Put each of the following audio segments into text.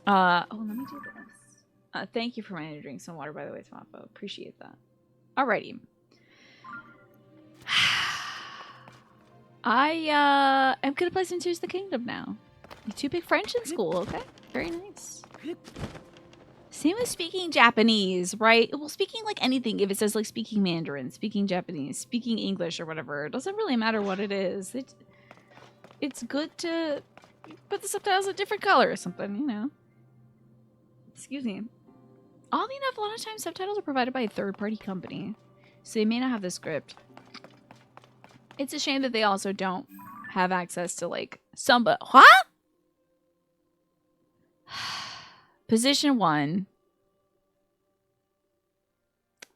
Oh, let me do this. Thank you for my drink some water, by the way, Tomapo. Appreciate that. Alrighty. I am gonna play some Tears of the Kingdom now. You two pick French in school, okay? Very nice. Same with speaking Japanese, right? Well, speaking like anything, if it says like speaking Mandarin, speaking Japanese, speaking English or whatever, it doesn't really matter what it is. It's good to put the subtitles a different color or something, you know. Excuse me. Oddly enough, a lot of times subtitles are provided by a third-party company, so they may not have the script. It's a shame that they also don't have access to like somebody. What? Position 1.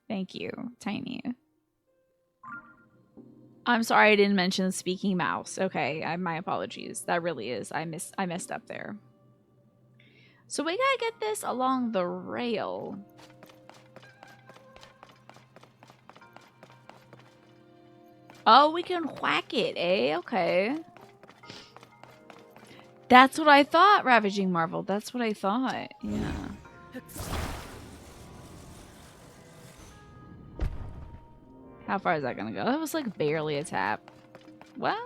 Thank you, Tiny. I'm sorry I didn't mention speaking mouse. Okay, my apologies. That really is. I messed up there. So we gotta get this along the rail. Oh, we can whack it, eh? Okay. That's what I thought, Ravaging Marvel. That's what I thought. Yeah. How far is that gonna go? That was like barely a tap. Well.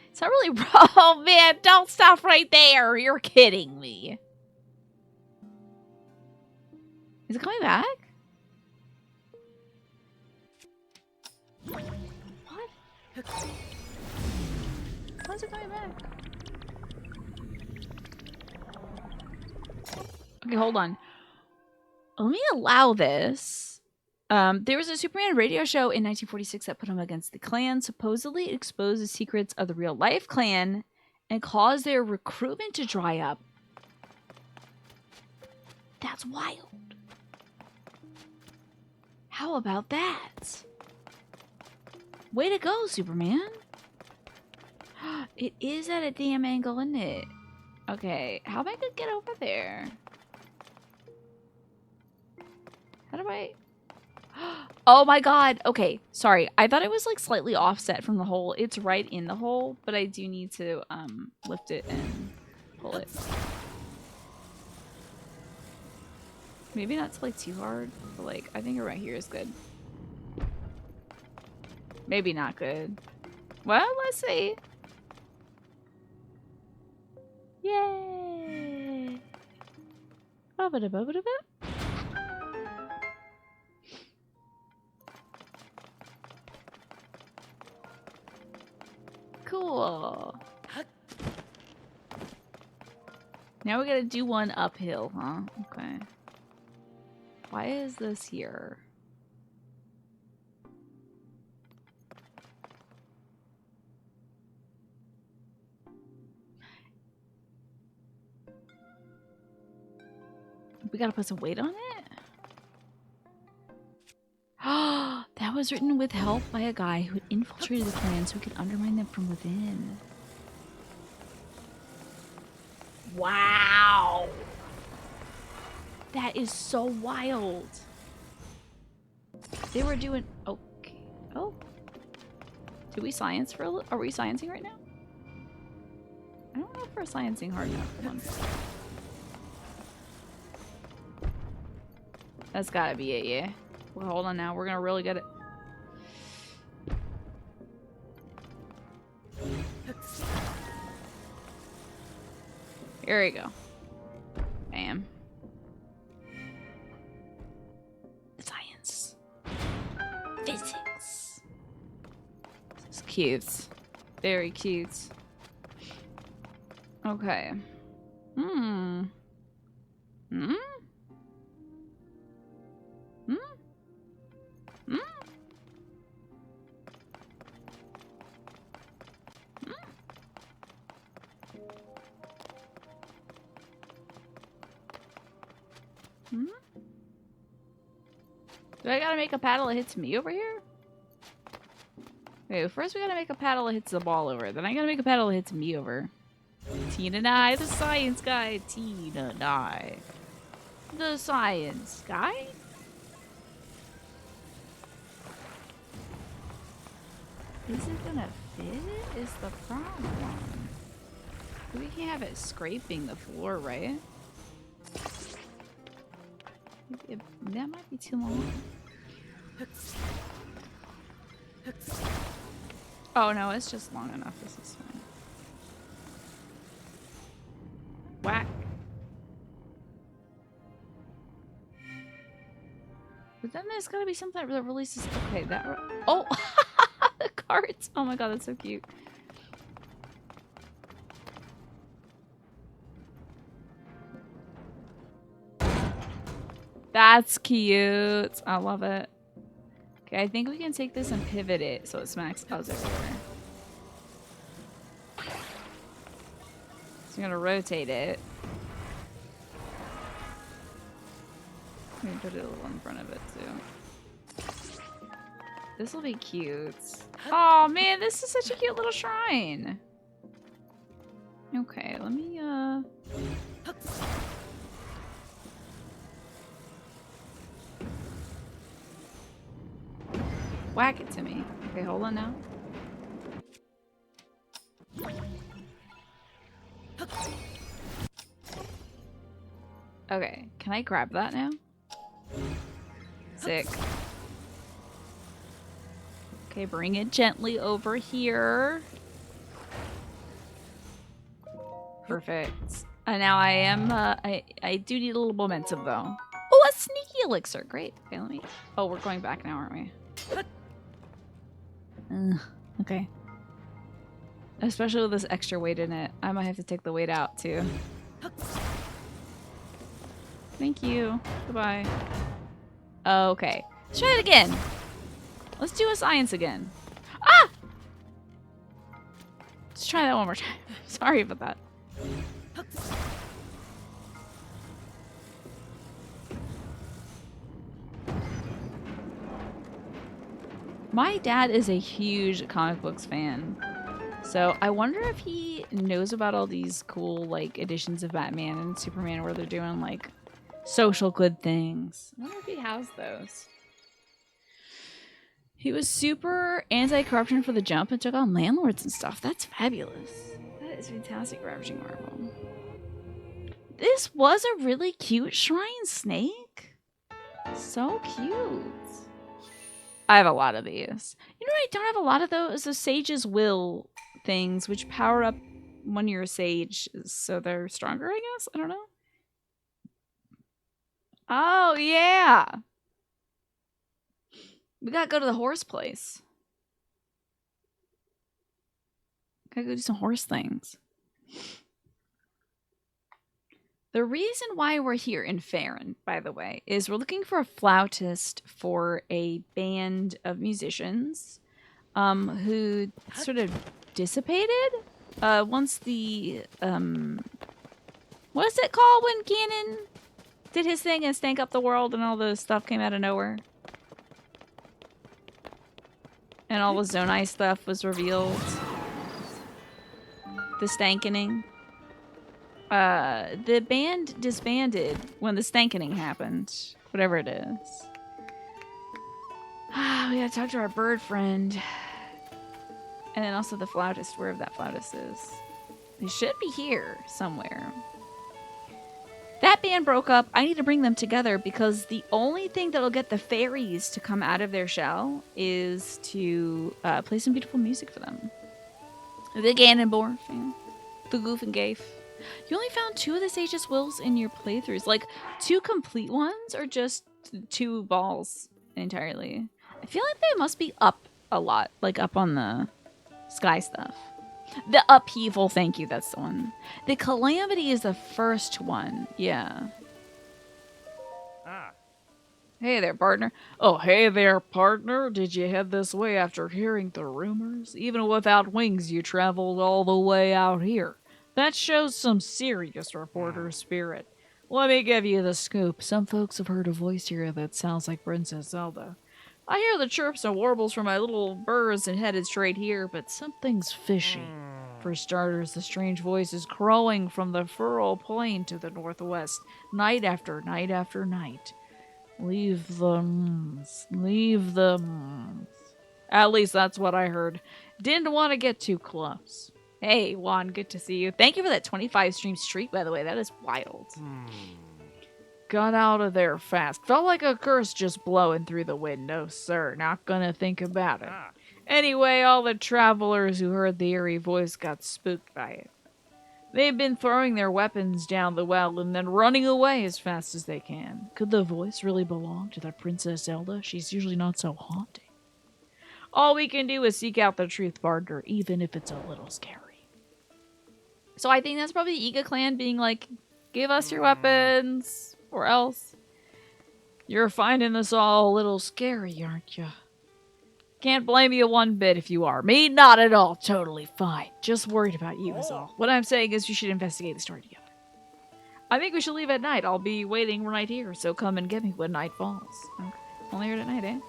It's not really. Oh man, don't stop right there. You're kidding me. Is it coming back? What? Why is it coming back? Okay, hold on. Let me allow this. There was a Superman radio show in 1946 that put him against the Klan. Supposedly exposed the secrets of the real-life Klan and caused their recruitment to dry up. That's wild. How about that? Way to go, Superman. It is at a damn angle, isn't it? Okay, how am I gonna get over there? How do I... Oh my god. Okay, sorry. I thought it was like slightly offset from the hole. It's right in the hole, but I do need to lift it and pull it. Maybe not to like too hard, but like I think right here is good. Maybe not good. Well, let's see. Yay! Cool. Now we gotta do one uphill, huh? Okay. Why is this here? We gotta put some weight on it? That was written with help by a guy who had infiltrated the Klan so he could undermine them from within. Wow! That is so wild. They were doing... Okay. Oh. Did we science for a little... Are we sciencing right now? I don't know if we're sciencing hard enough. Come on. That's gotta be it, yeah. Well, hold on now. We're gonna really get it. Here we go. Bam. Science. Physics. This is cute. Very cute. Okay. Hmm. Hmm? Hmm? Hmm? Hmm? Hmm? Do I gotta make a paddle that hits me over here? Okay, first we gotta make a paddle that hits the ball over. Then I gotta make a paddle that hits me over. Tina and I, the science guy. Tina and I. The science guy? Is it gonna fit? Is the problem. We can't have it scraping the floor, right? That might be too long. Oh no, it's just long enough. This is fine. Whack. But then there's gotta be something that releases. Okay, that. Oh! The cards! Oh my god, that's so cute. That's cute. I love it. Okay, I think we can take this and pivot it so it smacks us everywhere. So I'm gonna rotate it. Let me put it a little in front of it too. This will be cute. Oh man, this is such a cute little shrine. Okay, let me whack it to me. Okay, hold on now. Okay, can I grab that now? Sick. Okay, bring it gently over here. Perfect. And now I am, I do need a little momentum though. Oh, a sneaky elixir. Great. Okay, let me. Oh, we're going back now, aren't we? Okay. Especially with this extra weight in it. I might have to take the weight out too. Thank you. Goodbye. Okay. Let's try it again. Let's do a science again. Ah! Let's try that one more time. Sorry about that. My dad is a huge comic books fan. So I wonder if he knows about all these cool like editions of Batman and Superman where they're doing like social good things. I wonder if he has those. He was super anti-corruption for the jump and took on landlords and stuff. That's fabulous. That is fantastic, Ravaging Marvel. This was a really cute shrine snake. So cute. I have a lot of these. You know what I don't have a lot of those? The Sage's Will things, which power up when you're a sage, so they're stronger, I guess? I don't know. Oh, yeah. We gotta go to the horse place. Gotta go do some horse things. The reason why we're here in Farron, by the way, is we're looking for a flautist for a band of musicians who sort of dissipated once the what is it called when Ganon did his thing and stank up the world and all the stuff came out of nowhere? And all the Zonai stuff was revealed. The stankening. The band disbanded when the stankening happened. Whatever it is. We gotta talk to our bird friend. And then also the flautist, wherever that flautist is. They should be here somewhere. That band broke up. I need to bring them together because the only thing that'll get the Faeries to come out of their shell is to play some beautiful music for them. The Ganondorf, the Goof and Gafe. You only found 2 of the Sage's Wills in your playthroughs. Like, 2 complete ones or just 2 balls entirely? I feel like they must be up a lot. Like, up on the sky stuff. The Upheaval, thank you, that's the one. The Calamity is the first one, yeah. Ah. Hey there, partner. Oh, hey there, partner. Did you head this way after hearing the rumors? Even without wings, you traveled all the way out here. That shows some serious reporter spirit. Let me give you the scoop. Some folks have heard a voice here that sounds like Princess Zelda. I hear the chirps and warbles from my little birds and headed straight here, but something's fishy. For starters, the strange voice is crowing from the Furrow Plain to the northwest, night after night after night. Leave them. Leave them. At least that's what I heard. Didn't want to get too close. Hey, Juan, good to see you. Thank you for that 25 stream streak, by the way. That is wild. Got out of there fast. Felt like a curse just blowing through the window, sir. Not gonna think about it. Anyway, all the travelers who heard the eerie voice got spooked by it. They've been throwing their weapons down the well and then running away as fast as they can. Could the voice really belong to the Princess Zelda? She's usually not so haunting. All we can do is seek out the truth, partner, even if it's a little scary. So I think that's probably the Iga clan being like, give us your weapons, or else you're finding this all a little scary, aren't you? Can't blame you one bit if you are. Me, not at all. Totally fine. Just worried about you is all. What I'm saying is you should investigate the story together. I think we should leave at night. I'll be waiting right here, so come and get me when night falls. Okay. Only here at night, eh?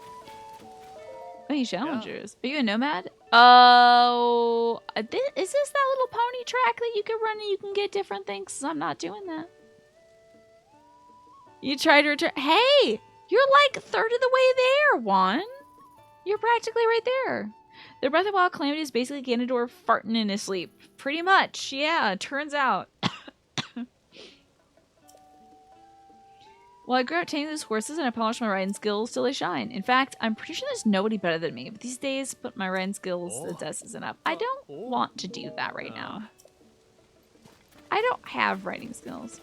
Any challengers? Are you a nomad? Oh, is this that little pony track that you can run and you can get different things? I'm not doing that. You tried to return. Hey, you're like a third of the way there, Juan. You're practically right there. The Breath of Wild Calamity is basically Ganondorf farting in his sleep. Pretty much, yeah, turns out. Well, I grew up taming those horses and I polished my riding skills till they shine. In fact, I'm pretty sure there's nobody better than me, but these days, put my riding skills, the test isn't up. I don't want to do that right now. I don't have riding skills.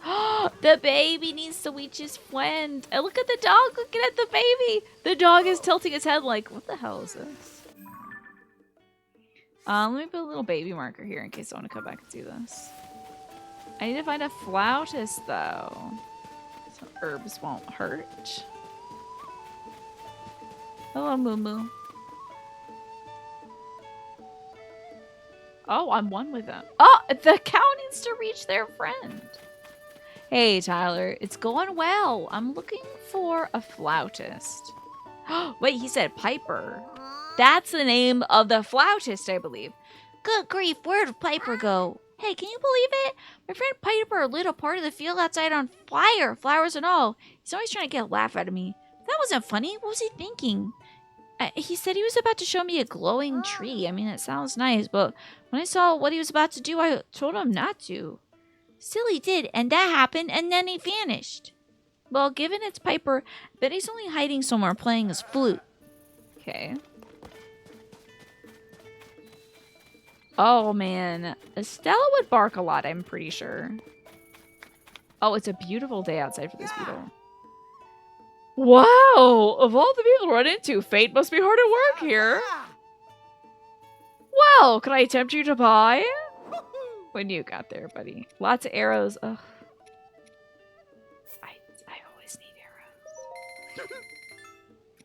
The baby needs to reach his friend. And look at the dog looking at the baby. The dog is tilting its head like, what the hell is this? Let me put a little baby marker here in case I want to come back and see this. I need to find a flautist though. So herbs won't hurt. Hello, Moo Moo. Oh, I'm one with them. Oh, the cow needs to reach their friend. Hey, Tyler. It's going well. I'm looking for a flautist. Wait, he said Piper. That's the name of the flautist, I believe. Good grief, where'd Piper go? Hey, can you believe it? My friend Piper lit a part of the field outside on fire, flowers and all. He's always trying to get a laugh out of me. That wasn't funny. What was he thinking? He said he was about to show me a glowing tree. I mean, it sounds nice, but when I saw what he was about to do, I told him not to. Still he did, and that happened, and then he vanished. Well, given it's Piper, I bet he's only hiding somewhere playing his flute. Okay. Oh, man. Estella would bark a lot, I'm pretty sure. Oh, it's a beautiful day outside for this beetle. Wow! Of all the people to run into, fate must be hard at work here. Well, can I tempt you to buy? When you got there, buddy. Lots of arrows. Ugh. I always need arrows.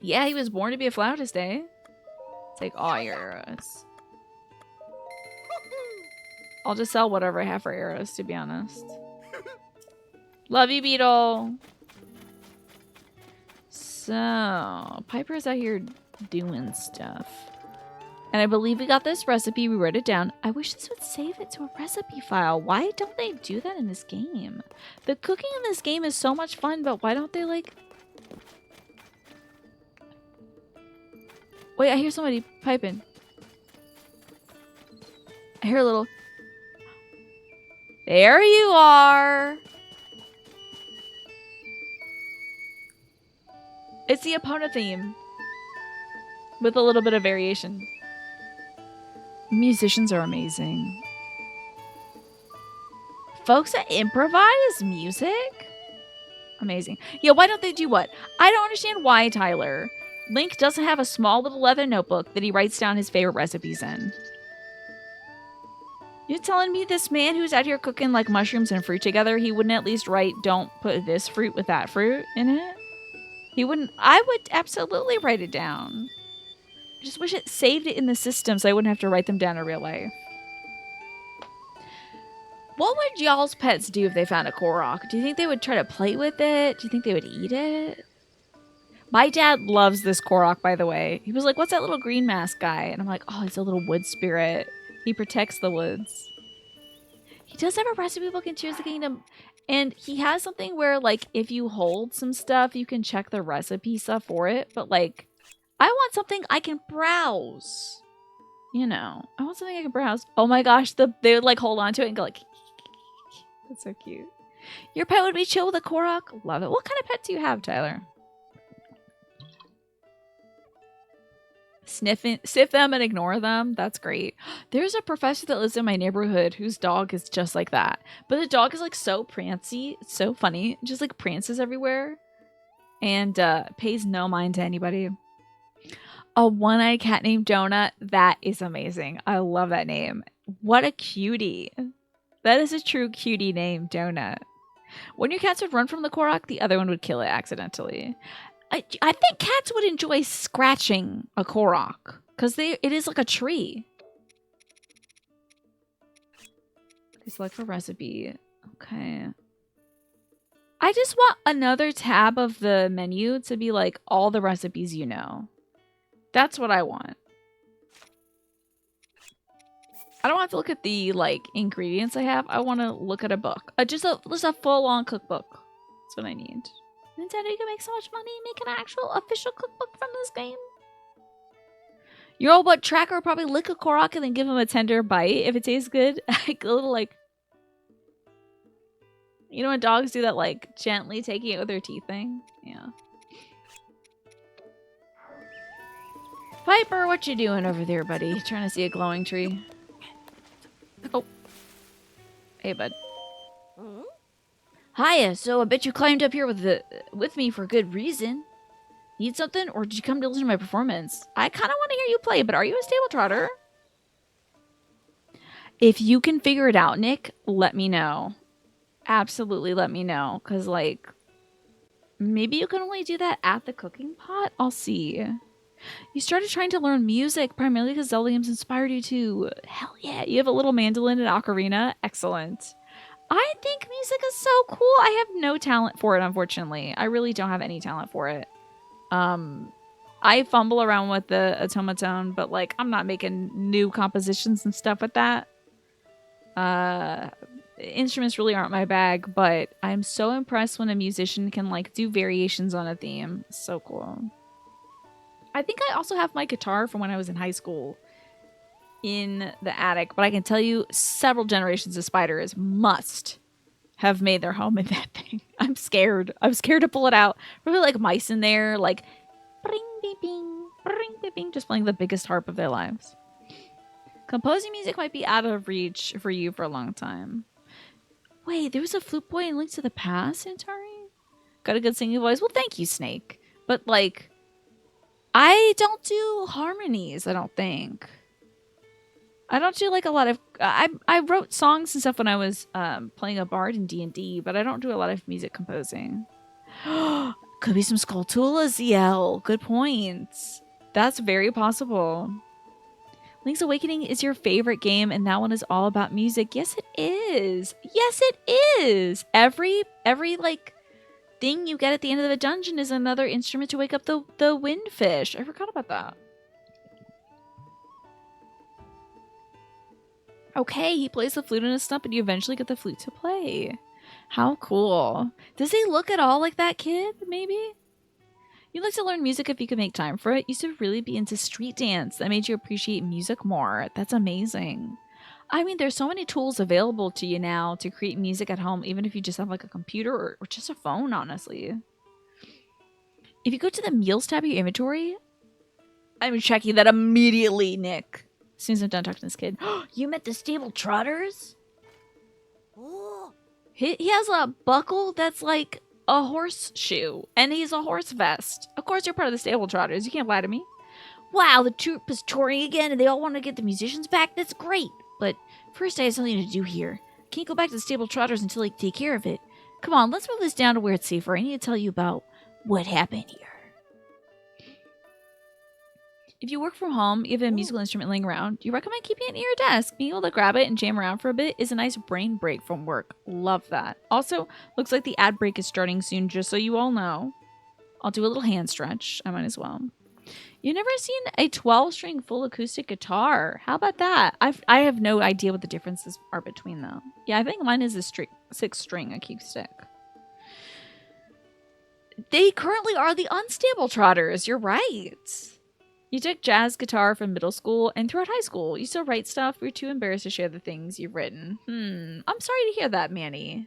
Yeah, he was born to be a flautist, eh? Take all your arrows. I'll just sell whatever I have for arrows, to be honest. Love you, Beetle. So, Piper's out here doing stuff. And I believe we got this recipe. We wrote it down. I wish this would save it to a recipe file. Why don't they do that in this game? The cooking in this game is so much fun, but why don't they, like... Wait, I hear somebody piping. I hear a little... There you are! It's the Epona theme. With a little bit of variation. Musicians are amazing. Folks that improvise music? Amazing. Yeah, why don't they do what? I don't understand why, Tyler. Link doesn't have a small little leather notebook that he writes down his favorite recipes in. You're telling me this man who's out here cooking like mushrooms and fruit together, he wouldn't at least write, don't put this fruit with that fruit in it? He wouldn't. I would absolutely write it down. I just wish it saved it in the system so I wouldn't have to write them down in real life. What would y'all's pets do if they found a Korok? Do you think they would try to play with it? Do you think they would eat it? My dad loves this Korok, by the way. He was like, what's that little green mask guy? And I'm like, oh, he's a little wood spirit. He protects the woods. He does have a recipe book in Tears of the Kingdom. And he has something where, like, if you hold some stuff, you can check the recipe stuff for it. But, like, I want something I can browse. You know, I want something I can browse. Oh my gosh, they would like hold on to it and go like, that's so cute. Your pet would be chill with a Korok? Love it. What kind of pet do you have, Tyler? Sniff them and ignore them. That's great. There's a professor that lives in my neighborhood whose dog is just like that. But the dog is like so prancy. It's so funny. Just like prances everywhere. And pays no mind to anybody. A one-eyed cat named Donut. That is amazing. I love that name. What a cutie. That is a true cutie name, Donut. When your cats would run from the Korok, the other one would kill it accidentally. I think cats would enjoy scratching a Korok because it is like a tree. Please select for recipe. Okay. I just want another tab of the menu to be like all the recipes you know. That's what I want. I don't want to look at the like ingredients I have. I want to look at a book. Just a full-on cookbook. That's what I need. Nintendo, you can make so much money and make an actual official cookbook from this game. Your old butt tracker will probably lick a Korok and then give him a tender bite if it tastes good. Like a little like, you know when dogs do that like gently taking it with their teeth thing? Yeah. Piper, what you doing over there, buddy? Trying to see a glowing tree. Oh. Hey, bud. Hiya, so I bet you climbed up here with me for good reason. Need something, or did you come to listen to my performance? I kind of want to hear you play, but are you a stable trotter? If you can figure it out, Nick, let me know. Absolutely let me know, because, like, maybe you can only do that at the cooking pot? I'll see. You started trying to learn music primarily because Zelda games inspired you to. Hell yeah, you have a little mandolin and ocarina? Excellent. I think music is so cool. I have no talent for it, unfortunately. I really don't have any talent for it. I fumble around with the automaton, but like I'm not making new compositions and stuff with that. Instruments really aren't my bag, but I'm so impressed when a musician can like do variations on a theme. So cool. I think I also have my guitar from when I was in high school in the attic, but I can tell you several generations of spiders must have made their home in that thing. I'm scared. I'm scared to pull it out. Probably like mice in there, like bring beeping, bring beeping, just playing the biggest harp of their lives. Composing music might be out of reach for you for a long time. Wait, there was a flute boy in Link to the Past, Antari? Got a good singing voice? Well, thank you, Snake. But like, I don't do harmonies, I don't think. I don't do like a lot of... I wrote songs and stuff when I was playing a bard in D&D, but I don't do a lot of music composing. Could be some Skulltula ZL. Good points. That's very possible. Link's Awakening is your favorite game, and that one is all about music. Yes, it is. Yes, it is. Every like thing you get at the end of the dungeon is another instrument to wake up the windfish. I forgot about that. Okay, he plays the flute in a stump, and you eventually get the flute to play. How cool. Does he look at all like that kid, maybe? You'd like to learn music if you could make time for it. You used to really be into street dance. That made you appreciate music more. That's amazing. I mean, there's so many tools available to you now to create music at home, even if you just have like a computer or just a phone, honestly. If you go to the meals tab of your inventory, I'm checking that immediately, Nick. As soon as I'm done talking to this kid. You met the stable trotters? He has a buckle that's like a horseshoe, and he's a horse vest. Of course you're part of the stable trotters. You can't lie to me. Wow, the troupe is touring again, and they all want to get the musicians back? That's great. But first I have something to do here. Can't go back to the stable trotters until I take care of it. Come on, let's move this down to where it's safer. I need to tell you about what happened here. If you work from home, you have a musical instrument laying around, you recommend keeping it near your desk. Being able to grab it and jam around for a bit is a nice brain break from work. Love that. Also, looks like the ad break is starting soon, just so you all know. I'll do a little hand stretch. I might as well. You've never seen a 12-string full acoustic guitar. How about that? I have no idea what the differences are between them. Yeah, I think mine is a 6-string acoustic. They currently are the unstable trotters. You're right. You took jazz guitar from middle school and throughout high school. You still write stuff. You're too embarrassed to share the things you've written. I'm sorry to hear that, Manny.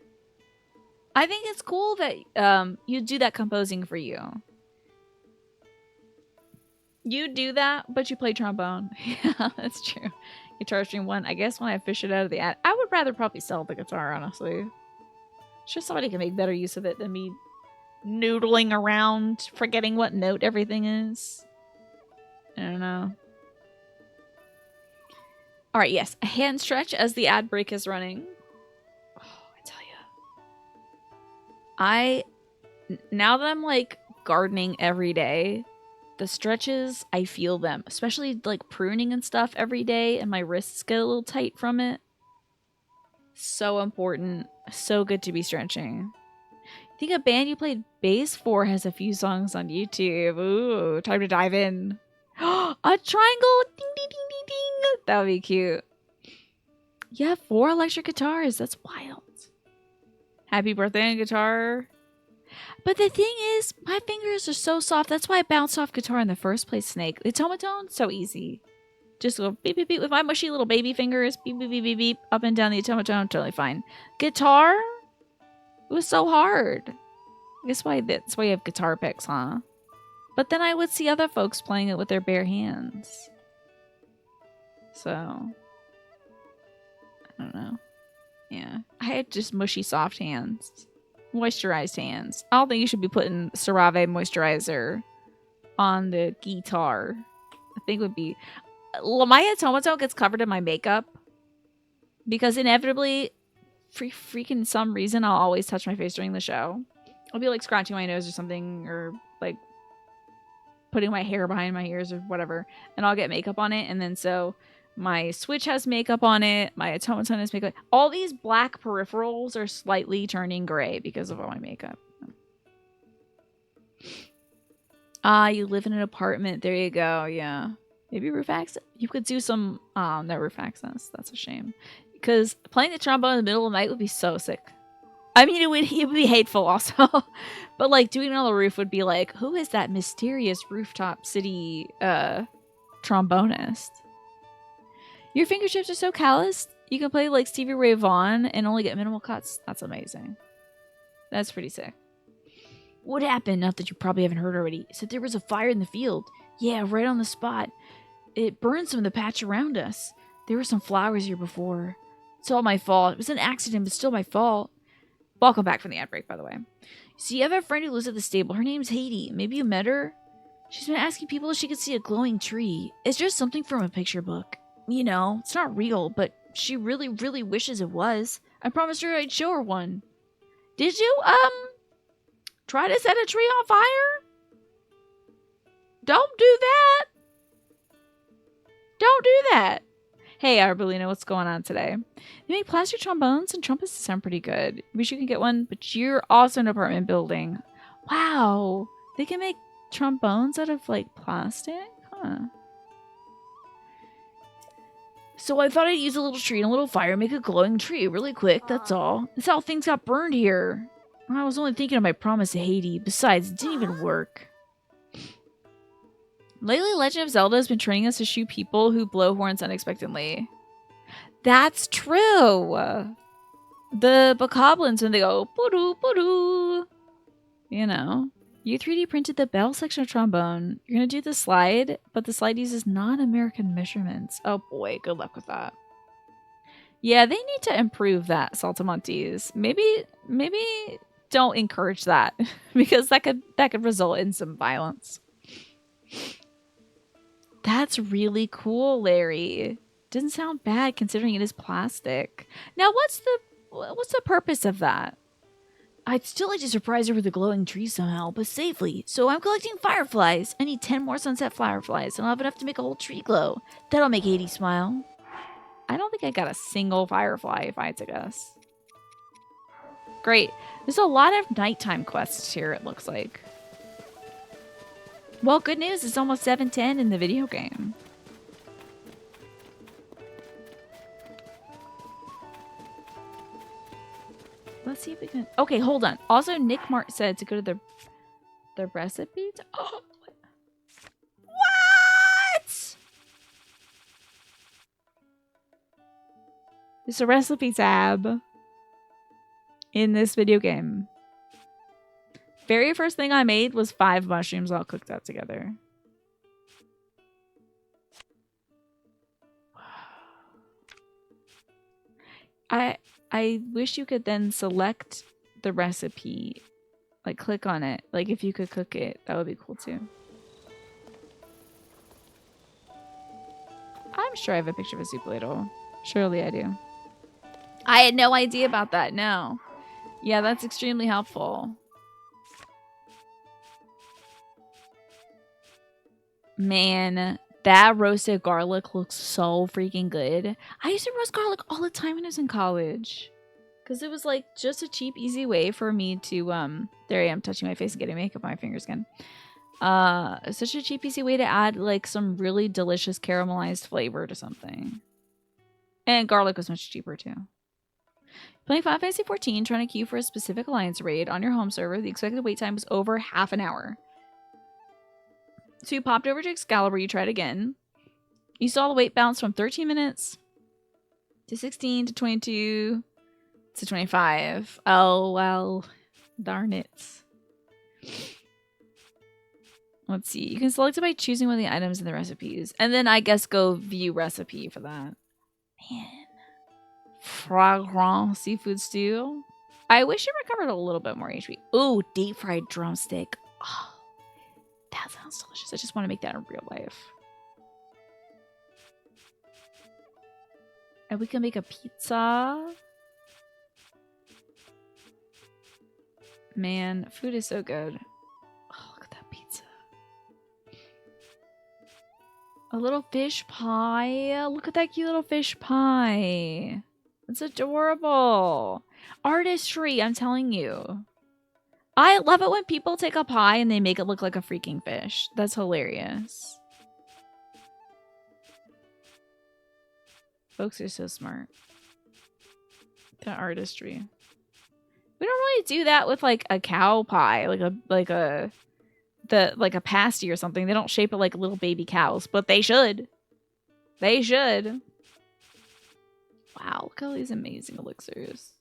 I think it's cool that you do that composing for you. You do that, but you play trombone. Yeah, that's true. Guitar Stream 1. I guess when I fish it out of the ad, I would rather probably sell the guitar, honestly. Sure, somebody can make better use of it than me noodling around, forgetting what note everything is. I don't know. All right, yes. A hand stretch as the ad break is running. Oh, I tell you. Now that I'm like gardening every day, the stretches, I feel them. Especially like pruning and stuff every day, and my wrists get a little tight from it. So important. So good to be stretching. I think a band you played bass for has a few songs on YouTube. Ooh, time to dive in. A triangle! Ding, ding, ding, ding, ding! That would be cute. Yeah, 4 electric guitars. That's wild. Happy birthday on guitar. But the thing is, my fingers are so soft. That's why I bounced off guitar in the first place, Snake. The automaton, so easy. Just go beep, beep, beep with my mushy little baby fingers. Beep, beep, beep, beep, beep. Up and down the automaton. Totally fine. Guitar? It was so hard. I guess that's why you have guitar picks, huh? But then I would see other folks playing it with their bare hands. So, I don't know. Yeah. I had just mushy, soft hands. Moisturized hands. I don't think you should be putting CeraVe moisturizer on the guitar. I think it would be... My automaton gets covered in my makeup. Because inevitably, for freaking some reason, I'll always touch my face during the show. I'll be like scratching my nose or something, or like putting my hair behind my ears or whatever, and I'll get makeup on it. And then so my Switch has makeup on it, my automaton has makeup. All these black peripherals are slightly turning gray because of all my makeup. You live in an apartment. There you go. Yeah. Maybe roof access. You could do some no roof access. That's a shame. Because playing the trombone in the middle of the night would be so sick. I mean, it would be hateful also. But like doing it on the roof would be like, who is that mysterious rooftop city trombonist? Your fingertips are so calloused. You can play like Stevie Ray Vaughan and only get minimal cuts. That's amazing. That's pretty sick. What happened? Not that you probably haven't heard already. Said there was a fire in the field. Yeah, right on the spot. It burned some of the patch around us. There were some flowers here before. It's all my fault. It was an accident, but still my fault. Welcome back from the ad break, by the way. So you have a friend who lives at the stable. Her name's Haiti. Maybe you met her? She's been asking people if she could see a glowing tree. It's just something from a picture book. You know, it's not real, but she really, really wishes it was. I promised her I'd show her one. Did you, try to set a tree on fire? Don't do that. Don't do that. Hey, Arbelina, what's going on today? They make plastic trombones and trumpets sound pretty good. Wish you can get one, but you're also an apartment building. Wow. They can make trombones out of, like, plastic? Huh. So I thought I'd use a little tree and a little fire and make a glowing tree really quick, that's all. That's how things got burned here. I was only thinking of my promise to Haiti. Besides, it didn't even work. Lately, Legend of Zelda has been training us to shoot people who blow horns unexpectedly. That's true. The bokoblins, when they go, poo-doo, poo-doo. You know. You 3D printed the bell section of trombone. You're going to do the slide, but the slide uses non-American measurements. Oh boy, good luck with that. Yeah, they need to improve that, Saltamontes. Maybe don't encourage that because that could result in some violence. That's really cool, Larry. Doesn't sound bad considering it is plastic. Now, what's the purpose of that? I'd still like to surprise her with a glowing tree somehow, but safely. So I'm collecting fireflies. I need 10 more sunset fireflies, and I'll have enough to make a whole tree glow. That'll make Hades smile. I don't think I got a single firefly, if I had to guess. Great. There's a lot of nighttime quests here, it looks like. Well, good news, it's almost 7:10 in the video game. Let's see if we can... Okay, hold on. Also, Nick Mart said to go to the recipe. Oh, There's a recipe tab in this video game. Very first thing I made was 5 mushrooms all cooked up together. I wish you could then select the recipe, like click on it. Like if you could cook it, that would be cool too. I'm sure I have a picture of a soup ladle. Surely I do. I had no idea about that. No. Yeah, that's extremely helpful. Man, that roasted garlic looks so freaking good. I used to roast garlic all the time when I was in college. Because it was like just a cheap, easy way for me to, there I am touching my face and getting makeup on my fingers again. Such a cheap, easy way to add like some really delicious caramelized flavor to something. And garlic was much cheaper too. Playing Final Fantasy XIV, trying to queue for a specific alliance raid on your home server. The expected wait time was over half an hour. So you popped over to Excalibur, you tried again. You saw the wait bounce from 13 minutes to 16 to 22 to 25. Oh, well, darn it. Let's see. You can select it by choosing one of the items in the recipes. And then I guess go view recipe for that. Man. Fragrant seafood stew. I wish it recovered a little bit more HP. Ooh, deep fried drumstick. Oh, that sounds delicious. I just want to make that in real life. And we can make a pizza. Man, food is so good. Oh, look at that pizza. A little fish pie. Look at that cute little fish pie. It's adorable. Artistry, I'm telling you. I love it when people take a pie and they make it look like a freaking fish. That's hilarious. Folks are so smart. That artistry. We don't really do that with like a cow pie, like a pasty or something. They don't shape it like little baby cows, but they should. They should. Wow, look at all these amazing elixirs.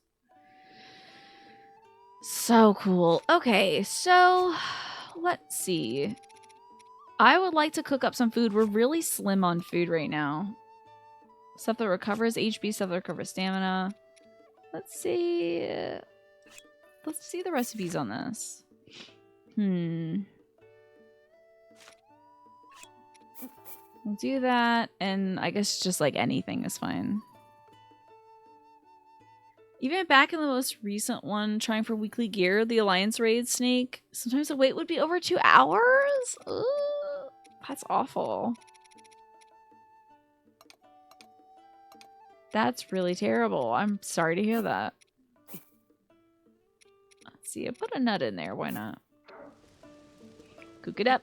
So cool. Okay, so let's see. I would like to cook up some food. We're really slim on food right now. Stuff that recovers HP, stuff that recovers stamina. Let's see. Let's see the recipes on this. We'll do that, and I guess just like anything is fine. Even back in the most recent one, trying for weekly gear, the Alliance Raid Snake, sometimes the wait would be over 2 hours? Ugh, that's awful. That's really terrible. I'm sorry to hear that. Let's see, I put a nut in there. Why not? Cook it up.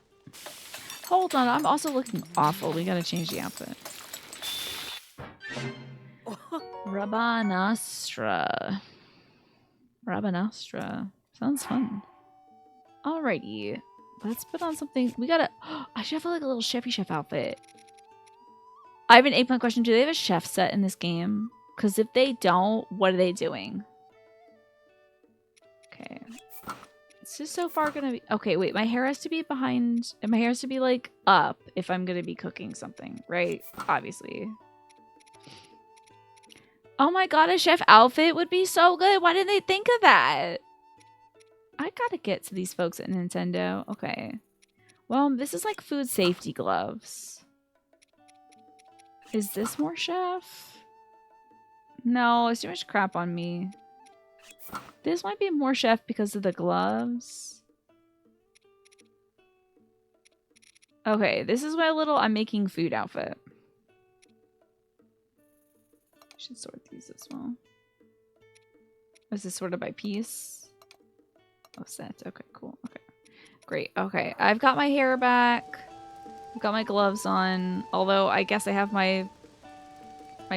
Hold on, I'm also looking awful. We gotta change the outfit. Rabanastra. Rabanastra. Sounds fun. Alrighty. Let's put on something. We gotta... I should have like a little chefy chef outfit. I have an eggplant question. Do they have a chef set in this game? Because if they don't, what are they doing? Okay. This is so far gonna be... Okay, wait. My hair has to be behind... And my hair has to be like up if I'm gonna be cooking something, right? Obviously. Oh my god, a chef outfit would be so good. Why didn't they think of that? I gotta get to these folks at Nintendo. Okay. Well, this is like food safety gloves. Is this more chef? No, it's too much crap on me. This might be more chef because of the gloves. Okay, this is my little I'm making food outfit. I should sort these as well. Is this sorted by piece? Oh, set. Okay, cool. Okay. Great. Okay. I've got my hair back. I've got my gloves on. Although I guess I have my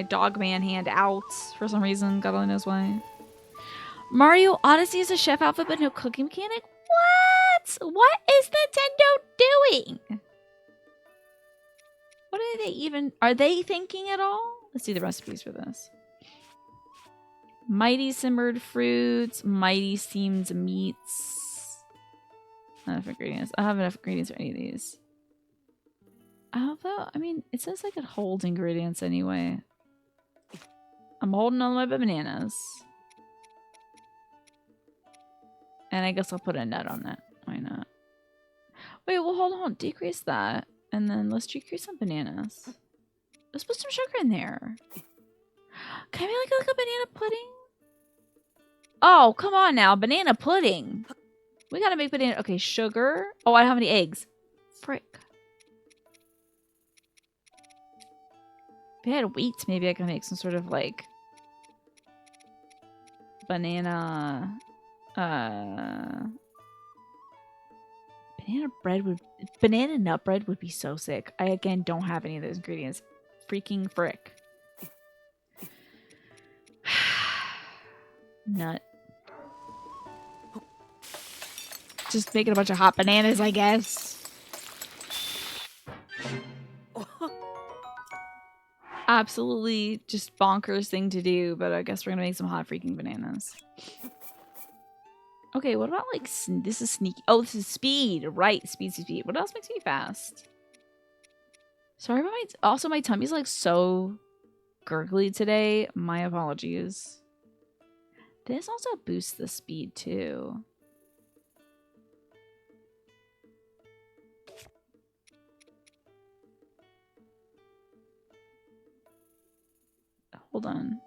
dog man hand out for some reason. God only knows why. Mario Odyssey is a chef outfit but no cooking mechanic? What? What is Nintendo doing? What are they even... Are they thinking at all? Let's see the recipes for this. Mighty simmered fruits, mighty steamed meats. Not enough ingredients. I don't have enough ingredients for any of these. Although, I mean, it says I could hold ingredients anyway. I'm holding all my bananas. And I guess I'll put a nut on that. Why not? Wait, well, hold on. Decrease that. And then let's decrease some bananas. Let's put some sugar in there. Can I make like a banana pudding? Oh, come on now. Banana pudding. We gotta make banana. Okay, sugar. Oh, I don't have any eggs. Frick. If I had wheat, maybe I could make some sort of like banana. Banana nut bread would be so sick. I again don't have any of those ingredients. Freaking frick. Nut. Just making a bunch of hot bananas, I guess. Absolutely just bonkers thing to do, but I guess we're gonna make some hot freaking bananas. Okay, what about like, this is sneaky. Oh, this is speed. Right, speed. What else makes me fast? Sorry about also my tummy's like so gurgly today. My apologies. This also boosts the speed too. Hold on.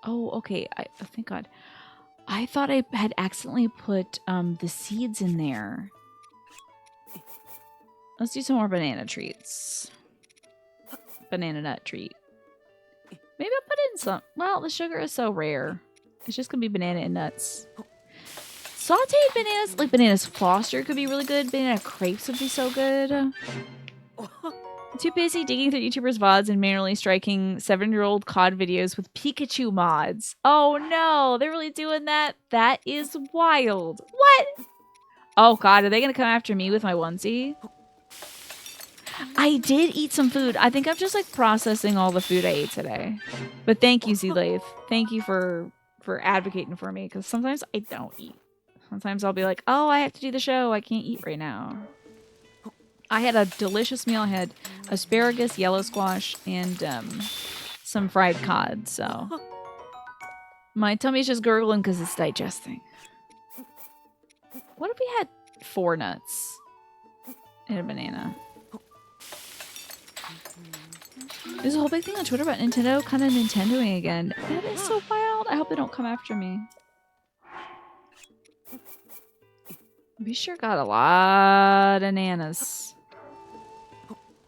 Oh, okay. Oh, thank God. I thought I had accidentally put the seeds in there. Let's do some more banana treats. Banana nut treat. Maybe I'll put in some. Well, the sugar is so rare. It's just gonna be banana and nuts. Sauteed bananas, like bananas Foster could be really good. Banana crepes would be so good. I'm too busy digging through YouTubers' VODs and manually striking 7-year-old COD videos with Pikachu mods. Oh no, they're really doing that? That is wild. What? Oh God, are they gonna come after me with my onesie? I did eat some food. I think I'm just like processing all the food I ate today. But thank you, Z-Lathe. Thank you for advocating for me, because sometimes I don't eat. Sometimes I'll be like, oh, I have to do the show. I can't eat right now. I had a delicious meal. I had asparagus, yellow squash, and some fried cod. So my tummy's just gurgling because it's digesting. What if we had 4 nuts and a banana? There's a whole big thing on Twitter about Nintendo kind of Nintendoing again. That is so wild. I hope they don't come after me. We sure got a lot of nanas.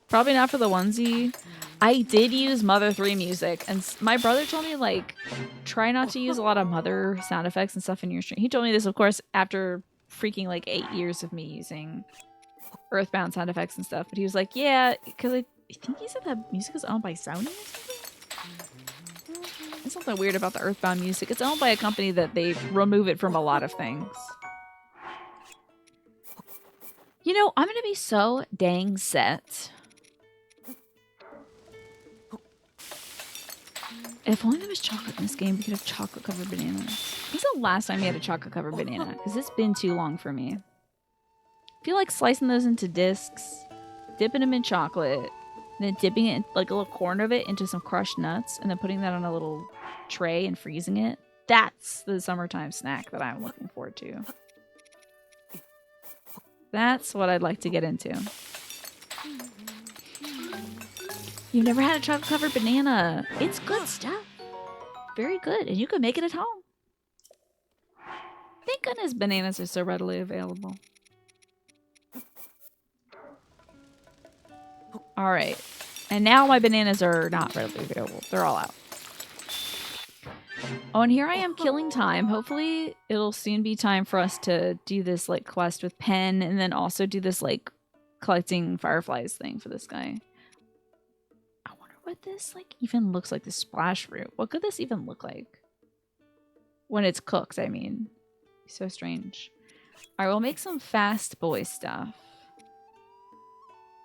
Probably not for the onesie. I did use Mother 3 music, and my brother told me, like, try not to use a lot of Mother sound effects and stuff in your stream. He told me this, of course, after freaking, like, 8 years of me using Earthbound sound effects and stuff. But he was like, yeah, because I think he said that music is owned by Sony or something? There's something weird about the Earthbound music. It's owned by a company that they remove it from a lot of things. You know, I'm going to be so dang set. If only there was chocolate in this game, we could have chocolate-covered bananas. When's the last time you had a chocolate-covered banana? Because it's been too long for me. I feel like slicing those into discs, dipping them in chocolate, and then dipping it, in, like a little corner of it, into some crushed nuts, and then putting that on a little tray and freezing it. That's the summertime snack that I'm looking forward to. That's what I'd like to get into. You've never had a chocolate-covered banana. It's good stuff. Very good. And you can make it at home. Thank goodness bananas are so readily available. Alright. And now my bananas are not readily available. They're all out. Oh, and here I am killing time. Hopefully it'll soon be time for us to do this, like, quest with Pen, and then also do this, like, collecting fireflies thing for this guy. What this like even looks like, the splash fruit. What could this even look like? When it's cooked, I mean. So strange. Alright, we'll make some fast boy stuff.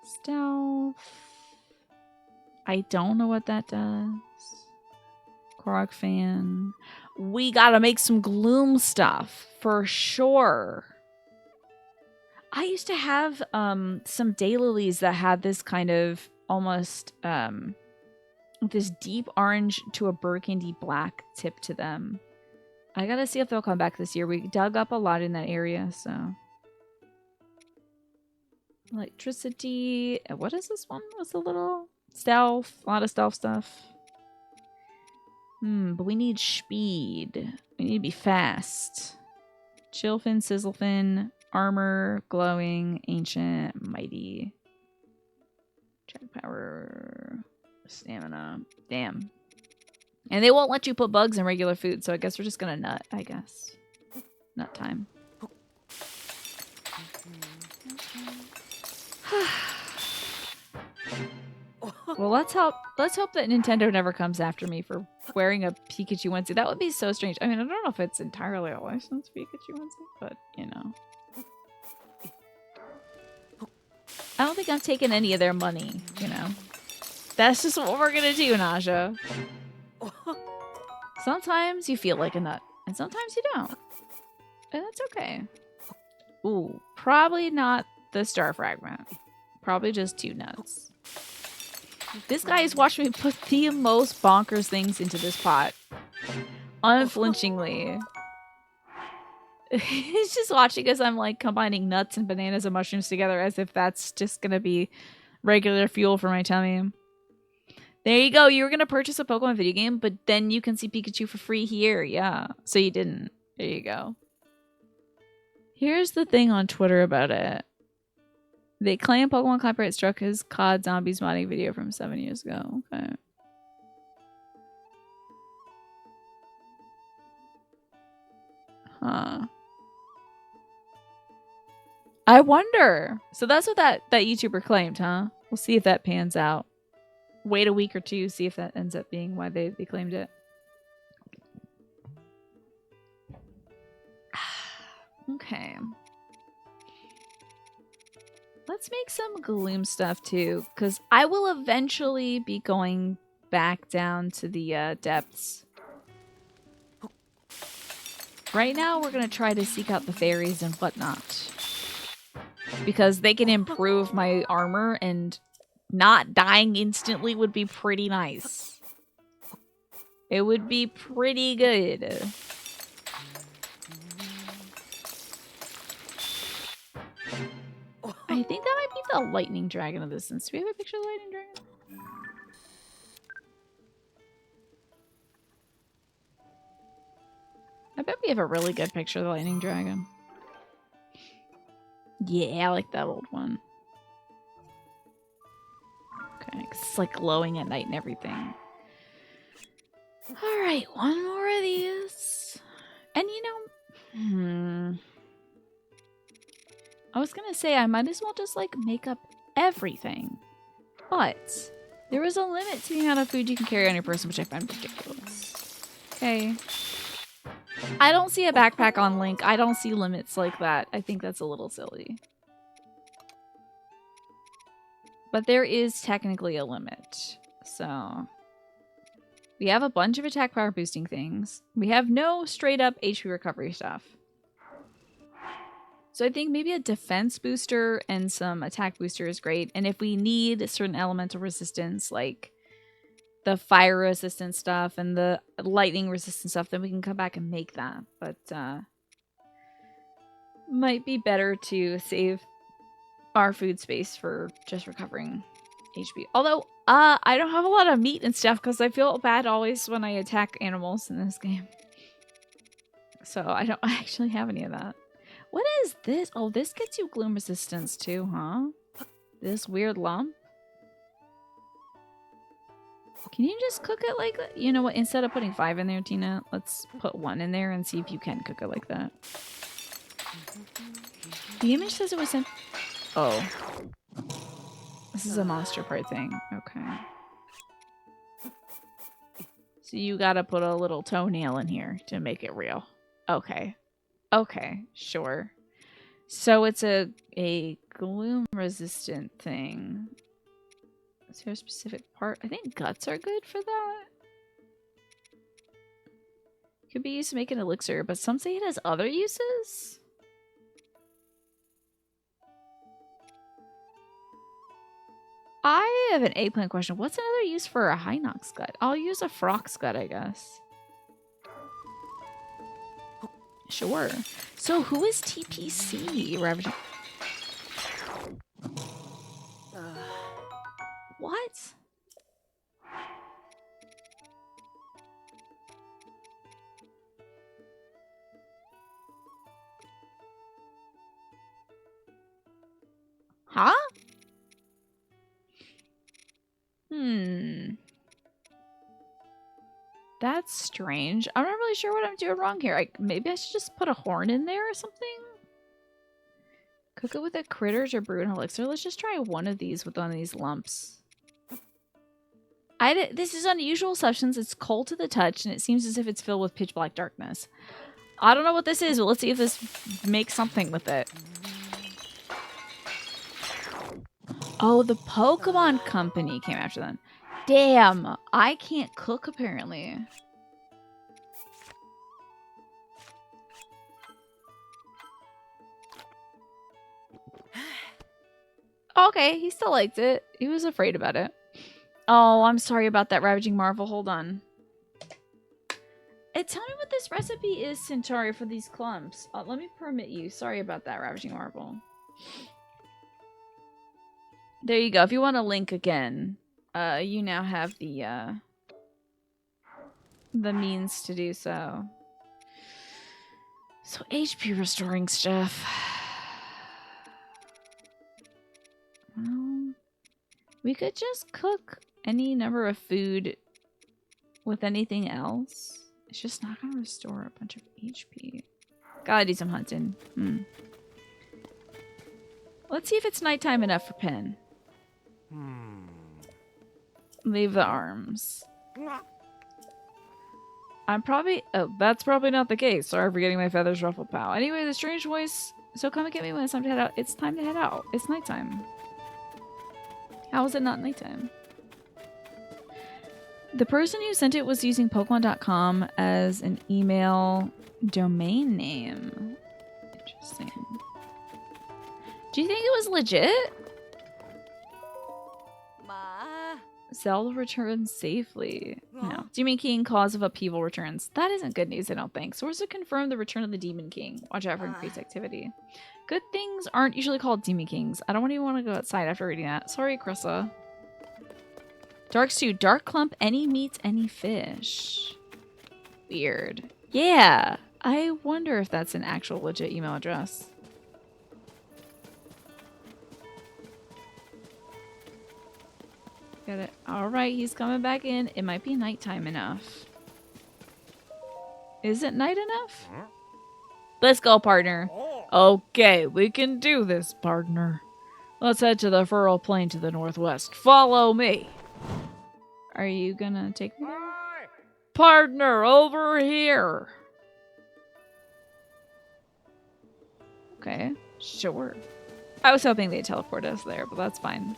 Stealth. I don't know what that does. Korok fan. We gotta make some gloom stuff for sure. I used to have some daylilies that had this kind of almost this deep orange to a burgundy black tip to them. I gotta see if they'll come back this year. We dug up a lot in that area, so. Electricity. What is this one? What's a little stealth? A lot of stealth stuff. But we need speed. We need to be fast. Chillfin, Sizzlefin, armor, glowing, ancient, mighty. Check power, stamina. Damn. And they won't let you put bugs in regular food, so I guess we're just gonna nut, I guess. Nut time. Well, let's hope that Nintendo never comes after me for wearing a Pikachu onesie. That would be so strange. I mean, I don't know if it's entirely a licensed Pikachu onesie, but, you know. I don't think I'm taking any of their money, you know. That's just what we're gonna do, Naja. Sometimes you feel like a nut, and sometimes you don't. And that's okay. Ooh, probably not the star fragment. Probably just 2 nuts. This guy has watched me put the most bonkers things into this pot. Unflinchingly. He's just watching as I'm like combining nuts and bananas and mushrooms together as if that's just gonna be regular fuel for my tummy. There you go. You were gonna purchase a Pokemon video game, but then you can see Pikachu for free here. Yeah. So you didn't. There you go. Here's the thing on Twitter about it. They claim Pokemon Copyright struck his COD Zombies modding video from 7 years ago. Okay. Huh. I wonder. So that's what that YouTuber claimed, huh? We'll see if that pans out. Wait a week or two, see if that ends up being why they claimed it. Okay. Let's make some gloom stuff too, because I will eventually be going back down to the depths. Right now, we're going to try to seek out the fairies and whatnot. Because they can improve my armor, and not dying instantly would be pretty nice. It would be pretty good. I think that might be the lightning dragon of this instance. Do we have a picture of the lightning dragon? I bet we have a really good picture of the lightning dragon. Yeah, I like that old one. Okay, 'cause it's like glowing at night and everything. Alright, one more of these. And you know, I was gonna say I might as well just like make up everything. But there is a limit to the amount of food you can carry on your person, which I find ridiculous. Okay. I don't see a backpack on Link. I don't see limits like that. I think that's a little silly. But there is technically a limit. So we have a bunch of attack power boosting things. We have no straight up HP recovery stuff. So I think maybe a defense booster and some attack booster is great. And if we need a certain elemental resistance, like the fire resistant stuff and the lightning resistant stuff, then we can come back and make that. But might be better to save our food space for just recovering HP. Although I don't have a lot of meat and stuff because I feel bad always when I attack animals in this game. So I don't actually have any of that. What is this? Oh, this gets you gloom resistance too, huh? This weird lump? Can you just cook it like that? You know what? Instead of putting 5 in there, Tina, let's put 1 in there and see if you can cook it like that. The image says it was sent... Oh. This is a monster part thing. Okay. So you gotta put a little toenail in here to make it real. Okay. Okay, sure. So it's a gloom resistant thing. Is there a specific part? I think guts are good for that. Could be used to make an elixir, but some say it has other uses? I have an eggplant question. What's another use for a Hinox gut? I'll use a Frox gut, I guess. Sure. So who is TPC? Ravaging. What? Huh? That's strange. I'm not really sure what I'm doing wrong here. Maybe I should just put a horn in there or something? Cook it with the critters or brew an elixir. Let's just try one of these with one of these lumps. This is unusual substance. It's cold to the touch, and it seems as if it's filled with pitch black darkness. I don't know what this is, but let's see if this makes something with it. Oh, the Pokemon Company came after them. Damn, I can't cook apparently. Okay, he still liked it. He was afraid about it. Oh, I'm sorry about that, Ravaging Marvel. Hold on. Tell me what this recipe is, Centauri, for these clumps. Let me permit you. Sorry about that, Ravaging Marvel. There you go. If you want to link again, you now have the means to do so. So HP restoring stuff. Well, we could just cook any number of food with anything else. It's just not going to restore a bunch of HP. Gotta do some hunting. Let's see if it's nighttime enough for Pen. Leave the arms. Oh, that's probably not the case. Sorry for getting my feathers ruffled, pal. Anyway, the strange voice. So come and get me when it's time to head out. It's time to head out. It's nighttime. How is it not nighttime? The person who sent it was using Pokemon.com as an email domain name. Interesting. Do you think it was legit? Zelda returns safely. No. Demon King, cause of upheaval returns. That isn't good news, I don't think. Sources confirm the return of the Demon King. Watch out for increased activity. Good things aren't usually called Demon Kings. I don't even want to go outside after reading that. Sorry, Krissa. Dark Stew. Dark Clump. Any meats, any fish. Weird. Yeah. I wonder if that's an actual legit email address. Got it. Alright, he's coming back in. It might be nighttime enough. Is it night enough? Let's go, partner. Okay, we can do this, partner. Let's head to the Furrow Plain to the northwest. Follow me. Are you gonna take me there? Partner, over here. Okay, sure. I was hoping they'd teleport us there, but that's fine.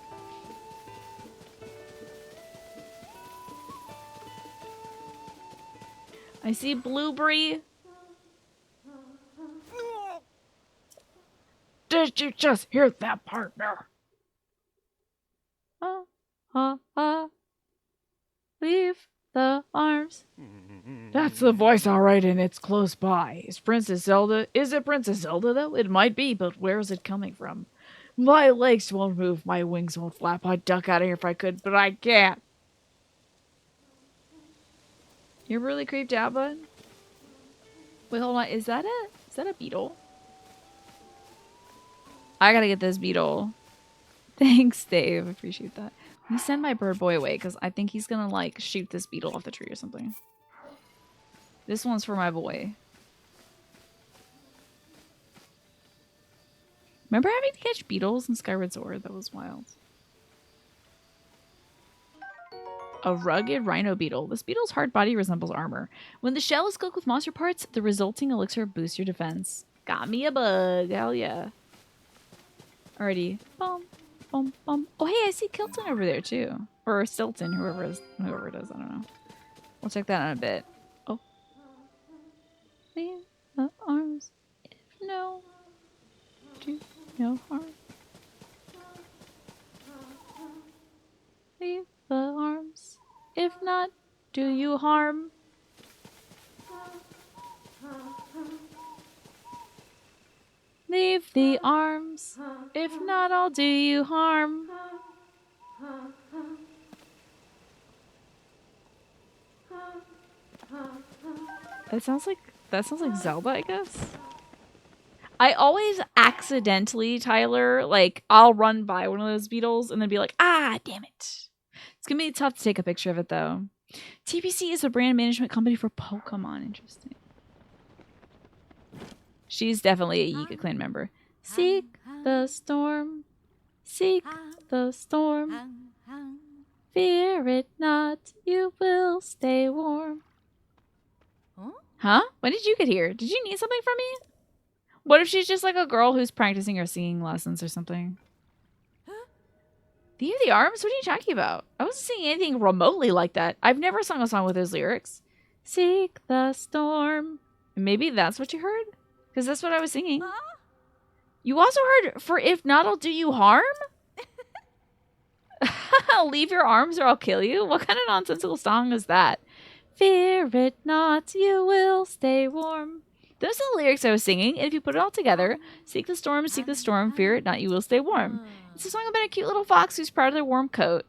I see Blueberry. Did you just hear that, partner? Leave the arms. That's the voice, all right, and it's close by. Is Princess Zelda? Is it Princess Zelda, though? It might be, but where is it coming from? My legs won't move. My wings won't flap. I'd duck out of here if I could, but I can't. You're really creeped out, bud? Wait, hold on. Is that a beetle? I gotta get this beetle. Thanks, Dave. I appreciate that. Let me send my bird boy away, because I think he's gonna, like, shoot this beetle off the tree or something. This one's for my boy. Remember having to catch beetles in Skyward Sword? That was wild. A rugged rhino beetle. This beetle's hard body resembles armor. When the shell is cooked with monster parts, the resulting elixir boosts your defense. Got me a bug. Hell yeah. Alrighty. Boom. Boom. Boom. Oh, hey, I see Kilton over there, too. Or Stilton, whoever it is. I don't know. We'll check that out in a bit. Oh. no harm. Leave the arms. If not, do you harm? Leave the arms. If not, I'll do you harm. That sounds like Zelda, I guess. I always accidentally, Tyler, like, I'll run by one of those beetles and then be like, ah, damn it. It's gonna be tough to take a picture of it, though. TPC is a brand management company for Pokemon. Interesting. She's definitely a Yiga clan member. Seek the storm. Seek the storm. Fear it not. You will stay warm. Huh? When did you get here? Did you need something from me? What if she's just like a girl who's practicing her singing lessons or something? Leave the arms? What are you talking about? I wasn't singing anything remotely like that. I've never sung a song with those lyrics. Seek the storm. Maybe that's what you heard? Because that's what I was singing. You also heard, for if not, I'll do you harm? Leave your arms or I'll kill you? What kind of nonsensical song is that? Fear it not, you will stay warm. Those are the lyrics I was singing, and if you put it all together, seek the storm, fear it not, you will stay warm. It's a song about a cute little fox who's proud of their warm coat.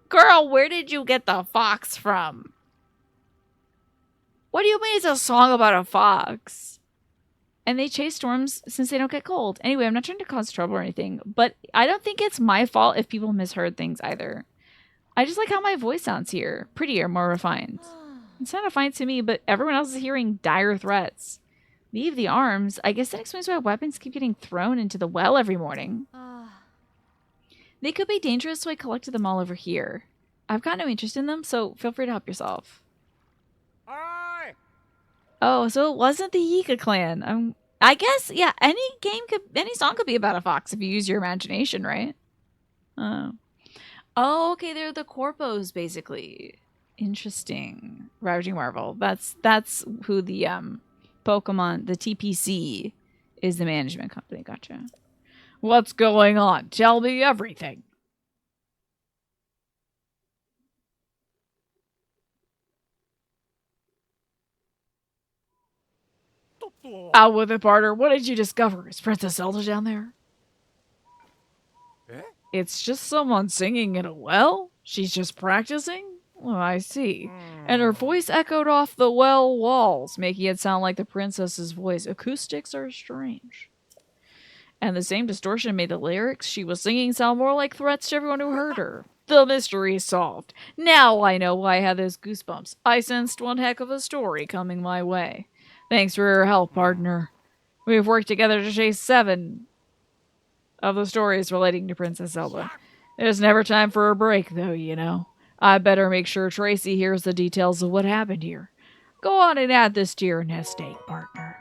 Girl, where did you get the fox from? What do you mean it's a song about a fox? And they chase storms since they don't get cold. Anyway, I'm not trying to cause trouble or anything, but I don't think it's my fault if people misheard things either. I just like how my voice sounds here. Prettier, more refined. It sounded fine to me, but everyone else is hearing dire threats. Leave the arms. I guess that explains why weapons keep getting thrown into the well every morning. They could be dangerous, so I collected them all over here. I've got no interest in them, so feel free to help yourself. Aye. Oh, so it wasn't the Yiga clan. I guess, yeah, any song could be about a fox if you use your imagination, right? Oh. Oh, okay, they're the corpos, basically. Interesting. Ravaging Marvel. That's who the Pokemon, the TPC, is the management company. Gotcha. What's going on? Tell me everything. Out with it, partner. What did you discover? Is Princess Zelda down there? Eh? It's just someone singing in a well? She's just practicing? Oh, I see. And her voice echoed off the well walls, making it sound like the princess's voice. Acoustics are strange. And the same distortion made the lyrics she was singing sound more like threats to everyone who heard her. The mystery is solved. Now I know why I had those goosebumps. I sensed one heck of a story coming my way. Thanks for your help, partner. We've worked together to chase 7 of the stories relating to Princess Zelda. There's never time for a break, though, you know. I better make sure Tracy hears the details of what happened here. Go on and add this to your nest egg, partner.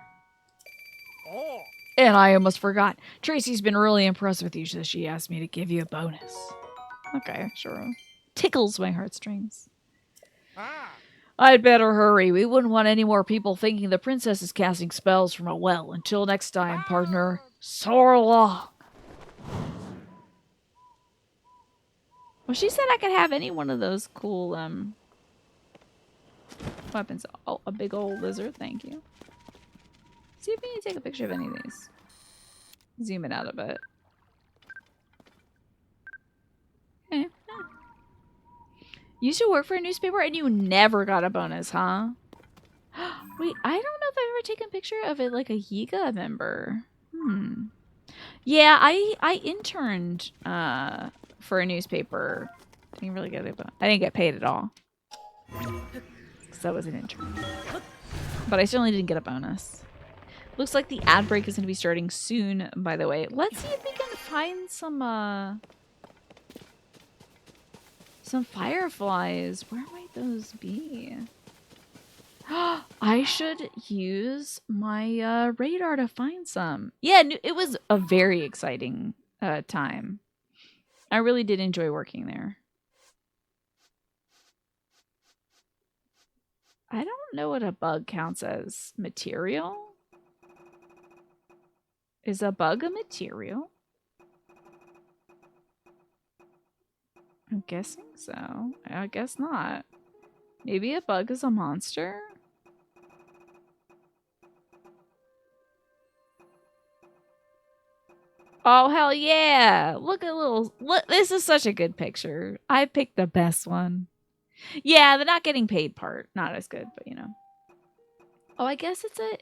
Oh. And I almost forgot. Tracy's been really impressed with you, so she asked me to give you a bonus. Okay, sure. Tickles my heartstrings. I'd better hurry. We wouldn't want any more people thinking the princess is casting spells from a well. Until next time, partner. Soar long. Well, she said I could have any one of those cool weapons. Oh, a big old lizard. Thank you. See if we can take a picture of any of these. Zoom it out a bit. Okay. Yeah. You used to work for a newspaper and you never got a bonus, huh? Wait, I don't know if I've ever taken a picture of it like a Yiga member. Yeah, I interned for a newspaper. Didn't really get it, but I didn't get paid at all. Because I was an intern. But I certainly didn't get a bonus. Looks like the ad break is going to be starting soon, by the way. Let's see if we can find some fireflies. Where might those be? I should use my radar to find some. Yeah, it was a very exciting time. I really did enjoy working there. I don't know what a bug counts as material. Is a bug a material? I'm guessing so. I guess not. Maybe a bug is a monster? Oh, hell yeah! Look at little... Look, this is such a good picture. I picked the best one. Yeah, the not getting paid part. Not as good, but you know. Oh, I guess it's a...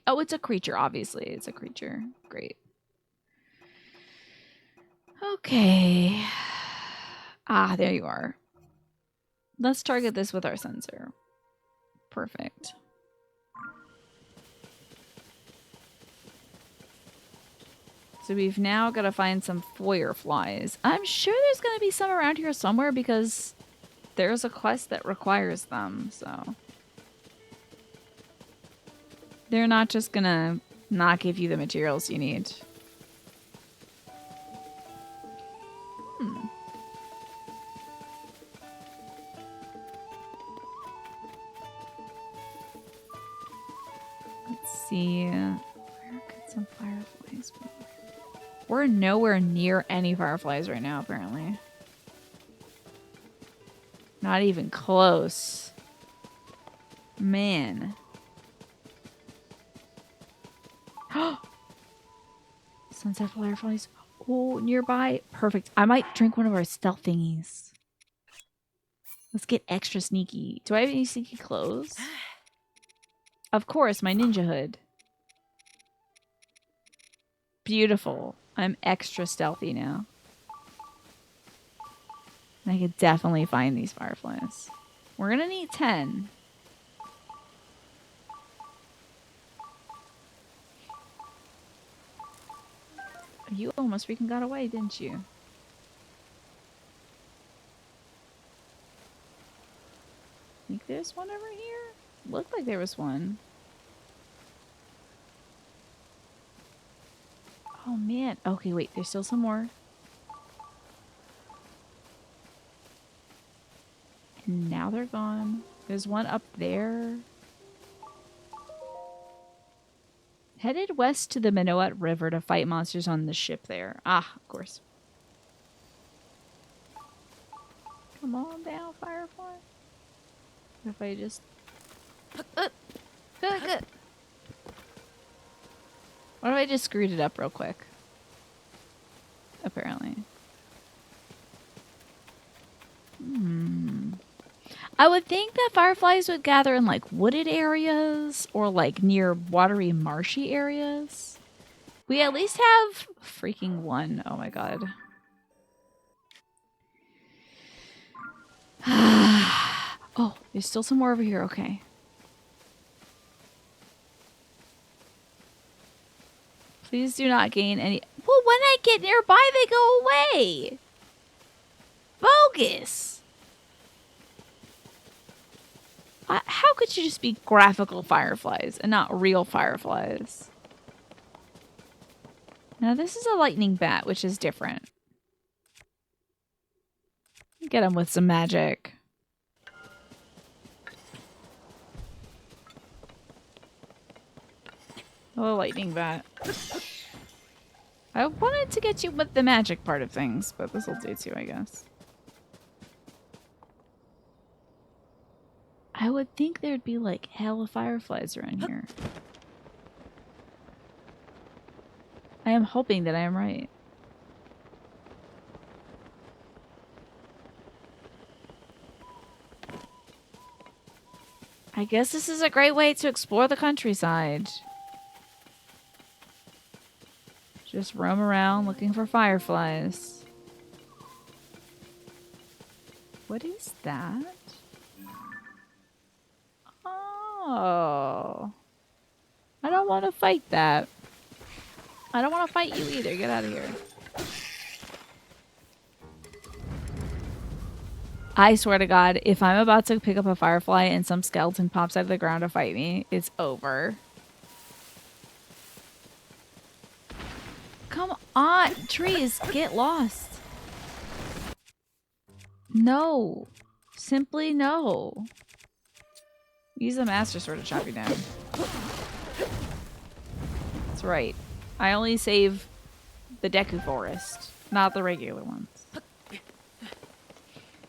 Oh, it's a creature, obviously. It's a creature. Great. Okay. Ah, there you are. Let's target this with our sensor. Perfect. So we've now got to find some fireflies. I'm sure there's going to be some around here somewhere because there's a quest that requires them, so. They're not just going to not give you the materials you need. Let's see. Where could some fireflies be? We're nowhere near any fireflies right now, apparently. Not even close. Man. Sunset fireflies. Oh, nearby. Perfect. I might drink one of our stealth thingies. Let's get extra sneaky. Do I have any sneaky clothes? Of course, my ninja hood. Beautiful. I'm extra stealthy now. I could definitely find these fireflies. We're gonna need 10. You almost freaking got away, didn't you? I think there's one over here? Looked like there was one. Oh man. Okay, wait, there's still some more. And now they're gone. There's one up there. Headed west to the Minoat River to fight monsters on the ship there. Ah, of course. Come on down, Firefly. What if I just... What if I just screwed it up real quick? Apparently. I would think that fireflies would gather in like wooded areas or like near watery, marshy areas. We at least have freaking one. Oh my god. Oh, there's still some more over here. Okay. Please do not gain any. Well, when I get nearby, they go away. Bogus. How could you just be graphical fireflies and not real fireflies? Now, this is a lightning bat, which is different. Get him with some magic. Oh, lightning bat. I wanted to get you with the magic part of things, but this will do too, I guess. I would think there'd be like hella fireflies around here. I am hoping that I am right. I guess this is a great way to explore the countryside. Just roam around looking for fireflies. What is that? Oh. I don't want to fight that. I don't want to fight you either. Get out of here. I swear to God, if I'm about to pick up a firefly and some skeleton pops out of the ground to fight me, it's over. Come on, trees, get lost. No. Simply no. Use the master sword to chop you down. That's right. I only save the Deku Forest, not the regular ones.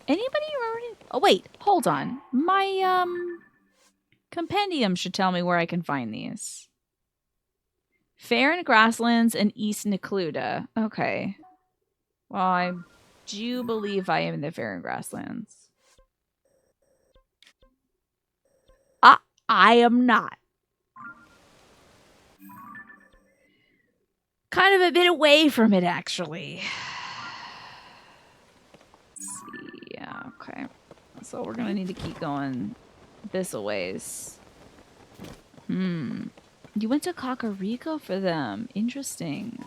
Anybody remember? Oh wait, hold on. My compendium should tell me where I can find these. Fair Grasslands and East Necluda. Okay. Well, I do believe I am in the Fair Grasslands. I am not. Kind of a bit away from it, actually. Let's see. Yeah, okay. So we're gonna need to keep going this a ways. You went to Kakariko for them. Interesting.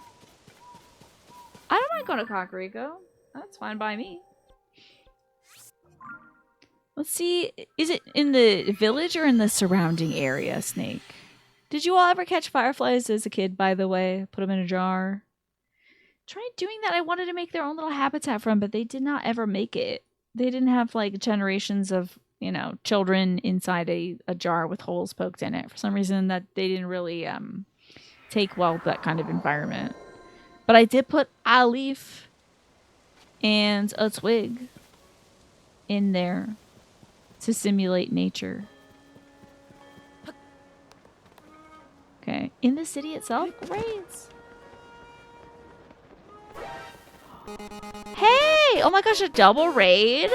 I don't mind going to Kakariko. That's fine by me. Let's see. Is it in the village or in the surrounding area, Snake? Did you all ever catch fireflies as a kid, by the way? Put them in a jar? Tried doing that. I wanted to make their own little habitat for them, but they did not ever make it. They didn't have, like, generations of, you know, children inside a jar with holes poked in it. For some reason, that they didn't really take well that kind of environment. But I did put a leaf and a twig in there to simulate nature. Okay. In the city itself? Great. Hey! Oh my gosh, a double raid?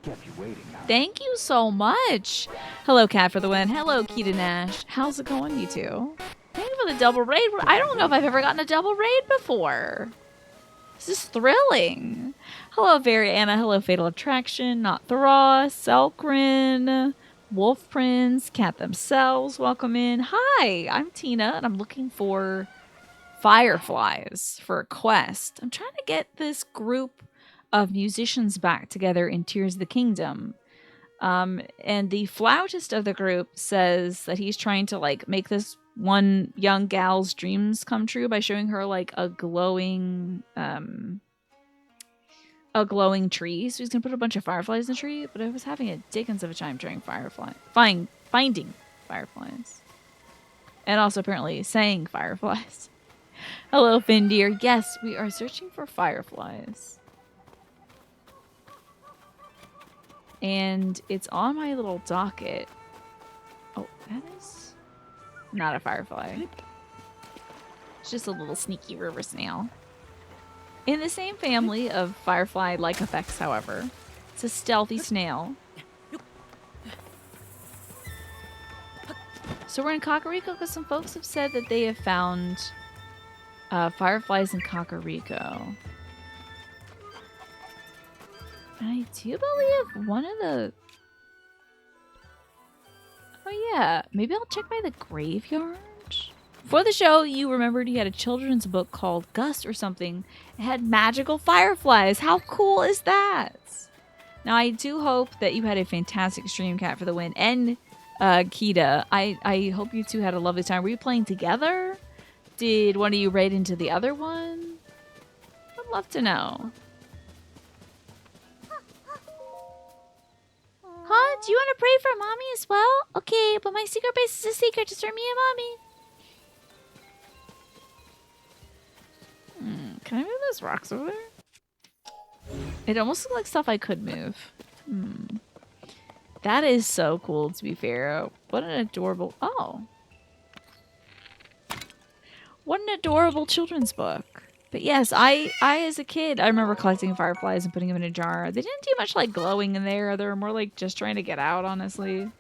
Kept you waiting. Thank you so much. Hello, Cat for the win. Hello, Keita Nash. How's it going, you two? Thank you for the double raid. I don't know if I've ever gotten a double raid before. This is thrilling. Hello, Very Anna. Hello, Fatal Attraction. Not Thross. Selkrin. Wolf Prince. Cat themselves. Welcome in. Hi, I'm Tina, and I'm looking for fireflies for a quest. I'm trying to get this group of musicians back together in Tears of the Kingdom. And the flautist of the group says that he's trying to, like, make this one young gal's dreams come true by showing her, like, a glowing tree. So he's gonna put a bunch of fireflies in the tree, but I was having a dickens of a time trying finding fireflies. And also apparently saying fireflies. Hello, Findeer. Yes, we are searching for fireflies. And it's on my little docket. Oh, that is not a firefly. It's just a little sneaky river snail. In the same family of firefly-like effects, however. It's a stealthy snail. So we're in Kakariko because some folks have said that they have found fireflies in Kakariko. I do believe one of the... Oh yeah, maybe I'll check by the graveyard? For the show, you remembered you had a children's book called Gust or something. It had magical fireflies. How cool is that? Now, I do hope that you had a fantastic stream, Cat for the win. And Kita, I hope you two had a lovely time. Were you playing together? Did one of you raid into the other one? I'd love to know. Huh? Do you want to pray for Mommy as well? Okay, but my secret base is a secret just for me and Mommy. Can I move those rocks over there? It almost looks like stuff I could move. That is so cool, to be fair. What an adorable... Oh. What an adorable children's book. But yes, I as a kid, I remember collecting fireflies and putting them in a jar. They didn't do much like glowing in there. They were more like just trying to get out, honestly.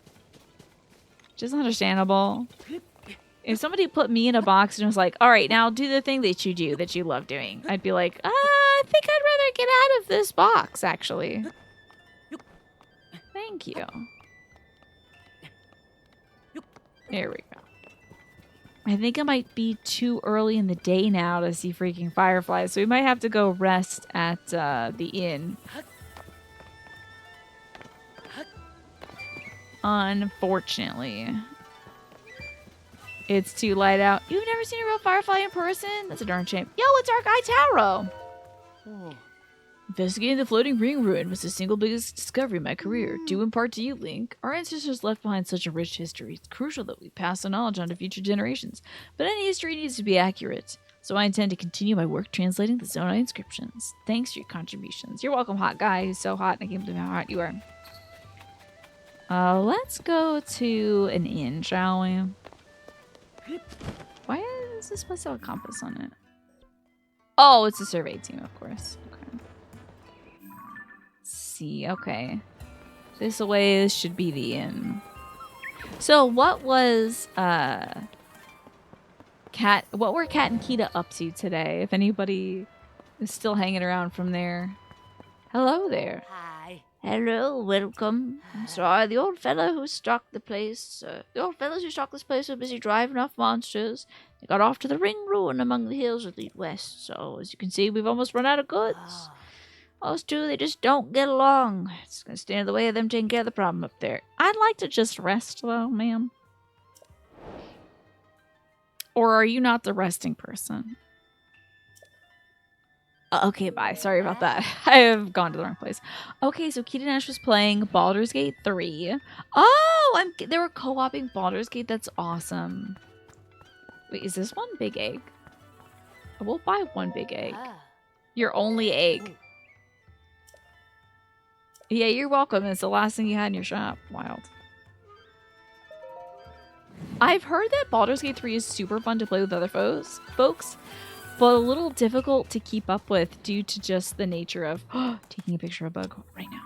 Just understandable. If somebody put me in a box and was like, all right, now do the thing that you do, that you love doing, I'd be like, I think I'd rather get out of this box, actually. Thank you. There we go. I think it might be too early in the day now to see freaking fireflies, so we might have to go rest at the inn. Unfortunately. It's too light out. You've never seen a real firefly in person? That's a darn shame. Yo, it's our guy Taro. Investigating the floating ring ruin was the single biggest discovery in my career, due in part to you, Link. Our ancestors left behind such a rich history. It's crucial that we pass the knowledge on to future generations. But any history needs to be accurate. So I intend to continue my work translating the Zonai inscriptions. Thanks for your contributions. You're welcome, hot guy who's so hot, and I can't believe how hot you are. Let's go to an inn, shall we? Why does this place have a compass on it? Oh, it's a survey team, of course. Okay. Let's see, okay. This way should be the inn. So what was, what were Kat and Kita up to today? If anybody is still hanging around from there. Hello there. Hi. Hello, welcome. I'm sorry, the old fellow who stocked the place, the old fellows who stocked this place were busy driving off monsters. They got off to the ring ruin among the hills that lead west, so as you can see, we've almost run out of goods. Those two, they just don't get along. It's gonna stand in the way of them taking care of the problem up there. I'd like to just rest, though, ma'am. Or are you not the resting person? Okay, bye. Sorry about that. I have gone to the wrong place. Okay, so Keaton Ash was playing Baldur's Gate 3. Oh, they were co-oping Baldur's Gate. That's awesome. Wait, is this one big egg? We'll buy one big egg. Your only egg. Yeah, you're welcome. It's the last thing you had in your shop. Wild. I've heard that Baldur's Gate 3 is super fun to play with other folks, but a little difficult to keep up with due to just the nature of taking a picture of a bug right now.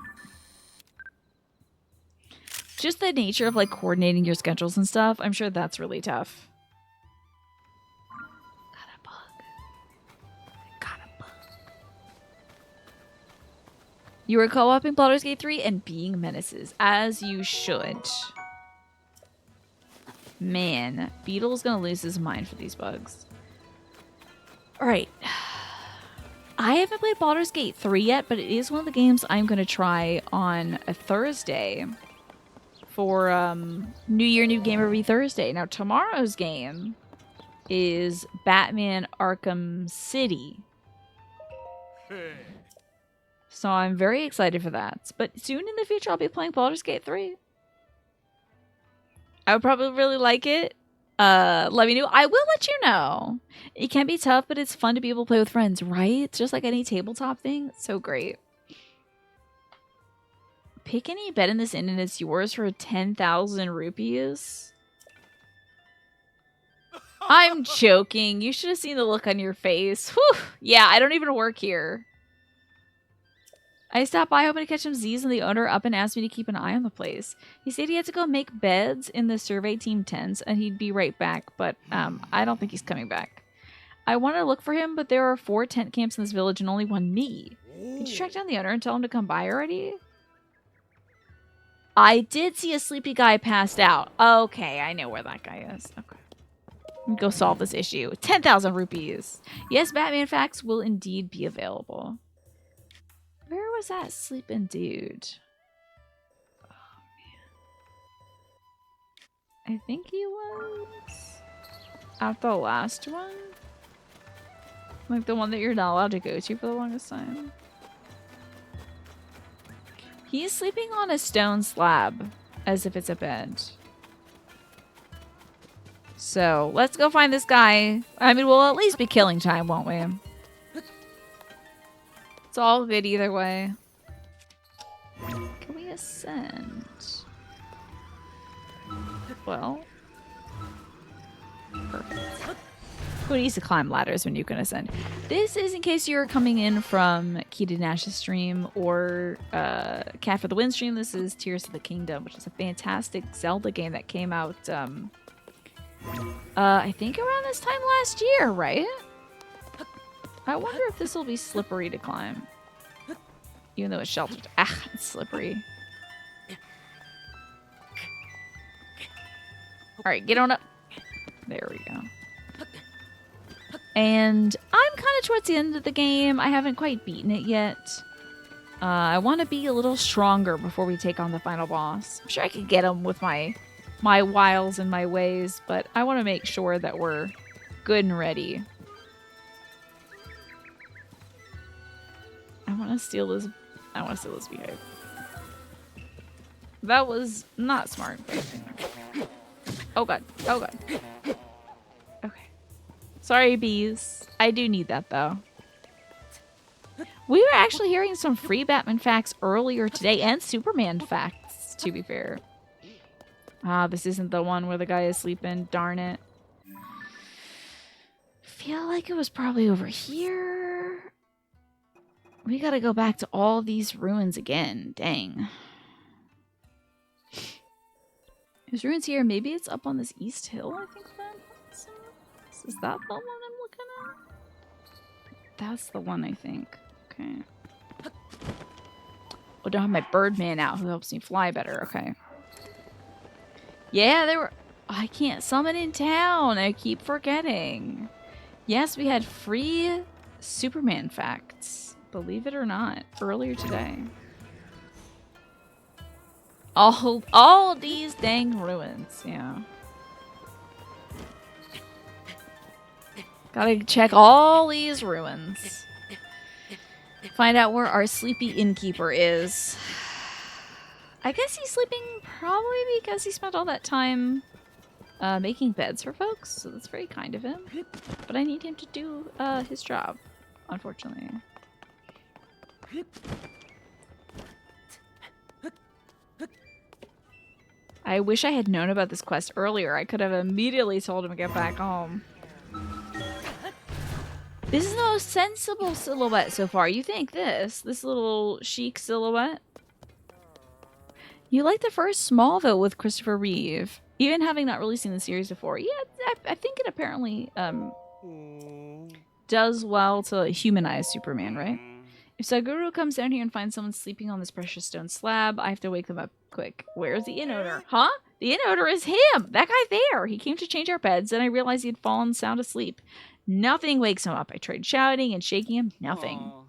Just the nature of like coordinating your schedules and stuff. I'm sure that's really tough. Got a bug. You were co-oping Baldur's Gate 3 and being menaces, as you should. Man, Beetle's gonna lose his mind for these bugs. Alright. I haven't played Baldur's Gate 3 yet, but it is one of the games I'm gonna try on a Thursday for New Year, New Game every Thursday. Now, tomorrow's game is Batman Arkham City. So I'm very excited for that. But soon in the future, I'll be playing Baldur's Gate 3. I would probably really like it. Let me know. I will let you know. It can be tough, but it's fun to be able to play with friends, right? It's just like any tabletop thing. It's so great. Pick any bed in this inn and it's yours for 10,000 rupees. I'm joking. You should have seen the look on your face. Whew. Yeah, I don't even work here. I stopped by hoping to catch some Z's and the owner up and asked me to keep an eye on the place. He said he had to go make beds in the survey team tents and he'd be right back, but I don't think he's coming back. I wanted to look for him, but there are 4 tent camps in this village and only one me. Could you track down the owner and tell him to come by already? I did see a sleepy guy passed out. Okay, I know where that guy is. Okay. Go solve this issue. 10,000 rupees. Yes, Batman facts will indeed be available. Where was that sleeping dude? Oh, man. I think he was at the last one? Like the one that you're not allowed to go to for the longest time. He's sleeping on a stone slab as if it's a bed. So let's go find this guy. I mean, we'll at least be killing time, won't we? It's all good either way. Can we ascend? Well. Perfect. Who needs to climb ladders when you can ascend? This is in case you're coming in from Keaton Nash's stream or Cat for the Wind stream. This is Tears of the Kingdom, which is a fantastic Zelda game that came out, I think around this time last year, right? I wonder if this will be slippery to climb. Even though it's sheltered. Ah, it's slippery. Alright, get on up. There we go. And I'm kind of towards the end of the game. I haven't quite beaten it yet. I want to be a little stronger before we take on the final boss. I'm sure I could get him with my wiles and my ways, but I want to make sure that we're good and ready. I want to steal this. I want to steal this beehive. That was not smart. Oh god. Oh god. Okay. Sorry, bees. I do need that though. We were actually hearing some free Batman facts earlier today and Superman facts, to be fair. Ah, this isn't the one where the guy is sleeping. Darn it. Feel like it was probably over here. We gotta go back to all these ruins again. Dang. There's ruins here. Maybe it's up on this east hill, I think that is. Is that the one I'm looking at? That's the one, I think. Okay. Oh, don't have my Birdman out who helps me fly better. Okay. Yeah, there were... I can't summon in town. I keep forgetting. Yes, we had free Superman facts. Believe it or not. Earlier today. All these dang ruins. Yeah. Gotta check all these ruins. Find out where our sleepy innkeeper is. I guess he's sleeping probably because he spent all that time making beds for folks, so that's very kind of him. But I need him to do his job, unfortunately. I wish I had known about this quest earlier. I could have immediately told him to get back home. This is the most sensible silhouette so far. You think this little chic silhouette? You like the first Smallville with Christopher Reeve, even having not really seen the series before. Yeah, I think it apparently does well to humanize Superman, right? If Saguru comes down here and finds someone sleeping on this precious stone slab, I have to wake them up quick. Where's the inn owner? Huh? The inn owner is him! That guy there! He came to change our beds, and I realized he had fallen sound asleep. Nothing wakes him up. I tried shouting and shaking him. Nothing. Aww.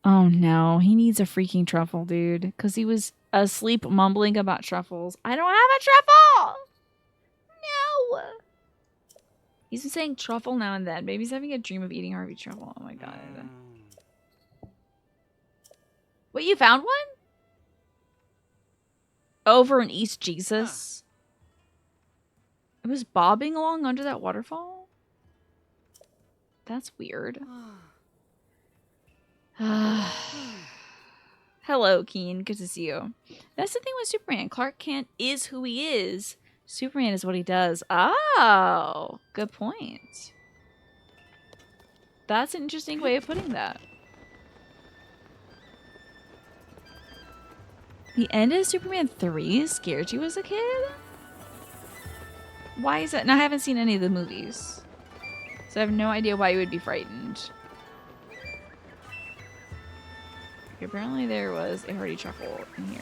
Oh no, he needs a freaking truffle, dude. Because he was asleep mumbling about truffles. I don't have a truffle! No! He's been saying truffle now and then. Maybe he's having a dream of eating Harvey truffle. Oh my god. Wait, you found one? Over in East Jesus? It was bobbing along under that waterfall? That's weird. Hello, Keen. Good to see you. That's the thing with Superman. Clark Kent is who he is. Superman is what he does. Oh, good point. That's an interesting way of putting that. The end of Superman 3 scared you as a kid? Why is that? Now, I haven't seen any of the movies, so I have no idea why you would be frightened. Okay, apparently there was a hearty truffle in here.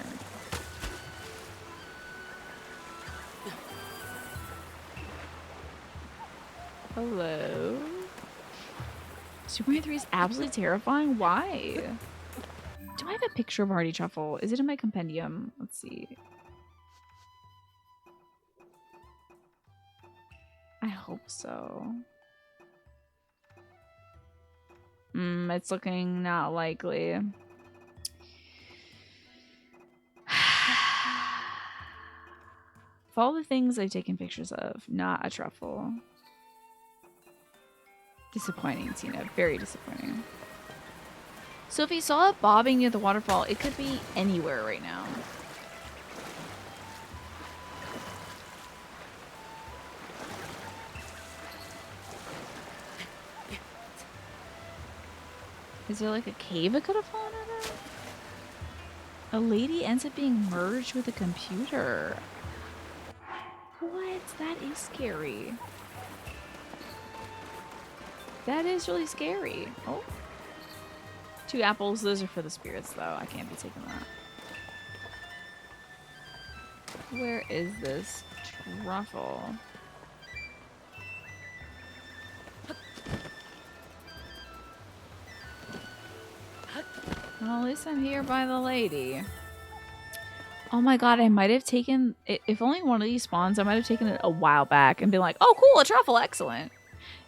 Hello? Superman 3 is absolutely terrifying? Why? Do I have a picture of hearty truffle? Is it in my compendium? Let's see. I hope so. It's looking not likely. Of all the things I've taken pictures of, not a truffle. Disappointing, Tina. Very disappointing. So if you saw it bobbing near the waterfall, it could be anywhere right now. Is there like a cave it could have fallen out of? A lady ends up being merged with a computer. What? That is scary. That is really scary. Oh. 2 apples. Those are for the spirits, though. I can't be taking that. Where is this truffle? Well, at least I'm here by the lady. Oh my god, I might have taken... If only one of these spawns, I might have taken it a while back and been like, oh cool, a truffle, excellent.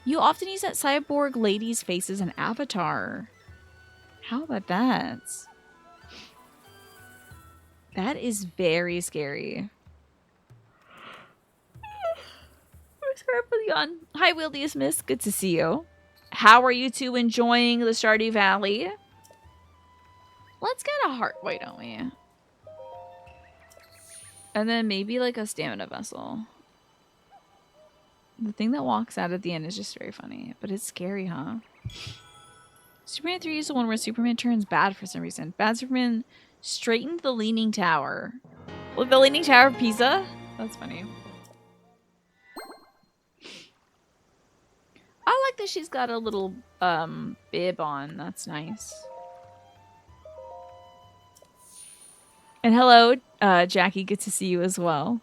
You often use that cyborg lady's face as an avatar. How about that? That is very scary. Where's Harpalion? Hi, Wildiest Miss. Good to see you. How are you two enjoying the Stardew Valley? Let's get a heart, why don't we? And then maybe like a stamina vessel. The thing that walks out at the end is just very funny, but it's scary, huh? Superman 3 is the one where Superman turns bad for some reason. Bad Superman straightened the Leaning Tower. Look, the Leaning Tower of Pisa? That's funny. I like that she's got a little bib on. That's nice. And hello, Jackie. Good to see you as well.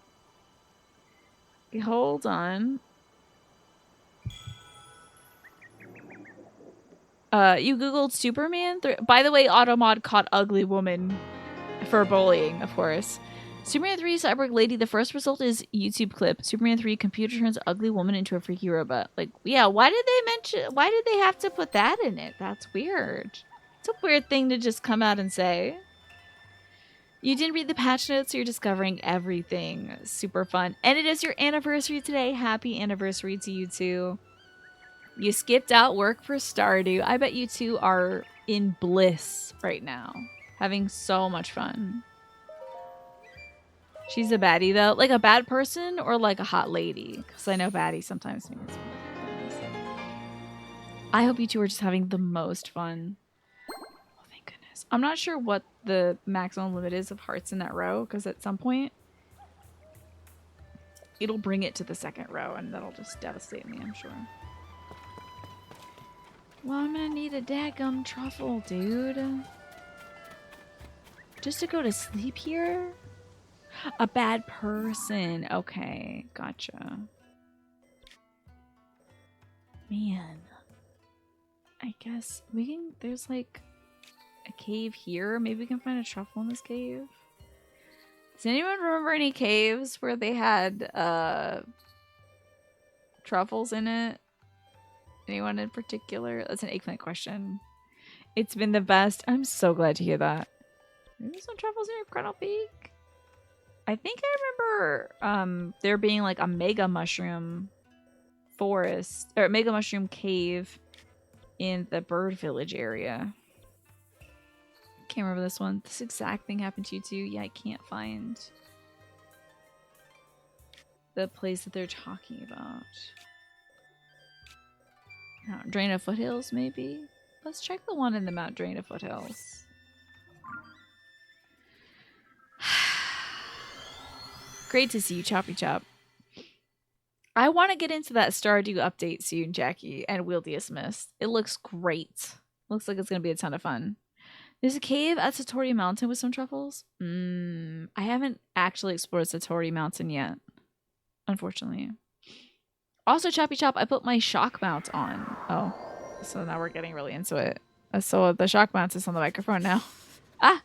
Okay, hold on. You Googled Superman? By the way, Automod caught ugly woman for bullying, of course. Superman 3 Cyborg Lady. The first result is YouTube clip. Superman 3 computer turns ugly woman into a freaky robot. Like, yeah, why did they have to put that in it? That's weird. It's a weird thing to just come out and say. You didn't read the patch notes, so you're discovering everything. Super fun. And it is your anniversary today. Happy anniversary to you two. You skipped out work for Stardew. I bet you two are in bliss right now. Having so much fun. She's a baddie, though. Like a bad person or like a hot lady? Because I know baddie sometimes means. I hope you two are just having the most fun. Oh, thank goodness. I'm not sure what the maximum limit is of hearts in that row, because at some point, it'll bring it to the second row, and that'll just devastate me, I'm sure. Well, I'm gonna need a daggum truffle, dude. Just to go to sleep here? A bad person. Okay, gotcha. Man. I guess we can... There's like a cave here. Maybe we can find a truffle in this cave. Does anyone remember any caves where they had truffles in it? Anyone in particular? That's an eggplant question. It's been the best. I'm so glad to hear that. Maybe some truffles near Crennel Peak? I think I remember there being like a mega mushroom forest or mega mushroom cave in the bird village area. Can't remember this one. This exact thing happened to you too. Yeah, I can't find the place that they're talking about. Mount Draina Foothills, maybe? Let's check the one in the Mount Draina Foothills. Great to see you, Choppy Chop. I want to get into that Stardew update soon, Jackie, and Wieldiest Mist. It looks great. Looks like it's going to be a ton of fun. There's a cave at Satori Mountain with some truffles. I haven't actually explored Satori Mountain yet, unfortunately. Also, Choppy Chop, I put my shock mount on. Oh, so now we're getting really into it. So the shock mount is on the microphone now. Ah,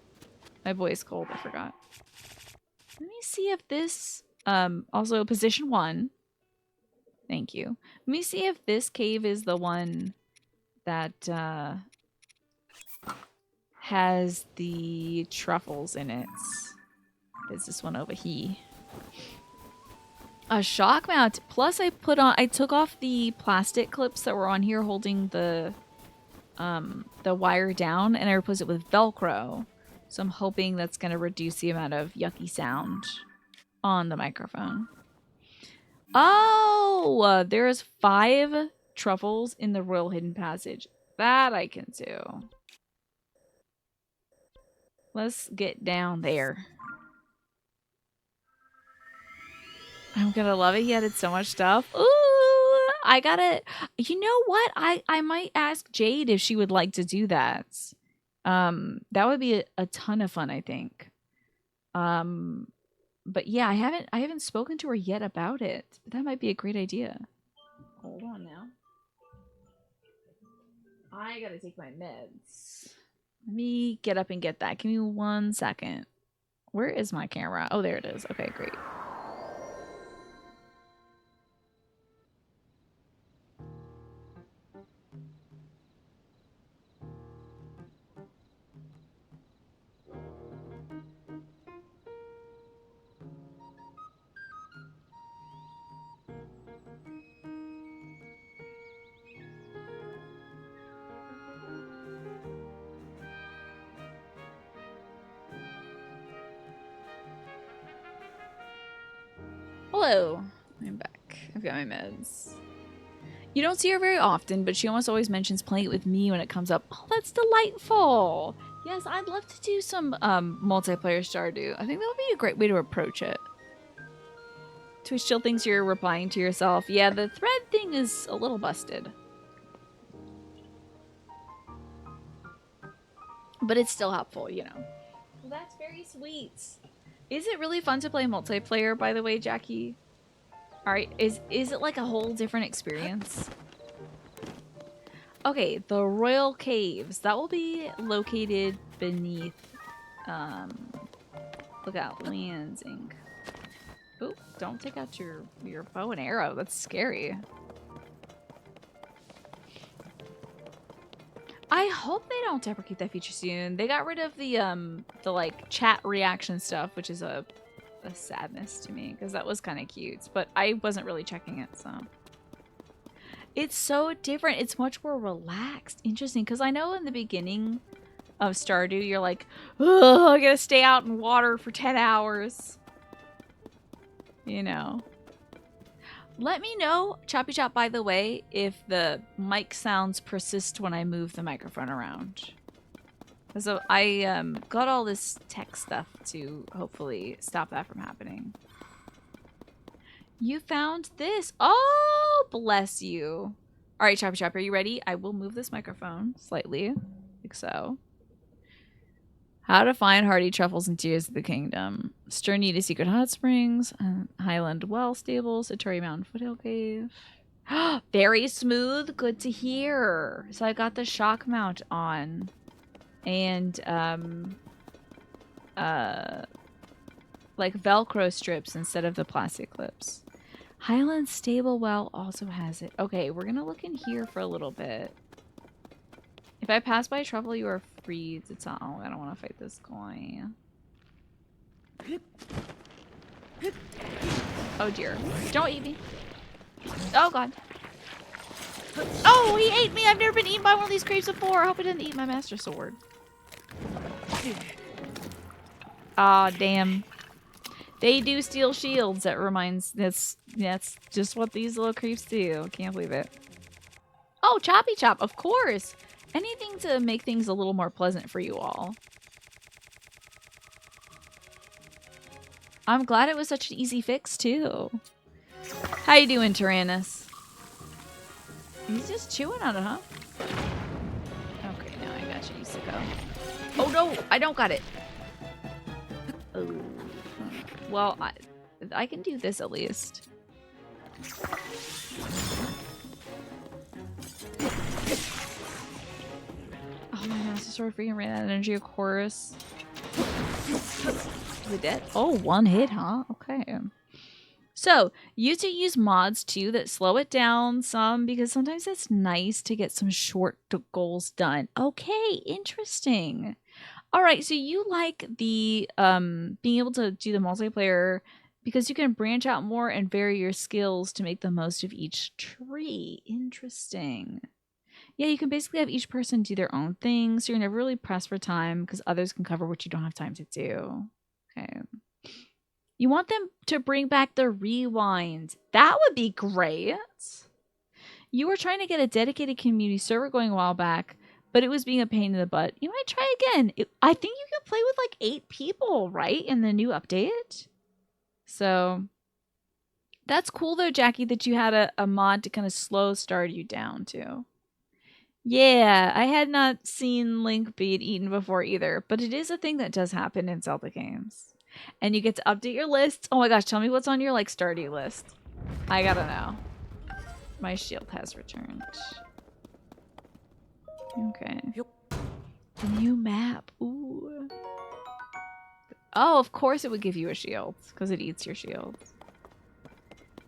my voice cold. I forgot. Let me see if this, also position 1. Thank you. Let me see if this cave is the one that, has the truffles in it. Is this one over here? A shock mount. Plus I took off the plastic clips that were on here holding the wire down, and I replaced it with Velcro. So I'm hoping that's going to reduce the amount of yucky sound on the microphone. Oh, there's 5 truffles in the Royal Hidden Passage. That I can do. Let's get down there. I'm gonna love it. He added so much stuff. Ooh, I gotta... You know what? I might ask Jade if she would like to do that. That would be a ton of fun, I think. But yeah, I haven't spoken to her yet about it. But that might be a great idea. Hold on now. I gotta take my meds. Let me get up and get that. Give me 1 second. Where is my camera? Oh, there it is. Okay, great. Hello. I'm back. I've got my meds. You don't see her very often, but she almost always mentions playing it with me when it comes up. Oh, that's delightful. Yes, I'd love to do some multiplayer Stardew. I think that would be a great way to approach it. Twitch still thinks you're replying to yourself. Yeah, the thread thing is a little busted. But it's still helpful, you know. Well, that's very sweet. Is it really fun to play multiplayer, by the way, Jackie? Alright, is it like a whole different experience? Okay, the Royal Caves. That will be located beneath, look out, Lansing. Oop, don't take out your bow and arrow. That's scary. I hope they don't deprecate that feature soon. They got rid of the like chat reaction stuff, which is a sadness to me because that was kind of cute, but I wasn't really checking it, so. It's so different. It's much more relaxed. Interesting, because I know in the beginning of Stardew, you're like, oh, I gotta stay out in water for 10 hours. You know. Let me know, Choppy Chop, by the way, if the mic sounds persist when I move the microphone around. So I got all this tech stuff to hopefully stop that from happening. You found this. Oh, bless you. All right, Choppy Chop, are you ready? I will move this microphone slightly, like so. How to find hardy truffles in Tears of the Kingdom. Sternita Secret Hot Springs, Highland Well Stables, Satori Mountain Foothill Cave. Very smooth. Good to hear. So I got the shock mount on. And, like Velcro strips instead of the plastic clips. Highland Stable Well also has it. Okay, we're gonna look in here for a little bit. If I pass by truffle, you are free to tell. Oh, I don't want to fight this guy. Oh dear. Don't eat me. Oh god. Oh, he ate me! I've never been eaten by one of these creeps before. I hope it didn't eat my master sword. Aw, damn. They do steal shields. That reminds... That's just what these little creeps do. Can't believe it. Oh, Choppy Chop, of course! Anything to make things a little more pleasant for you all. I'm glad it was such an easy fix, too. How you doing, Tyrannus? He's just chewing on it, huh? Okay, now I got you, sicko. Oh, no! I don't got it! Oh. Well, I can do this at least. Oh my gosh, the sword freaking ran out of energy, of course. Is it dead? Oh, one hit, huh? Okay. So, you to use mods too that slow it down some because sometimes it's nice to get some short goals done. Okay, interesting. All right, so you like the being able to do the multiplayer because you can branch out more and vary your skills to make the most of each tree. Interesting. Yeah, you can basically have each person do their own thing, so you're never really pressed for time because others can cover what you don't have time to do. Okay. You want them to bring back the rewind. That would be great. You were trying to get a dedicated community server going a while back, but it was being a pain in the butt. You might try again. I think you can play with like 8 people, right? In the new update. So that's cool though, Jackie, that you had a mod to kind of slow start you down too. Yeah, I had not seen Link being eaten before either, but it is a thing that does happen in Zelda games. And you get to update your list. Oh my gosh, tell me what's on your like Stardew list. I gotta know. My shield has returned. Okay. The new map. Ooh. Oh, of course it would give you a shield because it eats your shield.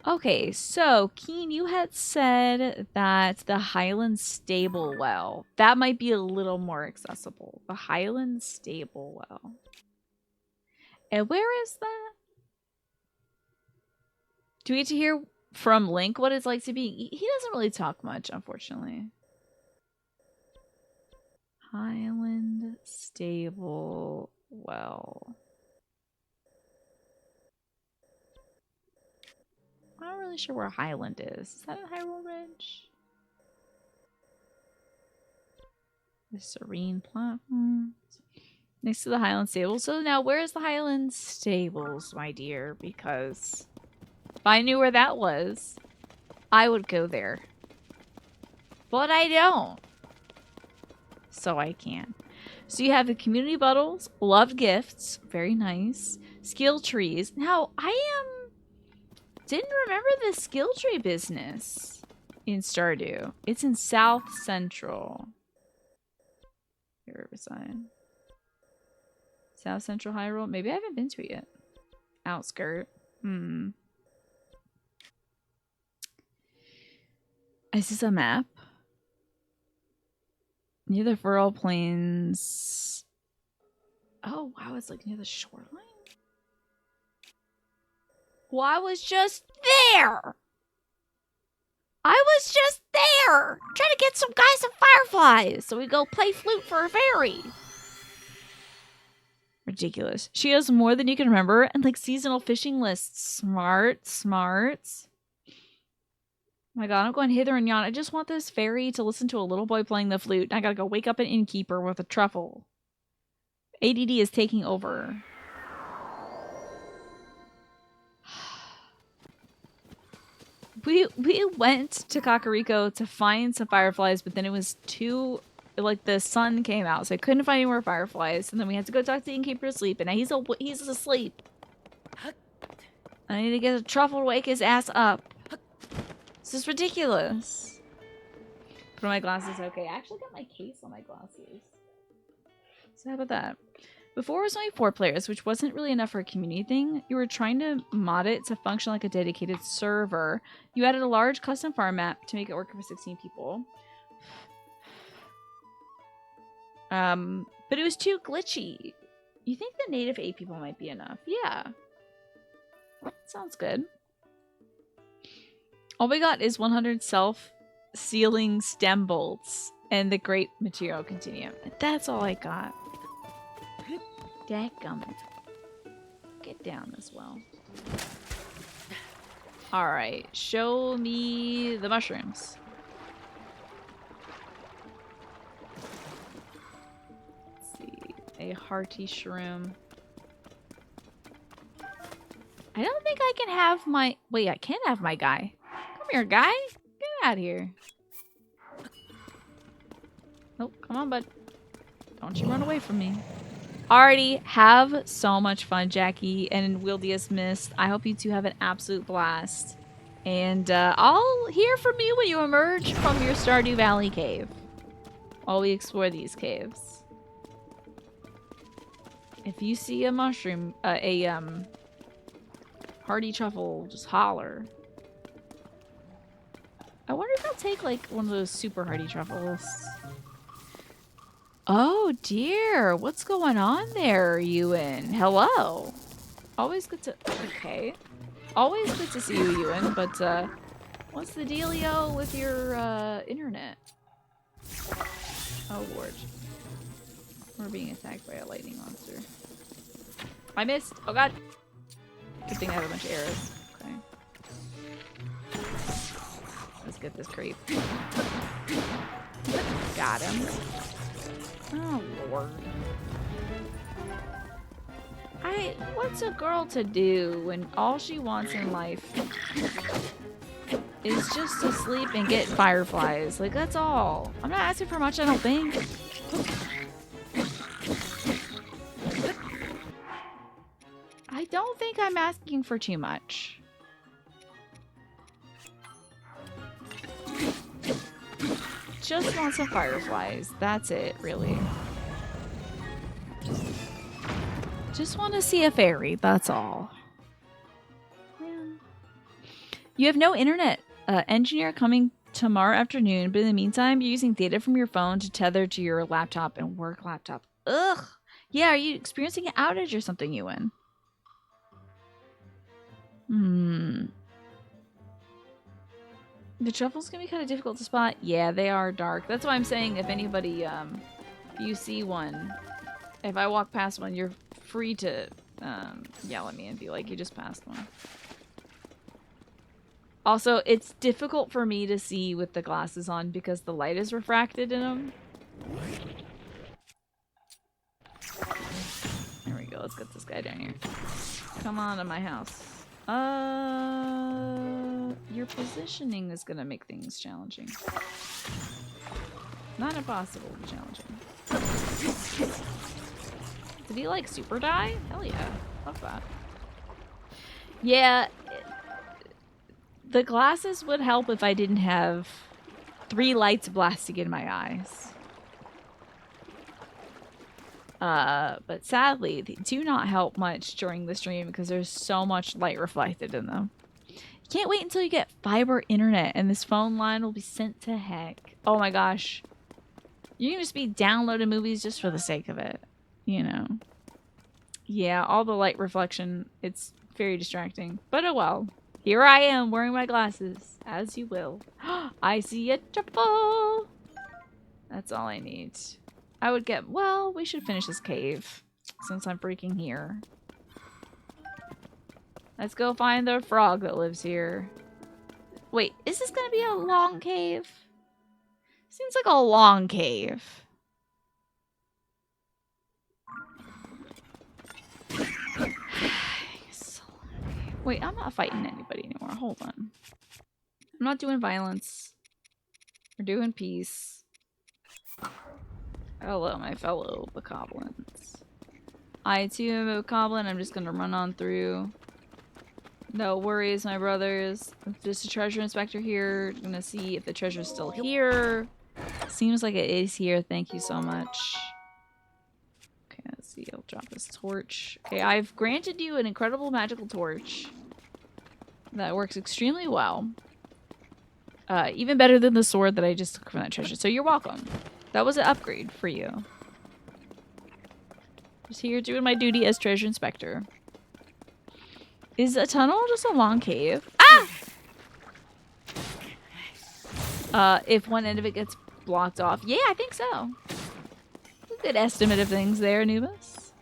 Okay, so Keen, you had said that the Highland Stable Well, that might be a little more accessible. The Highland Stable Well. And where is that? Do we get to hear from Link what it's like to be... He doesn't really talk much, unfortunately. Highland Stable Well. really sure where Highland is. Is that in Hyrule Ridge? The Serene Platforms. Next to the Highland Stables. So now where is the Highland Stables, my dear? Because if I knew where that was, I would go there. But I don't. So I can. So you have the community bottles, loved gifts, very nice. Skill trees. Now, didn't remember the skill tree business in Stardew. It's in South Central. Riverside. South Central Hyrule. Maybe I haven't been to it yet. Outskirt. Is this a map? Near the Furrow Plains. Oh, wow. It's like near the shoreline? Well, I was just there! I was just there! Trying to get some guys some fireflies so we go play flute for a fairy. Ridiculous. She has more than you can remember and like seasonal fishing lists. Smart, smart. Oh my god, I'm going hither and yon. I just want this fairy to listen to a little boy playing the flute. I gotta go wake up an innkeeper with a truffle. ADD is taking over. We went to Kakariko to find some fireflies, but then it was too... Like, the sun came out, so I couldn't find any more fireflies. And then we had to go talk to the innkeeper to sleep, and now he's asleep. I need to get a truffle to wake his ass up. This is ridiculous. Put on my glasses. Okay, I actually got my case on my glasses. So how about that? Before it was only 4 players, which wasn't really enough for a community thing. You were trying to mod it to function like a dedicated server. You added a large custom farm map to make it work for 16 people. But it was too glitchy. You think the native 8 people might be enough? Yeah. Sounds good. All we got is 100 self-sealing stem bolts and the great material continuum. That's all I got. Dadgummit. Get down as well. Alright, show me the mushrooms. Let's see. A hearty shroom. I don't think I can have my... Wait, I can have my guy. Come here, guy. Get out of here. Nope, come on, bud. Don't you run away from me. Alrighty, have so much fun, Jackie and Wildius Mist. I hope you two have an absolute blast. And I'll hear from you when you emerge from your Stardew Valley cave. While we explore these caves. If you see a mushroom, hardy truffle, just holler. I wonder if I'll take like one of those super hardy truffles. Oh dear, what's going on there, Ewan? Hello. Always good to... Okay. Always good to see you, Ewan, but what's the dealio with your internet? Oh lord. We're being attacked by a lightning monster. I missed! Oh god! Good thing I have a bunch of arrows. Okay. Let's get this creep. Got him. Oh lord. What's a girl to do when all she wants in life is just to sleep and get fireflies? Like, that's all. I'm not asking for much, I don't think. I don't think I'm asking for too much. Just want some fireflies. That's it, really. Just want to see a fairy. That's all. Man. You have no internet. Engineer coming tomorrow afternoon, but in the meantime, you're using data from your phone to tether to your laptop and work laptop. Ugh. Yeah, are you experiencing an outage or something, Ewan? The truffles can be kind of difficult to spot. Yeah, they are dark. That's why I'm saying if anybody, you see one, if I walk past one, you're free to yell at me and be like, you just passed one. Also, it's difficult for me to see with the glasses on because the light is refracted in them. There we go. Let's get this guy down here. Come on to my house. Your positioning is gonna make things challenging. Not impossible, but challenging. Did he like super die? Hell yeah. Love that. Yeah. The glasses would help if I didn't have 3 lights blasting in my eyes. But sadly, they do not help much during the stream because there's so much light reflected in them. You can't wait until you get fiber internet and this phone line will be sent to heck. Oh my gosh. You can just be downloading movies just for the sake of it, you know. Yeah, all the light reflection, it's very distracting. But oh well. Here I am wearing my glasses, as you will. I see a truffle. That's all I need. I would get, well, we should finish this cave since I'm freaking here. Let's go find the frog that lives here. Wait, is this gonna be a long cave? Seems like a long cave. Wait, I'm not fighting anybody anymore. Hold on. I'm not doing violence. We're doing peace. Hello, my fellow bokoblins. I too am a bokoblin. I'm just gonna run on through. No worries, my brothers. Just a treasure inspector here. Gonna see if the treasure's still here. Seems like it is here. Thank you so much. Okay, let's see. I'll drop this torch. Okay, I've granted you an incredible magical torch. That works extremely well. Even better than the sword that I just took from that treasure. So you're welcome. That was an upgrade for you. Just here doing my duty as treasure inspector. Is a tunnel just a long cave? Ah! If one end of it gets blocked off. Yeah, I think so. A good estimate of things there, Anubis.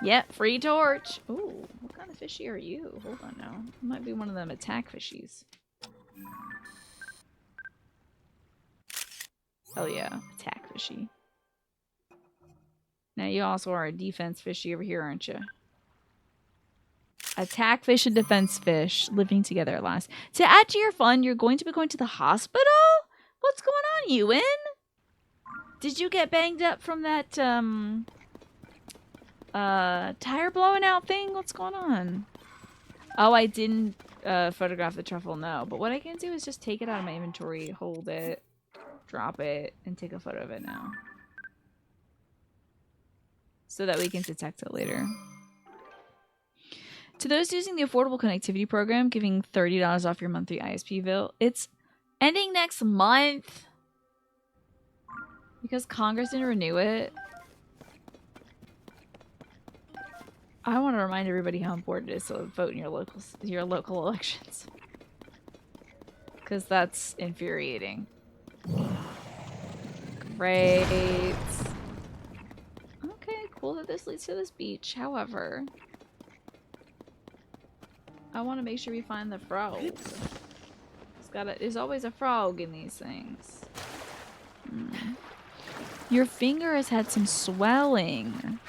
Yep, free torch. Ooh, what kind of fishy are you? Hold on now. It might be one of them attack fishies. Oh yeah, attack fishy. Now you also are a defense fishy over here, aren't you? Attack fish and defense fish living together at last. To add to your fun, you're going to be going to the hospital? What's going on, Ewan? Did you get banged up from that, tire blowing out thing? What's going on? Oh, I didn't, photograph the truffle, no. But what I can do is just take it out of my inventory, hold it, drop it, and take a photo of it now. So that we can detect it later. To those using the Affordable Connectivity Program, giving $30 off your monthly ISP bill, it's ending next month. Because Congress didn't renew it. I want to remind everybody how important it is to vote in your local elections. Because that's infuriating. Great. Okay, cool that this leads to this beach. However, I want to make sure we find the frog. There's always a frog in these things. Your finger has had some swelling.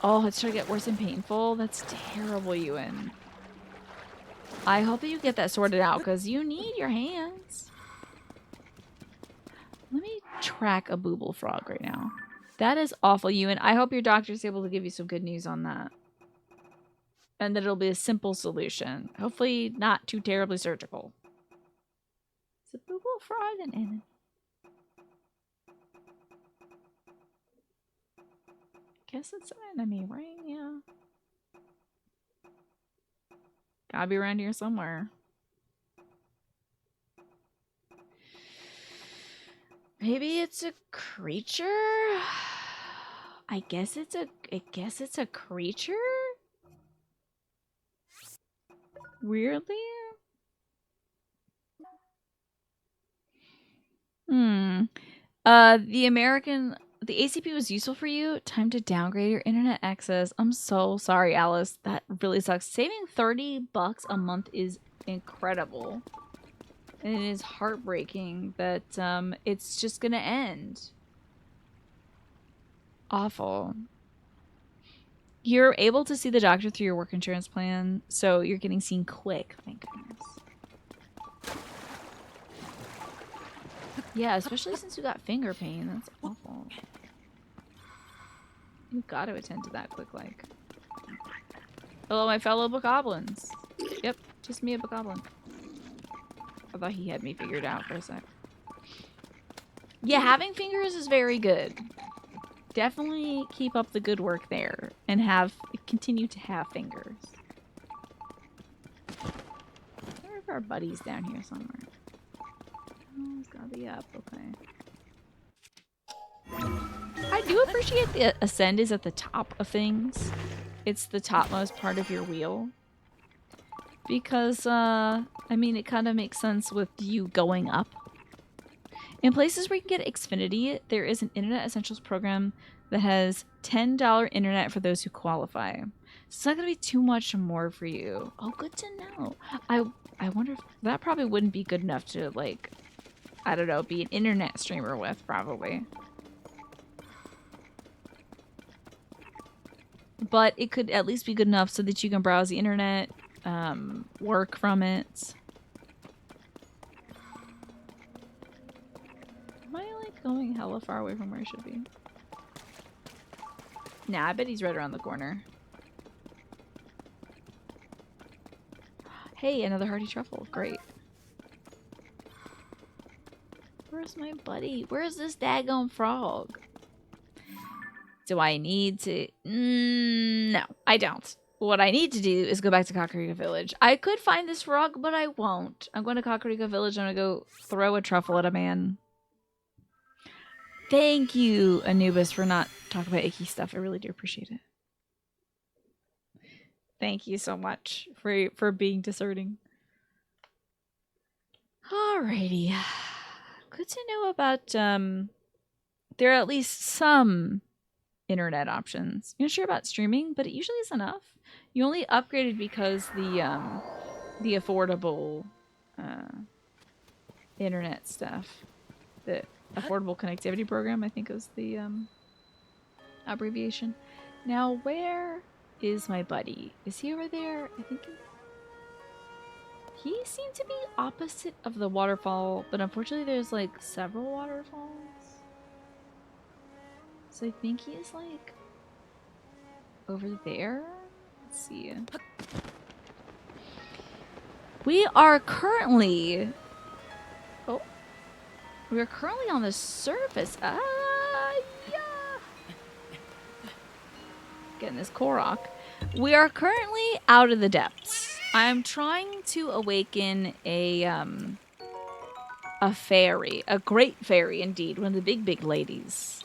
Oh, it's starting to get worse and painful. That's terrible, Ewan. I hope that you get that sorted out because you need your hands. Let me track a booble frog right now. That is awful, Ewan. I hope your doctor's able to give you some good news on that. And that it'll be a simple solution. Hopefully not too terribly surgical. Is a booble frog an enemy? Guess it's an enemy, right? Yeah. Gotta be around here somewhere. Maybe it's a creature? I guess it's a creature? Weirdly? The American the ACP was useful for you. Time to downgrade your internet access. I'm so sorry, Alice. That really sucks. Saving $30 a month is incredible. And it is heartbreaking that it's just gonna end. Awful. You're able to see the doctor through your work insurance plan, so you're getting seen quick. Thank goodness. Yeah, especially since you got finger pain. That's awful. You gotta attend to that quick, like. Hello, my fellow bokoblins. Yep, just me, a bokoblin. I thought he had me figured out for a sec. Yeah, having fingers is very good. Definitely keep up the good work there and continue to have fingers. Where are our buddies down here somewhere? Oh, it's gotta be up, okay. I do appreciate the ascend is at the top of things. It's the topmost part of your wheel. Because, I mean, it kind of makes sense with you going up. In places where you can get Xfinity, there is an Internet Essentials program that has $10 internet for those who qualify. So it's not going to be too much more for you. Oh, good to know. I wonder if that probably wouldn't be good enough to, like, I don't know, be an internet streamer with, probably. But it could at least be good enough so that you can browse the internet, work from it. Am I, like, going hella far away from where I should be? Nah, I bet he's right around the corner. Hey, another hearty truffle. Great. Where's my buddy? Where's this daggone frog? Do I need to... no, I don't. What I need to do is go back to Kakariko Village. I could find this frog, but I won't. I'm going to Kakariko Village. I'm going to go throw a truffle at a man. Thank you, Anubis, for not talking about icky stuff. I really do appreciate it. Thank you so much for being discerning. Alrighty. Good to know about, there are at least some internet options. You're not sure about streaming, but it usually is enough. You only upgraded because the affordable, internet stuff. The Affordable Connectivity Program, I think was the, abbreviation. Now, where is my buddy? Is he over there? I think he seemed to be opposite of the waterfall, but unfortunately there's like several waterfalls. So I think he's like over there. Let's see. We are currently on the surface. Yeah. Getting this Korok. We are currently out of the depths. I'm trying to awaken a fairy, a great fairy indeed, one of the big ladies.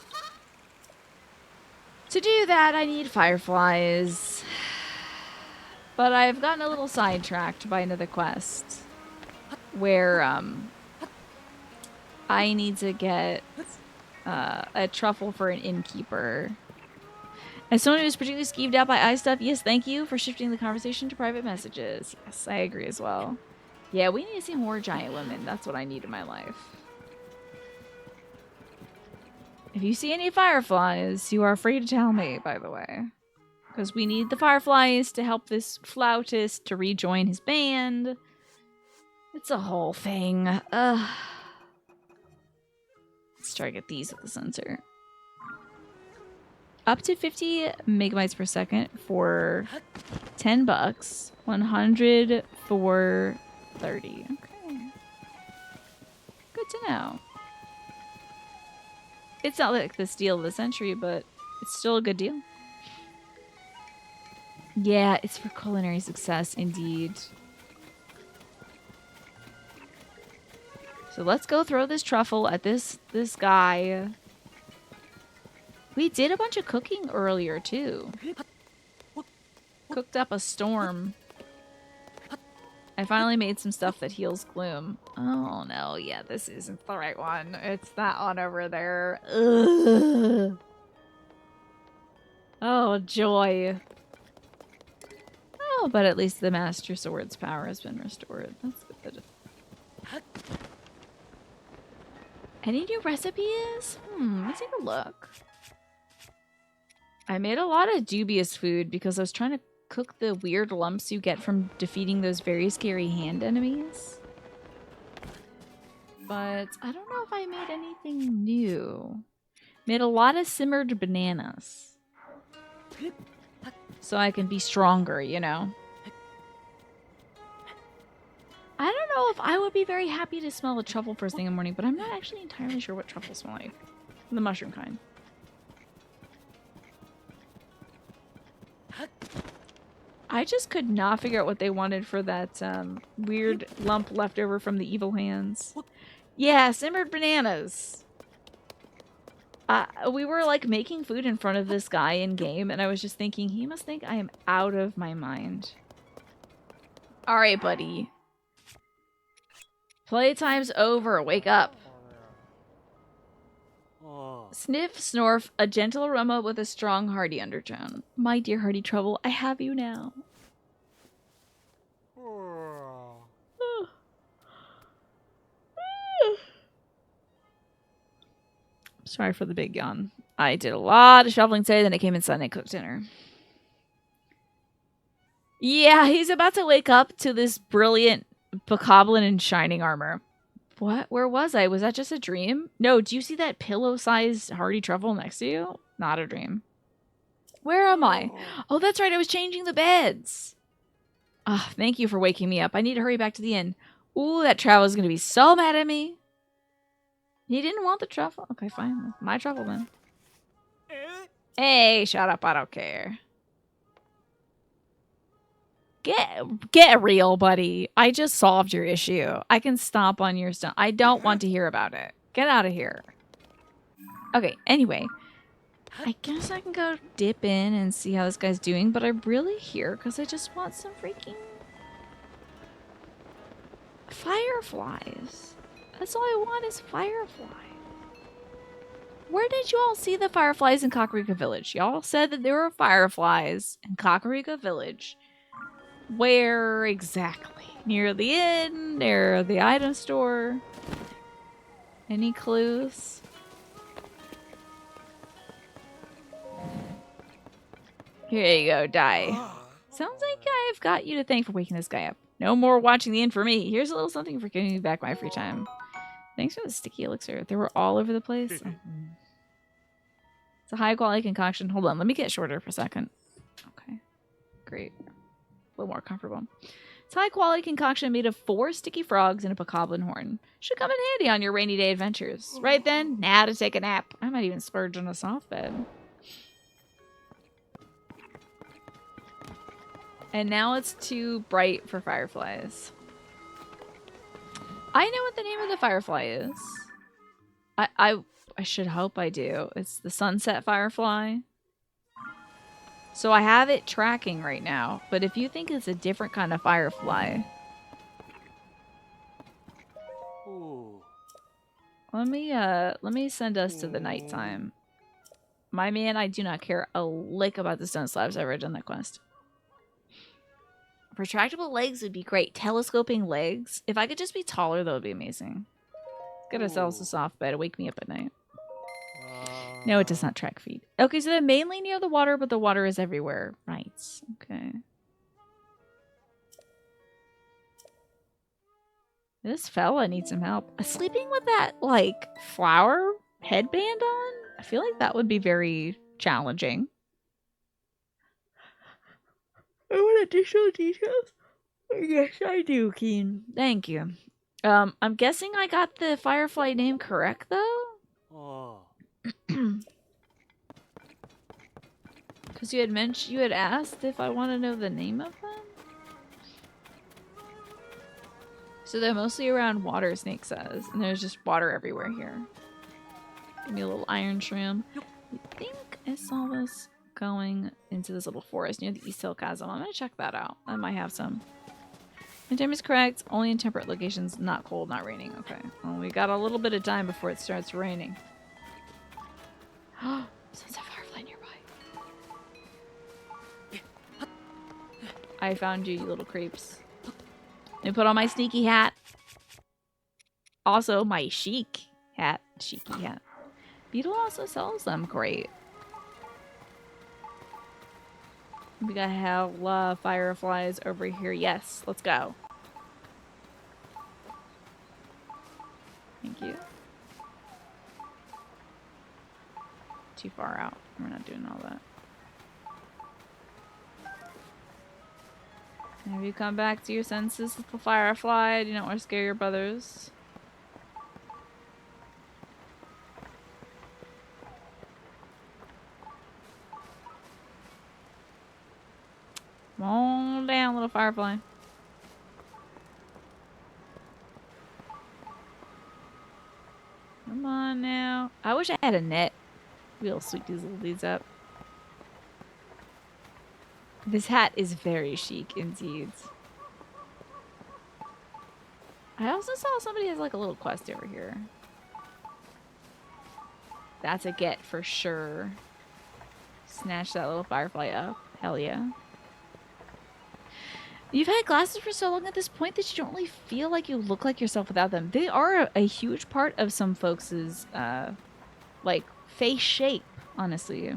To do that, I need fireflies. But I've gotten a little sidetracked by another quest where I need to get a truffle for an innkeeper. As someone who's particularly skeeved out by eye stuff, yes, thank you for shifting the conversation to private messages. Yes, I agree as well. Yeah, we need to see more giant women. That's what I need in my life. If you see any fireflies, you are free to tell me, by the way. Because we need the fireflies to help this flautist to rejoin his band. It's a whole thing. Let's try to get these at the sensor. Up to 50 megabytes per second for $10. 100 for 30. Okay. Good to know. It's not like the steal of the century, but it's still a good deal. Yeah, it's for culinary success, indeed. So let's go throw this truffle at this guy. We did a bunch of cooking earlier, too. Cooked up a storm. I finally made some stuff that heals gloom. Oh no, yeah, this isn't the right one. It's that one over there. Ugh. Oh, joy. Oh, but at least the Master Sword's power has been restored. That's good. Any new recipes? Let's take a look. I made a lot of dubious food because I was trying to cook the weird lumps you get from defeating those very scary hand enemies. But I don't know if I made anything new. Made a lot of simmered bananas. So I can be stronger, you know? I don't know if I would be very happy to smell a truffle first thing in the morning, but I'm not actually entirely sure what truffles smell like. The mushroom kind. I just could not figure out what they wanted for that weird lump left over from the evil hands. Yeah, simmered bananas. We were like making food in front of this guy in game, and I was just thinking, he must think I am out of my mind. Alright, buddy. Playtime's over. Wake up. Sniff, snorf, a gentle aroma with a strong, hearty undertone. My dear hearty trouble, I have you now. Sorry for the big yawn. I did a lot of shoveling today, then I came inside and I cooked dinner. Yeah, he's about to wake up to this brilliant bokoblin in shining armor. What? Where was I? Was that just a dream? No, do you see that pillow-sized hearty truffle next to you? Not a dream. Where am I? Oh, that's right. I was changing the beds. Ah, thank you for waking me up. I need to hurry back to the inn. Ooh, that traveler's going to be so mad at me. He didn't want the truffle. Okay, fine. My truffle then. Hey, shut up. I don't care. Get real, buddy. I just solved your issue. I can stomp on your stuff. I don't want to hear about it. Get out of here. Okay, anyway. I guess I can go dip in and see how this guy's doing, but I'm really here because I just want some freaking fireflies. That's all I want is fireflies. Where did you all see the fireflies in Kakariko Village? Y'all said that there were fireflies in Kakariko Village. Where exactly? Near the inn? Near the item store? Any clues? Here you go, die. Sounds like I've got you to thank for waking this guy up. No more watching the inn for me. Here's a little something for giving me back my free time. Thanks for the sticky elixir. They were all over the place. It's a high quality concoction. Hold on, let me get shorter for a second. Okay, great. A little more comfortable. It's a high quality concoction made of 4 sticky frogs and a bokoblin horn. Should come in handy on your rainy day adventures. Right then, now to take a nap. I might even splurge on a soft bed. And now it's too bright for fireflies. I know what the name of the firefly is. I should hope I do. It's the sunset firefly. So I have it tracking right now, but if you think it's a different kind of firefly, let me send us to the nighttime. My man, I do not care a lick about the stone slabs. I've already done that quest. Retractable legs would be great. Telescoping legs. If I could just be taller, that would be amazing. Get ourselves a soft bed. Wake me up at night. No, it does not track feet. Okay, so they're mainly near the water, but the water is everywhere. Right. Okay. This fella needs some help. Sleeping with that, like, flower headband on? I feel like that would be very challenging. I want additional details. Yes, I do, Keen. Thank you. I'm guessing I got the firefly name correct, though? Because you had asked if I want to know the name of them? So they're mostly around water, Snake says. And there's just water everywhere here. Give me a little iron shroom. I think I saw this going into this little forest near the East Hill Chasm. I'm going to check that out. I might have some My time is correct. Only in temperate locations, not cold, not raining. Okay. Well, we got a little bit of time before it starts raining. Sounds a firefly nearby. I found you, you little creeps. Let me put on my sneaky hat. Also, my chic hat. Cheeky hat. Beetle also sells them. Great. We got hella fireflies over here. Yes, let's go. Thank you. Too far out. We're not doing all that. Have you come back to your senses, little firefly? Do you not want to scare your brothers? Come on down, little firefly. Come on now. I wish I had a net. We'll sweep these little dudes up. This hat is very chic indeed. I also saw somebody has like a little quest over here. That's a get for sure. Snatch that little firefly up. Hell yeah. You've had glasses for so long at this point that you don't really feel like you look like yourself without them. They are a huge part of some folks' like face shape, honestly.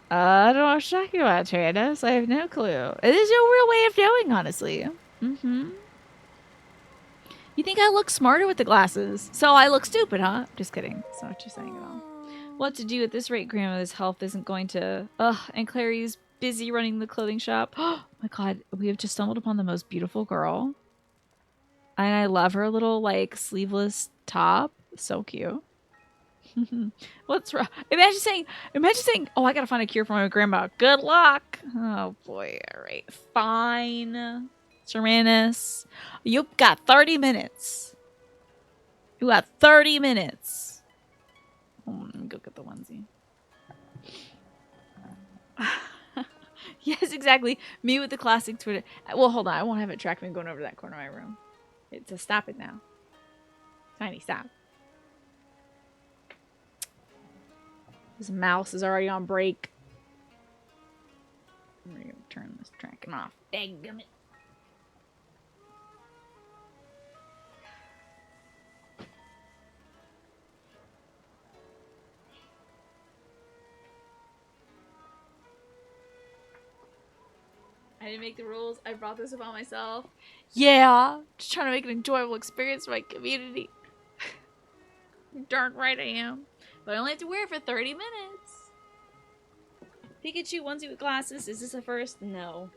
I don't know what you're talking about, Tyrannus. I have no clue. It is your real way of knowing, honestly. Mm-hmm. You think I look smarter with the glasses? So I look stupid, huh? Just kidding. That's not what you're saying at all. What to do at this rate, grandmother's health isn't going to... Ugh, and Clary's busy running the clothing shop. Oh my god, we have just stumbled upon the most beautiful girl. And I love her little, like, sleeveless top. So cute. What's wrong? Imagine saying, oh, I gotta find a cure for my grandma. Good luck. Oh boy. All right. Fine. Tyrannus. You've got 30 minutes. You got 30 minutes. Let me go get the onesie. Yes, exactly. Me with the classic Twitter. Well, hold on. I won't have it track me going over to that corner of my room. It's stop it now. Tiny, stop. This mouse is already on break. I'm going to turn this tracking off. Dang it. I didn't make the rules. I brought this upon myself. Yeah. Just trying to make an enjoyable experience for my community. Darn right I am. But I only have to wear it for 30 minutes. Pikachu onesie with glasses. Is this a first? No.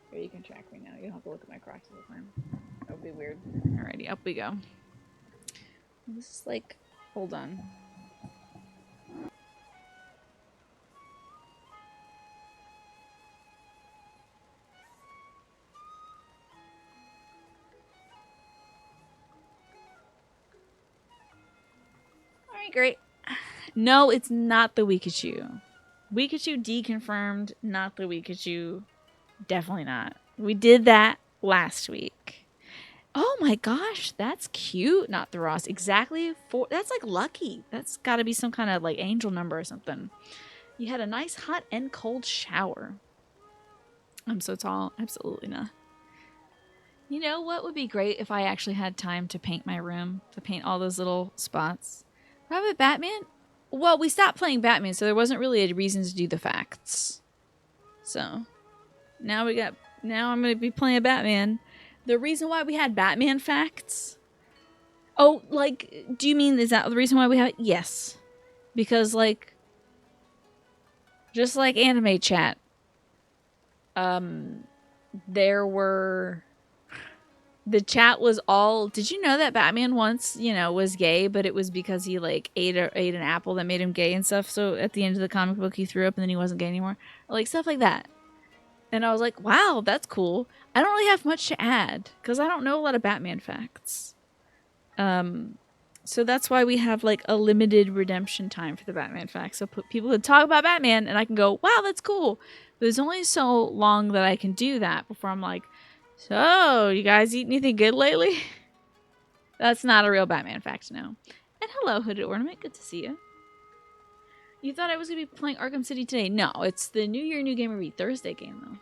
Here, you can track me now. You don't have to look at my Crocs all the time. That would be weird. Alrighty, up we go. This is like... Hold on. Alright, great. No, it's not the Weekachu. Weekachu deconfirmed, not the Weekachu. Definitely not. We did that last week. Oh my gosh, that's cute. Not the Ross. Exactly. That's like lucky. That's got to be some kind of like angel number or something. You had a nice hot and cold shower. I'm so tall. Absolutely not. You know what would be great if I actually had time to paint my room? To paint all those little spots. Probably Batman? Well, we stopped playing Batman, so there wasn't really a reason to do the facts. So, now I'm going to be playing Batman. The reason why we had Batman facts? Oh, like, do you mean, is that the reason why we have it? Yes. Because, like, just like anime chat, there were... The chat was all... Did you know that Batman once, you know, was gay, but it was because he, like, ate an apple that made him gay and stuff, so at the end of the comic book he threw up and then he wasn't gay anymore? Like, stuff like that. And I was like, wow, that's cool. I don't really have much to add, because I don't know a lot of Batman facts. So that's why we have, like, a limited redemption time for the Batman facts. So people can talk about Batman, and I can go, wow, that's cool. But it's only so long that I can do that before I'm like, so, you guys eat anything good lately? That's not a real Batman fact, no. And hello, Hooded Ornament. Good to see you. You thought I was going to be playing Arkham City today? No, it's the New Year, New Game Every Thursday game, though.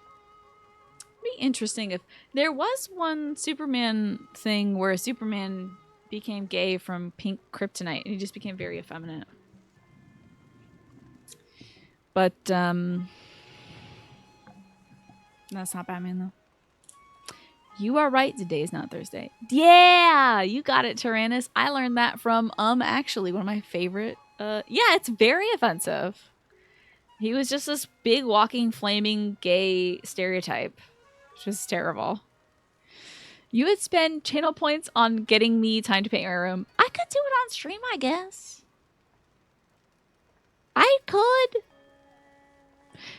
It'd be interesting if there was one Superman thing where Superman became gay from pink kryptonite and he just became very effeminate. But, that's not Batman, though. You are right. Today is not Thursday. Yeah, you got it, Tyrannus. I learned that from, actually, one of my favorite. Yeah, it's very offensive. He was just this big, walking, flaming gay stereotype. Which was terrible. You would spend channel points on getting me time to paint my room. I could do it on stream, I guess. I could.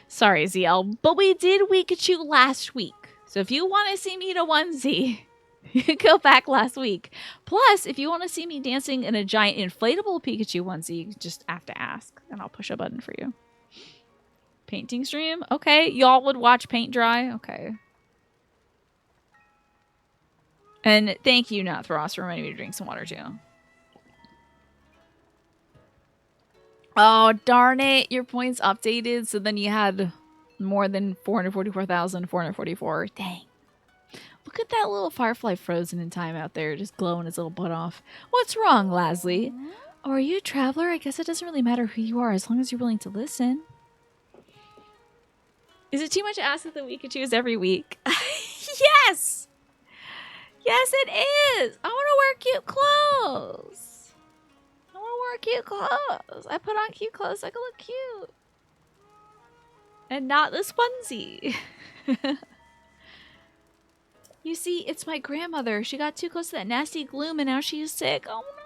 Sorry, ZL, but we did Weekachu last week. So if you want to see me in a onesie, you can go back last week. Plus, if you want to see me dancing in a giant inflatable Pikachu onesie, you just have to ask, and I'll push a button for you. Painting stream? Okay. Y'all would watch paint dry? Okay. And thank you, Not Thross, for reminding me to drink some water, too. Oh, darn it. Your points updated, so then you had more than 444,444. Dang. Look at that little firefly frozen in time out there, just glowing his little butt off. What's wrong, Lasley? Oh, are you a traveler? I guess it doesn't really matter who you are, as long as you're willing to listen. Is it too much to ask that the Weekachu is every week? Yes! Yes, it is! I want to wear cute clothes. I want to wear cute clothes. I put on cute clothes so I can look cute. And not this onesie. You see, it's my grandmother. She got too close to that nasty gloom and now she's sick. Oh no.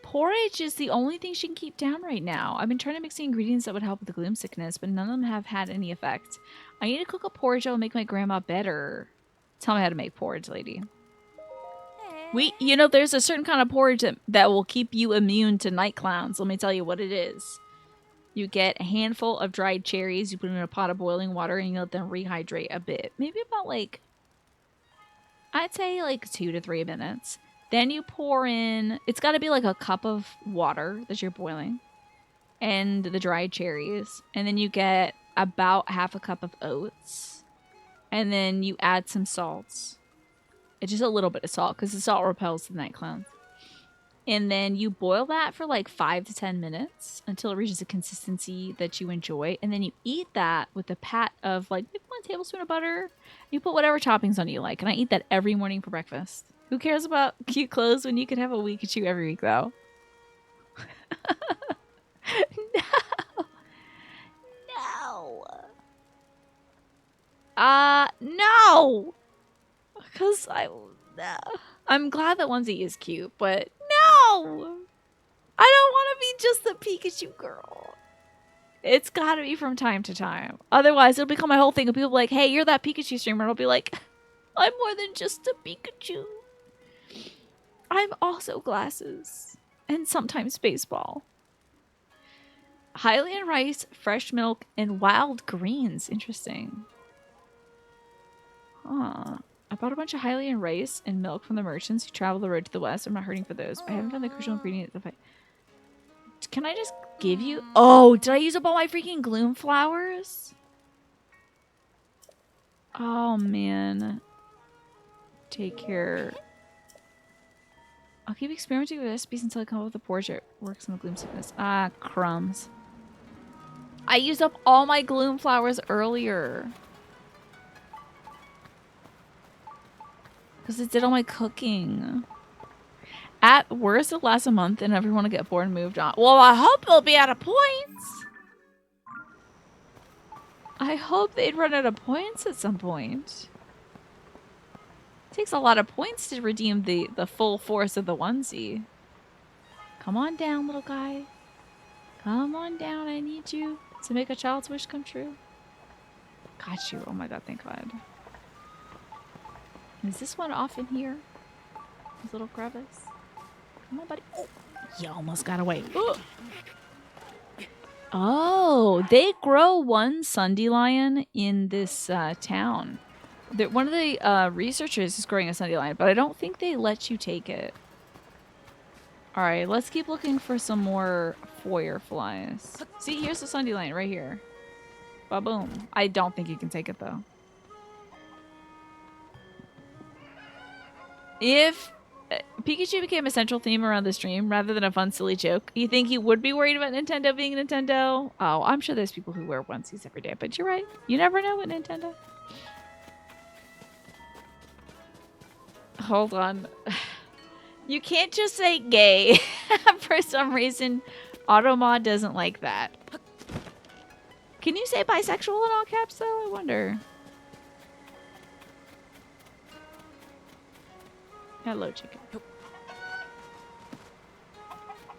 Porridge is the only thing she can keep down right now. I've been trying to mix the ingredients that would help with the gloom sickness, but none of them have had any effect. I need to cook a porridge that will make my grandma better. Tell me how to make porridge, lady. You know, there's a certain kind of porridge that will keep you immune to night clowns. Let me tell you what it is. You get a handful of dried cherries, you put them in a pot of boiling water, and you let them rehydrate a bit. Maybe about I'd say 2 to 3 minutes. Then you pour in, it's got to be a cup of water that you're boiling and the dried cherries. And then you get about half a cup of oats. And then you add some salts. It's just a little bit of salt because the salt repels the night clowns. And then you boil that for 5 to 10 minutes until it reaches a consistency that you enjoy. And then you eat that with a pat of maybe 1 tablespoon of butter. You put whatever toppings on you like. And I eat that every morning for breakfast. Who cares about cute clothes when you could have a Weekachu every week, though? No. No. Because I'm glad that onesie is cute, but no! I don't want to be just the Pikachu girl. It's got to be from time to time. Otherwise, it'll become my whole thing. And people will be like, hey, you're that Pikachu streamer. And I'll be like, I'm more than just a Pikachu. I'm also glasses. And sometimes baseball. Hylian rice, fresh milk, and wild greens. Interesting. Huh. I bought a bunch of Hylian rice and milk from the merchants who travel the road to the west. I'm not hurting for those. I haven't found the crucial ingredient. Can I just give you... Oh, did I use up all my freaking gloom flowers? Oh, man. Take care. I'll keep experimenting with recipes until I come up with a porridge that works on the gloom sickness. Ah, crumbs. I used up all my gloom flowers earlier. Because it did all my cooking. At worst, it'll last a month and everyone will get bored and moved on. Well, I hope they'll be out of points. I hope they'd run out of points at some point. It takes a lot of points to redeem the full force of the onesie. Come on down, little guy. Come on down. I need you to make a child's wish come true. Got you. Oh my god, thank god. Is this one off in here? This little crevice? Come on, buddy. Oh, you almost got away. Oh. Oh, they grow one sun lion in this town. One of the researchers is growing a sun lion, but I don't think they let you take it. All right, let's keep looking for some more fireflies. See, here's the sun lion right here. Ba-boom. I don't think you can take it, though. If Pikachu became a central theme around the stream rather than a fun, silly joke, you think he would be worried about Nintendo being Nintendo? Oh, I'm sure there's people who wear onesies every day, but you're right. You never know with Nintendo. Hold on. You can't just say gay. For some reason, Automod doesn't like that. Can you say bisexual in all caps, though? I wonder. Hello, chicken.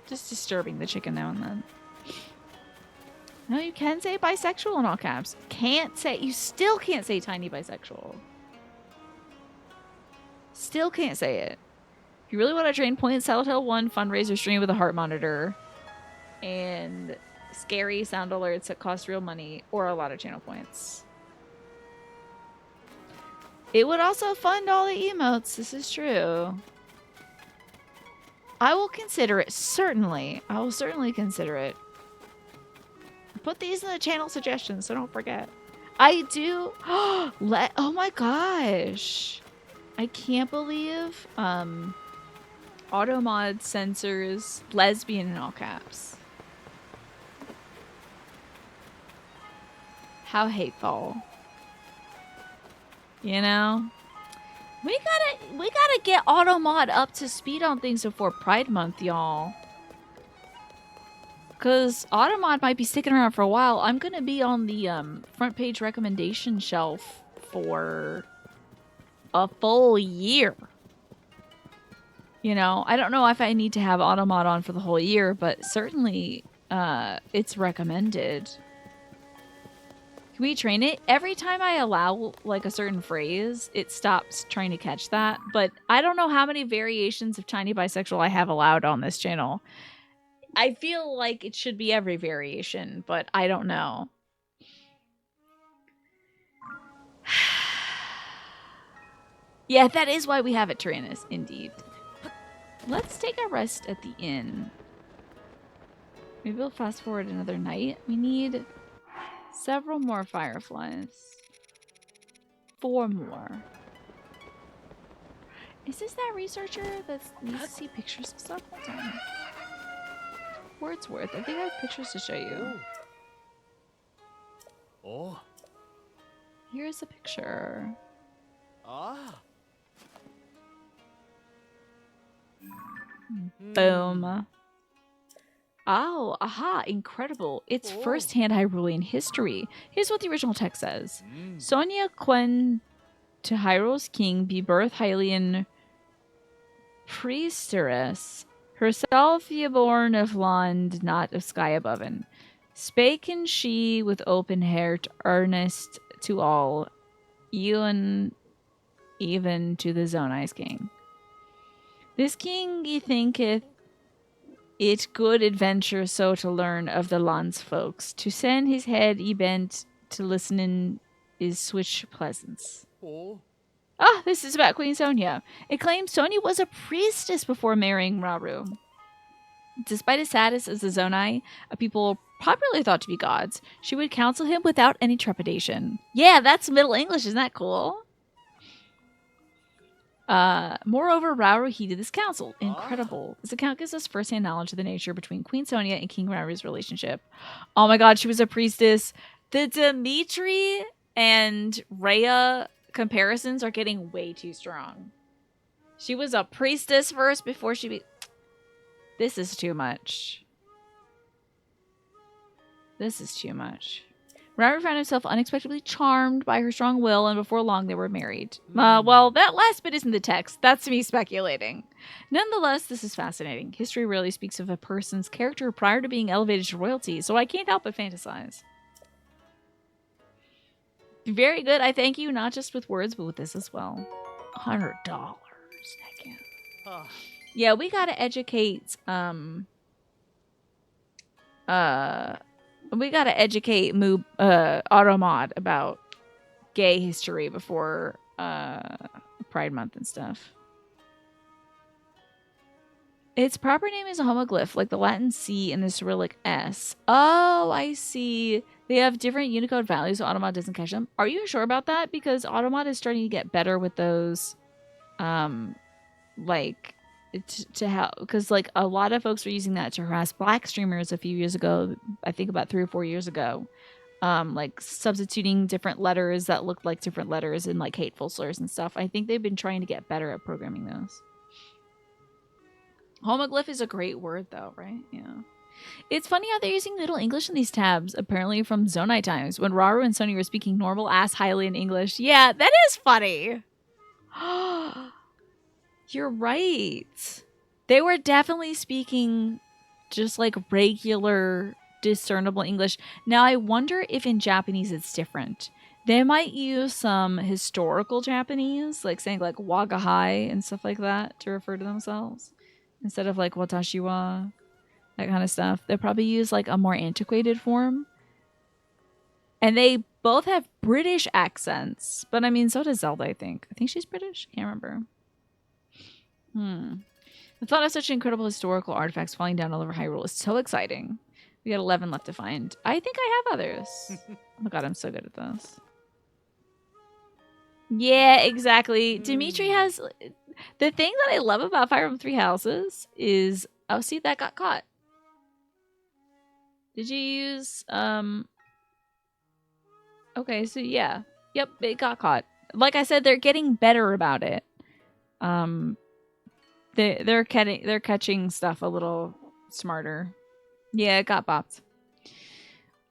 Just disturbing the chicken now and then. No, you can say bisexual in all caps. You still can't say tiny bisexual. Still can't say it. If you really want to train, point Saddletail 1 fundraiser stream with a heart monitor and scary sound alerts that cost real money or a lot of channel points. It would also fund all the emotes. This is true. I will consider it, certainly. I will certainly consider it. Put these in the channel suggestions, so don't forget. I do. Oh my gosh. I can't believe Automod censors lesbian in all caps. How hateful. You know? We gotta get Automod up to speed on things before Pride Month, y'all. Because Automod might be sticking around for a while. I'm going to be on the front page recommendation shelf for a full year. You know, I don't know if I need to have Automod on for the whole year, but certainly it's recommended. Can we train it? Every time I allow like a certain phrase, it stops trying to catch that. But I don't know how many variations of tiny bisexual I have allowed on this channel. I feel like it should be every variation, but I don't know. Yeah, that is why we have it, Tyrannus, indeed. Let's take a rest at the inn. Maybe we'll fast forward another night. We need several more fireflies. 4 more. Is this that researcher that needs to see pictures of stuff? Hold on. Wordsworth. I think I have pictures to show you. Oh. Here's a picture. Ah. Boom. Oh, aha, incredible. It's first-hand Hyrulean history. Here's what the original text says. Sonia Quen to Hyrule's king be birth Hylian priestess, herself ye born of land, not of sky aboven. Spaken she with open heart, earnest to all, even to the Zonai's king. This king he thinketh it good adventure so to learn of the land's folks, to send his head he bent to listening is switch pleasance. Oh. Ah, this is about Queen Sonia. It claims Sonia was a priestess before marrying Rauru. Despite his status as a Zonai, a people popularly thought to be gods, she would counsel him without any trepidation. Yeah, that's Middle English, isn't that cool? Moreover, Rauru heeded this counsel. Incredible. This account gives us first-hand knowledge of the nature between Queen Sonia and King Rauru's relationship. Oh my god, she was a priestess. The Dimitri and Rhea comparisons are getting way too strong. She was a priestess first before she This is too much. This is too much. Rauru found himself unexpectedly charmed by her strong will, and before long they were married. Well, that last bit isn't the text. That's me speculating. Nonetheless, this is fascinating. History rarely speaks of a person's character prior to being elevated to royalty, so I can't help but fantasize. Very good. I thank you, not just with words, but with this as well. $100. Heck yeah. Yeah, we gotta educate, We gotta educate Automod about gay history before Pride Month and stuff. Its proper name is a homoglyph, like the Latin C and the Cyrillic S. Oh, I see. They have different Unicode values, so Automod doesn't catch them. Are you sure about that? Because Automod is starting to get better with those, like, to help. Because, like, a lot of folks were using that to harass black streamers a few years ago. I think about 3 or 4 years ago. Like, substituting different letters that looked like different letters in, like, hateful slurs and stuff. I think they've been trying to get better at programming those. Homoglyph is a great word, though, right? Yeah. It's funny how they're using Middle English in these tabs, apparently from Zonai times, when Raru and Sony were speaking normal ass Hylian English. Yeah, that is funny. You're right. They were definitely speaking just like regular, discernible English. Now, I wonder if in Japanese it's different. They might use some historical Japanese, like saying like wagahai and stuff like that to refer to themselves. Instead of like watashi wa, that kind of stuff. They probably use like a more antiquated form. And they both have British accents. But I mean, so does Zelda, I think. I think she's British. Can't remember. The thought of such incredible historical artifacts falling down all over Hyrule is so exciting. We got 11 left to find. I think I have others. Oh my god, I'm so good at this. Yeah, exactly. Dimitri has... The thing that I love about Fire Emblem Three Houses is... Oh, see, that got caught. Did you use... Okay, so yeah. Yep, it got caught. Like I said, they're getting better about it. They're catching stuff a little smarter. Yeah, it got bopped.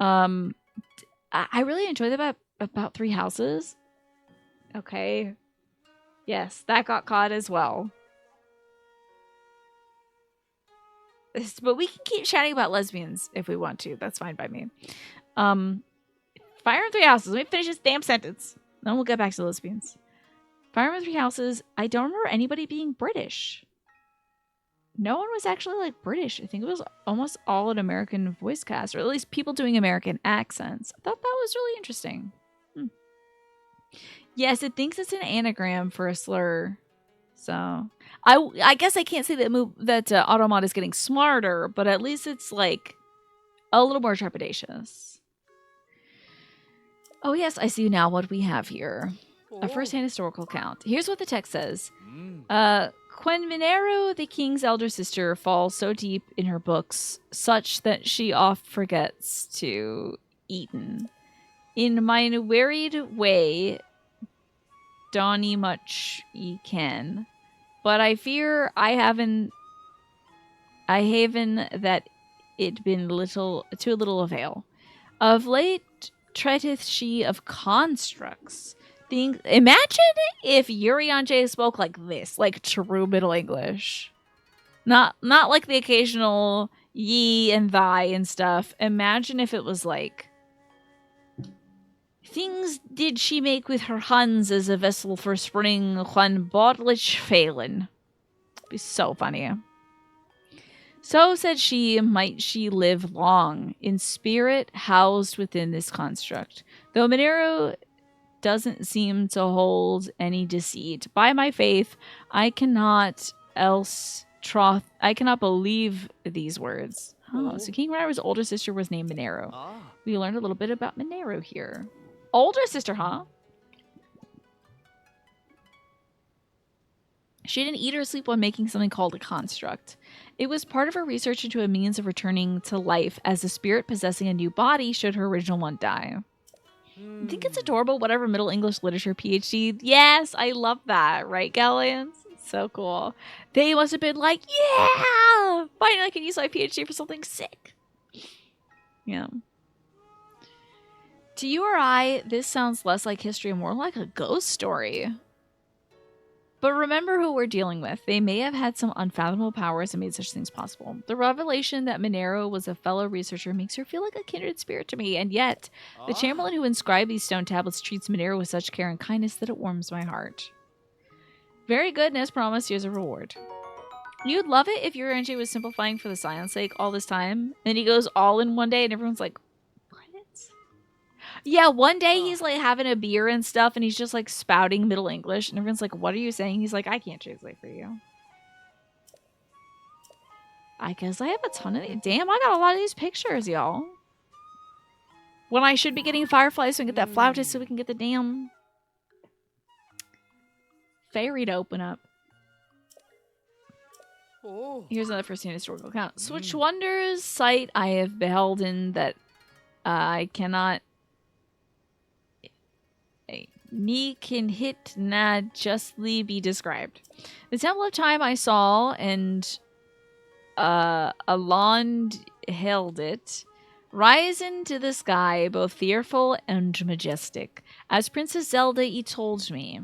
I really enjoy that about Three Houses. Okay. Yes, that got caught as well. But we can keep chatting about lesbians if we want to. That's fine by me. Fire in Three Houses. Let me finish this damn sentence. Then we'll get back to lesbians. Fire in Three Houses. I don't remember anybody being British. No one was actually like British. I think it was almost all an American voice cast, or at least people doing American accents. I thought that was really interesting. Yes, it thinks it's an anagram for a slur. So I guess I can't say that Automod is getting smarter, but at least it's like a little more trepidatious. Oh yes, I see now what we have here. A first-hand historical account. Here's what the text says. When Mineru, the king's elder sister, falls so deep in her books, such that she oft forgets to eaten. In mine wearied way, donny much ye can, but I fear I haven that it been to little avail. Of late treateth she of constructs. Imagine if Yuri on Jay spoke like this, like true Middle English. Not like the occasional ye and thy and stuff. Imagine if it was like, things did she make with her hands as a vessel for spring when bottlich failen. Be so funny. So said she, might she live long, in spirit housed within this construct. Though Mineru doesn't seem to hold any deceit. By my faith, I cannot believe these words. Oh, so King Mineru's older sister was named Mineru. We learned a little bit about Mineru here. Older sister, huh? She didn't eat or sleep when making something called a construct. It was part of her research into a means of returning to life as a spirit possessing a new body should her original one die. I think it's adorable, whatever Middle English Literature PhD. Yes, I love that. Right, Galleons? So cool. They must have been like, yeah! Finally I can use my PhD for something sick. Yeah. To you or I, this sounds less like history and more like a ghost story. But remember who we're dealing with. They may have had some unfathomable powers and made such things possible. The revelation that Mineru was a fellow researcher makes her feel like a kindred spirit to me, and yet, the Chamberlain who inscribed these stone tablets treats Mineru with such care and kindness that it warms my heart. Very good, and as promised, here's a reward. You'd love it if your NJ was simplifying for the science sake all this time, and he goes all in one day, and everyone's like, Yeah, one day he's like having a beer and stuff, and he's just like spouting Middle English, and everyone's like, "What are you saying?" He's like, "I can't translate for you." I guess I have a ton of these. Damn, I got a lot of these pictures, y'all. When I should be getting fireflies so we can get that flautist so we can get the damn fairy to open up. Here's another first-hand historical account. Switch wonders sight I have beholden that I cannot. Ni can hit na justly be described. The Temple of Time I saw and Alond held it, rise into the sky, both fearful and majestic. As Princess Zelda he told me,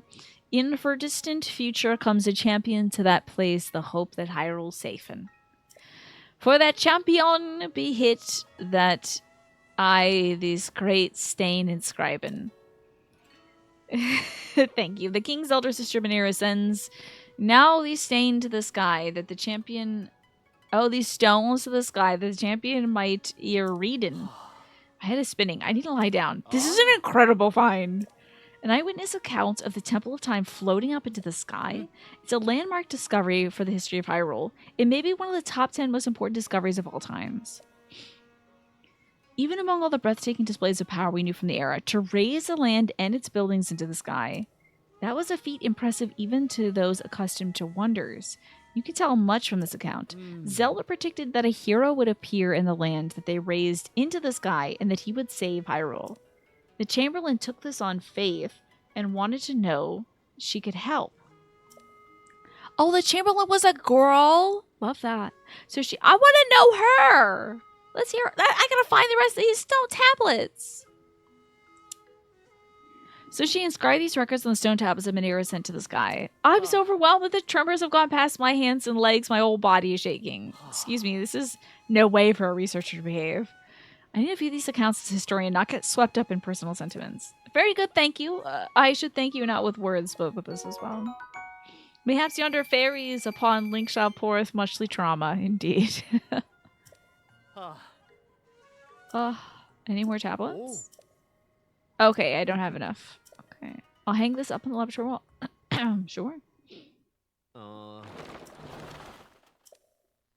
in for distant future comes a champion to that place, the hope that Hyrule safen. For that champion be hit that I this great stain inscriben. Thank you. The king's elder sister Manera sends now these stain to the sky that the champion. Oh, these stones to the sky that the champion might ear reading. My head is spinning. I need to lie down. This is an incredible find. An eyewitness account of the Temple of Time floating up into the sky. It's a landmark discovery for the history of Hyrule. It may be one of the top 10 most important discoveries of all times. Even among all the breathtaking displays of power we knew from the era, to raise the land and its buildings into the sky, that was a feat impressive even to those accustomed to wonders. You can tell much from this account. Zelda predicted that a hero would appear in the land that they raised into the sky and that he would save Hyrule. The Chamberlain took this on faith and wanted to know she could help. Oh, the Chamberlain was a girl? Love that. So I want to know her. Let's hear. I gotta find the rest of these stone tablets. So she inscribed these records on the stone tablets that Manera sent to the sky. I'm so overwhelmed that the tremors have gone past my hands and legs. My whole body is shaking. Excuse me, this is no way for a researcher to behave. I need to view these accounts as a historian, not get swept up in personal sentiments. Very good, thank you. I should thank you not with words, but with this as well. Mayhaps yonder fairies upon link shall poureth muchly trauma, indeed. Any more tablets? Okay, I don't have enough. Okay. I'll hang this up on the laboratory wall. Sure.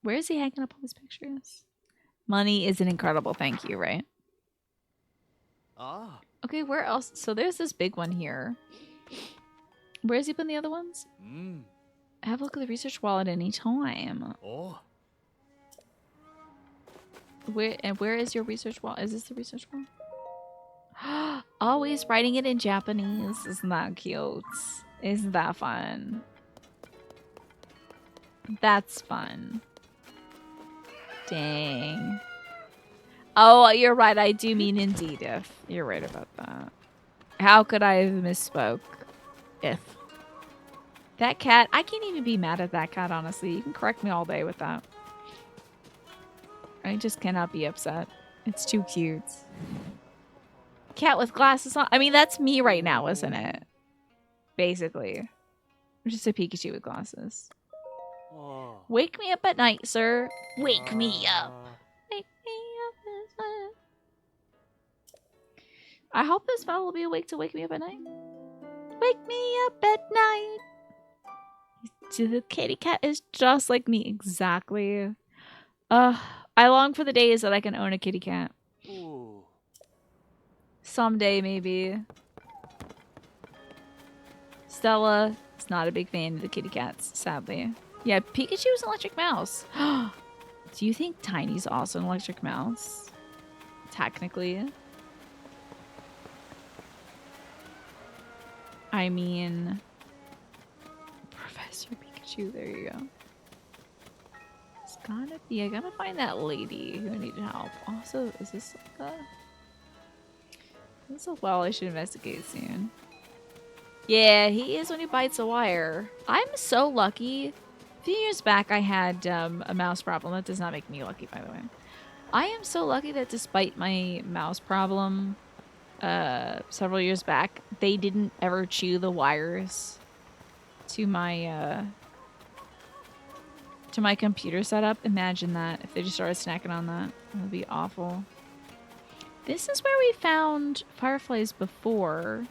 Where is he hanging up all these pictures? Money is an incredible thank you, right? Okay, where else? So there's this big one here. Where has he put the other ones? Have a look at the research wall at any time. Where is your research wall? Is this the research wall? Always writing it in Japanese. Isn't that cute? Isn't that fun? That's fun. Dang. Oh, you're right. I do mean indeed if. You're right about that. How could I have misspoke? If. That cat, I can't even be mad at that cat, honestly. You can correct me all day with that. I just cannot be upset. It's too cute. Cat with glasses on. I mean, that's me right now, isn't it? Basically. I'm just a Pikachu with glasses. Wake me up at night, sir. Wake me up. Wake me up at night. I hope this fellow will be awake to wake me up at night. Wake me up at night. The kitty cat is just like me. Exactly. I long for the days that I can own a kitty cat. Someday, maybe. Stella is not a big fan of the kitty cats, sadly. Yeah, Pikachu is an electric mouse. Do you think Tiny's also an electric mouse? Technically. I mean... Professor Pikachu, there you go. It's gotta be... I gotta find that lady who needed help. Also, is this like a... This is a well I should investigate soon. Yeah, he is when he bites a wire. I'm so lucky. A few years back, I had a mouse problem. That does not make me lucky, by the way. I am so lucky that despite my mouse problem several years back, they didn't ever chew the wires to my computer setup. Imagine that. If they just started snacking on that. That would be awful. This is where we found fireflies before.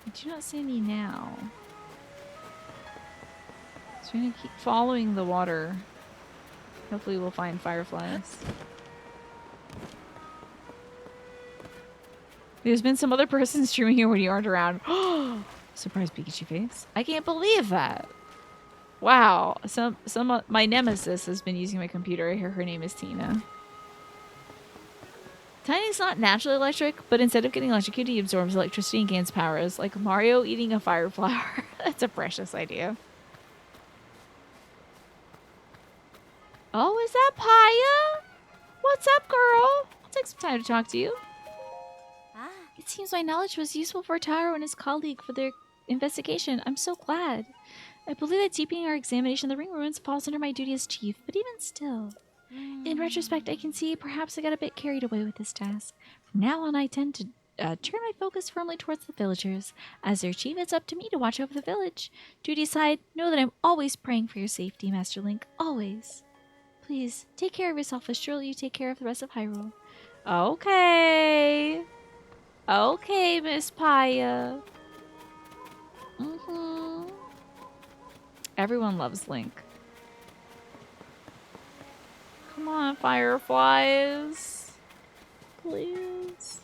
I do not see any now. So we're gonna keep following the water. Hopefully we'll find fireflies. There's been some other person streaming here when you aren't around. Surprise Pikachu face. I can't believe that. Wow. My nemesis has been using my computer. I hear her name is Tina. Tiny's not naturally electric, but instead of getting electrocuted, he absorbs electricity and gains powers, like Mario eating a fire flower. That's a precious idea. Oh, is that Paya? What's up, girl? I'll take some time to talk to you. It seems my knowledge was useful for Taro and his colleague for their investigation. I'm so glad. I believe that deepening our examination of the ring ruins falls under my duty as chief, but even still. In retrospect, I can see perhaps I got a bit carried away with this task. From now on, I tend to turn my focus firmly towards the villagers. As their chief, it's up to me to watch over the village. Duty aside, know that I'm always praying for your safety, Master Link. Always. Please, take care of yourself as surely you take care of the rest of Hyrule. Okay. Okay, Miss Paya. Everyone loves Link. Come on, fireflies. Please.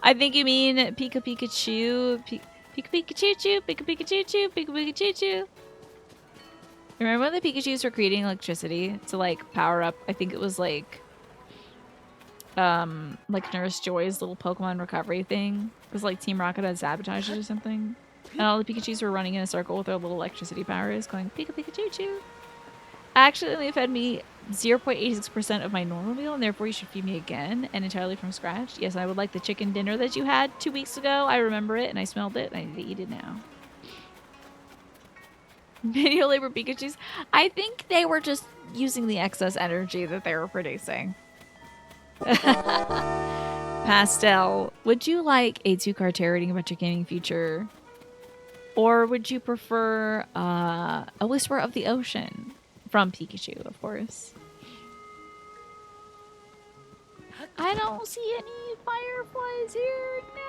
I think you mean Pika Pikachu. Pika Pikachu, Pika Pikachu, Pika Pikachu. Remember when the Pikachus were creating electricity to like power up? I think it was like Nurse Joy's little Pokemon recovery thing. It was like Team Rocket had sabotaged it or something. And all the Pikachus were running in a circle with their little electricity powers going Pika Pikachu Choo. Actually, they fed me 0.86% of my normal meal, and therefore you should feed me again and entirely from scratch. Yes, I would like the chicken dinner that you had 2 weeks ago. I remember it and I smelled it and I need to eat it now. Manual labor Pikachus. I think they were just using the excess energy that they were producing. Pastel, would you like a 2-card tarot reading about your gaming future? Or would you prefer a Whisper of the Ocean? From Pikachu, of course. I don't see any fireflies here. No!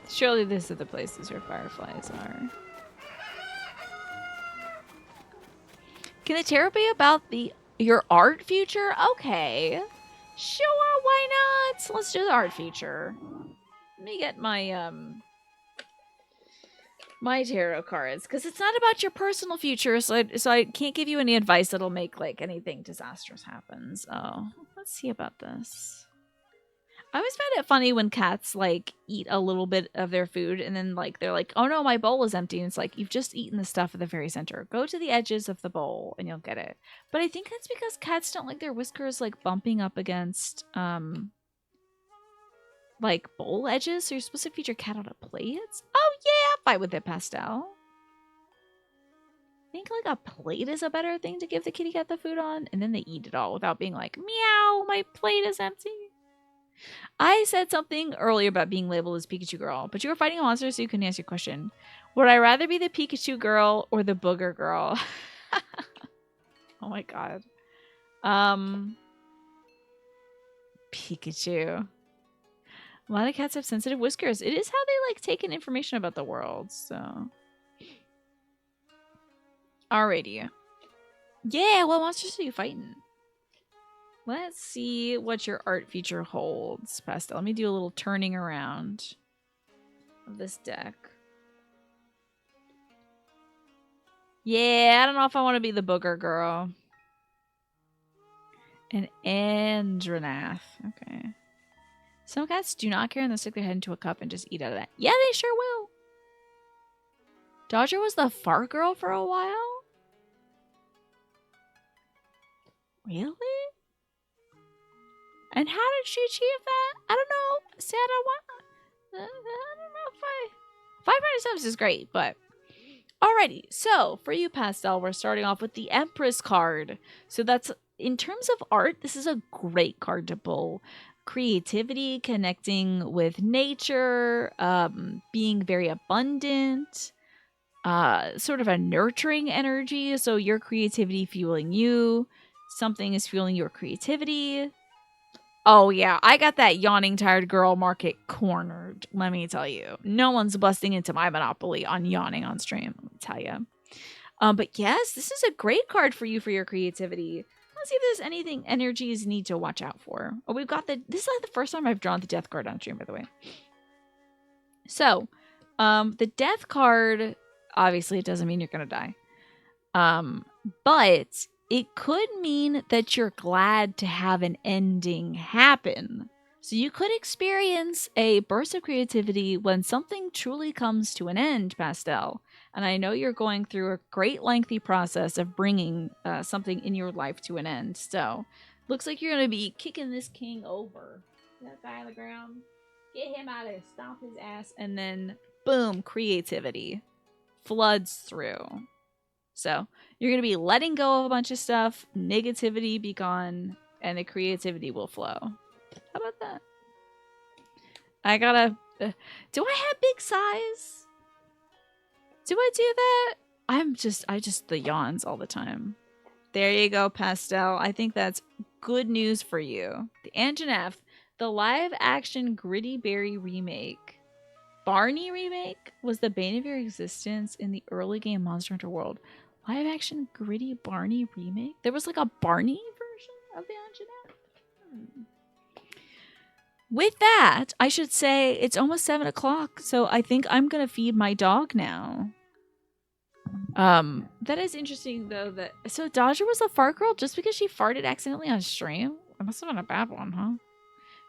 Surely this is the places where fireflies are. Can the tarot be about your art future? Okay. Sure, why not? Let's do the art future. Let me get my my tarot cards, because it's not about your personal future, so I can't give you any advice that'll make like anything disastrous happen. So let's see about this. I always find it funny when cats like eat a little bit of their food and then like they're like, oh no, my bowl is empty. And it's like, you've just eaten the stuff at the very center. Go to the edges of the bowl and you'll get it. But I think that's because cats don't like their whiskers like bumping up against like bowl edges. So you're supposed to feed your cat on a plate. Oh yeah, fight with it, Pastel. I think like a plate is a better thing to give the kitty cat the food on, and then they eat it all without being like, meow, my plate is empty. I said something earlier about being labeled as Pikachu girl, but you were fighting a monster, so you couldn't answer your question. Would I rather be the Pikachu girl or the booger girl? Oh my god. Pikachu. A lot of cats have sensitive whiskers. It is how they like take in information about the world, so. Alrighty. Yeah, what monsters are you fighting? Let's see what your art feature holds, Pastel. Let me do a little turning around of this deck. Yeah, I don't know if I want to be the booger girl. An Andranath. Okay. Some cats do not care and they'll stick their head into a cup and just eat out of that. Yeah, they sure will. Dodger was the fart girl for a while? Really? And how did she achieve that? I don't know. Said I don't know if I... 500 subs is great, but... Alrighty, so for you, Pastel, we're starting off with the Empress card. So that's... In terms of art, this is a great card to pull. Creativity, connecting with nature, being very abundant, sort of a nurturing energy. So your creativity fueling you. Something is fueling your creativity. Oh, yeah. I got that yawning tired girl market cornered. Let me tell you. No one's busting into my monopoly on yawning on stream. Let me tell you. But yes, this is a great card for you for your creativity. Let's see if there's anything energies you need to watch out for. Oh, we've got this is like the first time I've drawn the death card on stream, by the way. So, the death card, obviously it doesn't mean you're going to die. But it could mean that you're glad to have an ending happen. So you could experience a burst of creativity when something truly comes to an end, Pastel. And I know you're going through a great lengthy process of bringing something in your life to an end. So, looks like you're going to be kicking this king over. That guy on the ground. Get him out of there. Stomp his ass. And then, boom, creativity floods through. So, you're going to be letting go of a bunch of stuff. Negativity be gone. And the creativity will flow. How about that? I gotta... do I have big size? Do I do that? I just the yawns all the time. There you go, Pastel. I think that's good news for you. The Anjanath, the live-action Gritty Berry remake. Barney remake was the bane of your existence in the early game Monster Hunter World. Live-action Gritty Barney remake? There was like a Barney version of the Anjanath? With that, I should say it's almost 7 o'clock, so I think I'm gonna feed my dog now. That is interesting though. So Dodger was a fart girl just because she farted accidentally on stream. It must have been a bad one, huh?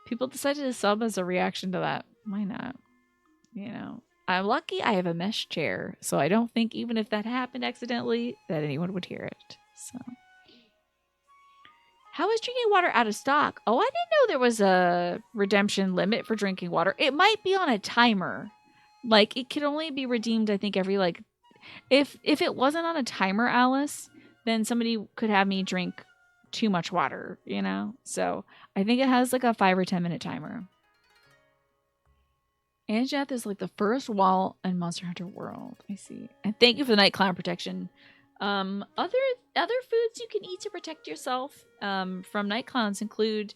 People decided to sub as a reaction to that. Why not? You know, I'm lucky I have a mesh chair, so I don't think even if that happened accidentally that anyone would hear it. So, how is drinking water out of stock? Oh, I didn't know there was a redemption limit for drinking water. It might be on a timer. Like it could only be redeemed, I think, every like. If it wasn't on a timer, Alice, then somebody could have me drink too much water, you know? So I think it has like a 5 or 10 minute timer. Anjanath is like the first wall in Monster Hunter World. I see. And thank you for the night clown protection. Other foods you can eat to protect yourself from night clowns include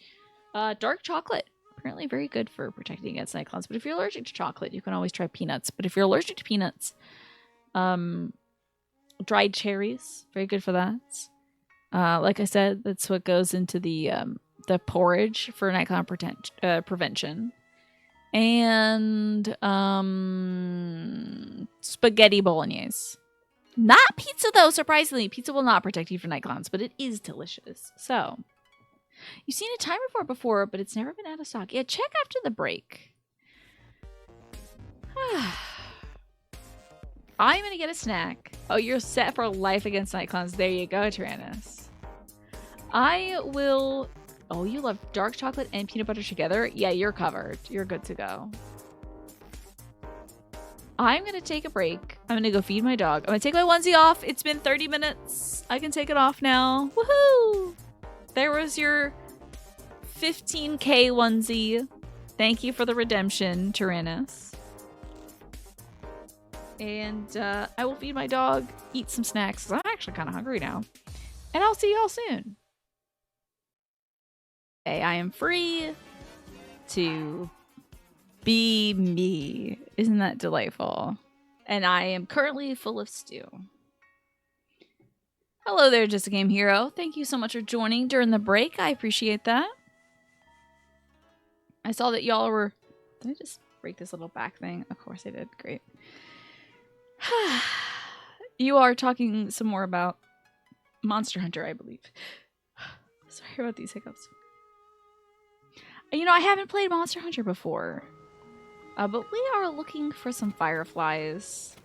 dark chocolate. Apparently very good for protecting against night clowns. But if you're allergic to chocolate, you can always try peanuts. But if you're allergic to peanuts, dried cherries, very good for that. Like I said, that's what goes into the porridge for night clown prevention. And spaghetti bolognese. Not pizza though, surprisingly. Pizza will not protect you from night clowns, but it is delicious. So, you've seen a timer for it before, but it's never been out of stock. Yeah, check after the break. I'm gonna get a snack. Oh, you're set for life against night clowns. There you go, Tyrannus. I will... Oh, you love dark chocolate and peanut butter together? Yeah, you're covered. You're good to go. I'm gonna take a break. I'm gonna go feed my dog. I'm gonna take my onesie off. It's been 30 minutes. I can take it off now. Woohoo! There was your 15K onesie. Thank you for the redemption, Tyrannus. And I will feed my dog, eat some snacks, because I'm actually kind of hungry now. And I'll see y'all soon. Hey, I am free to be me. Isn't that delightful? And I am currently full of stew. Hello there, Just a Game Hero. Thank you so much for joining during the break. I appreciate that. I saw that y'all were... Did I just break this little back thing? Of course I did. Great. You are talking some more about Monster Hunter, I believe. Sorry about these hiccups. You know, I haven't played Monster Hunter before. But we are looking for some fireflies.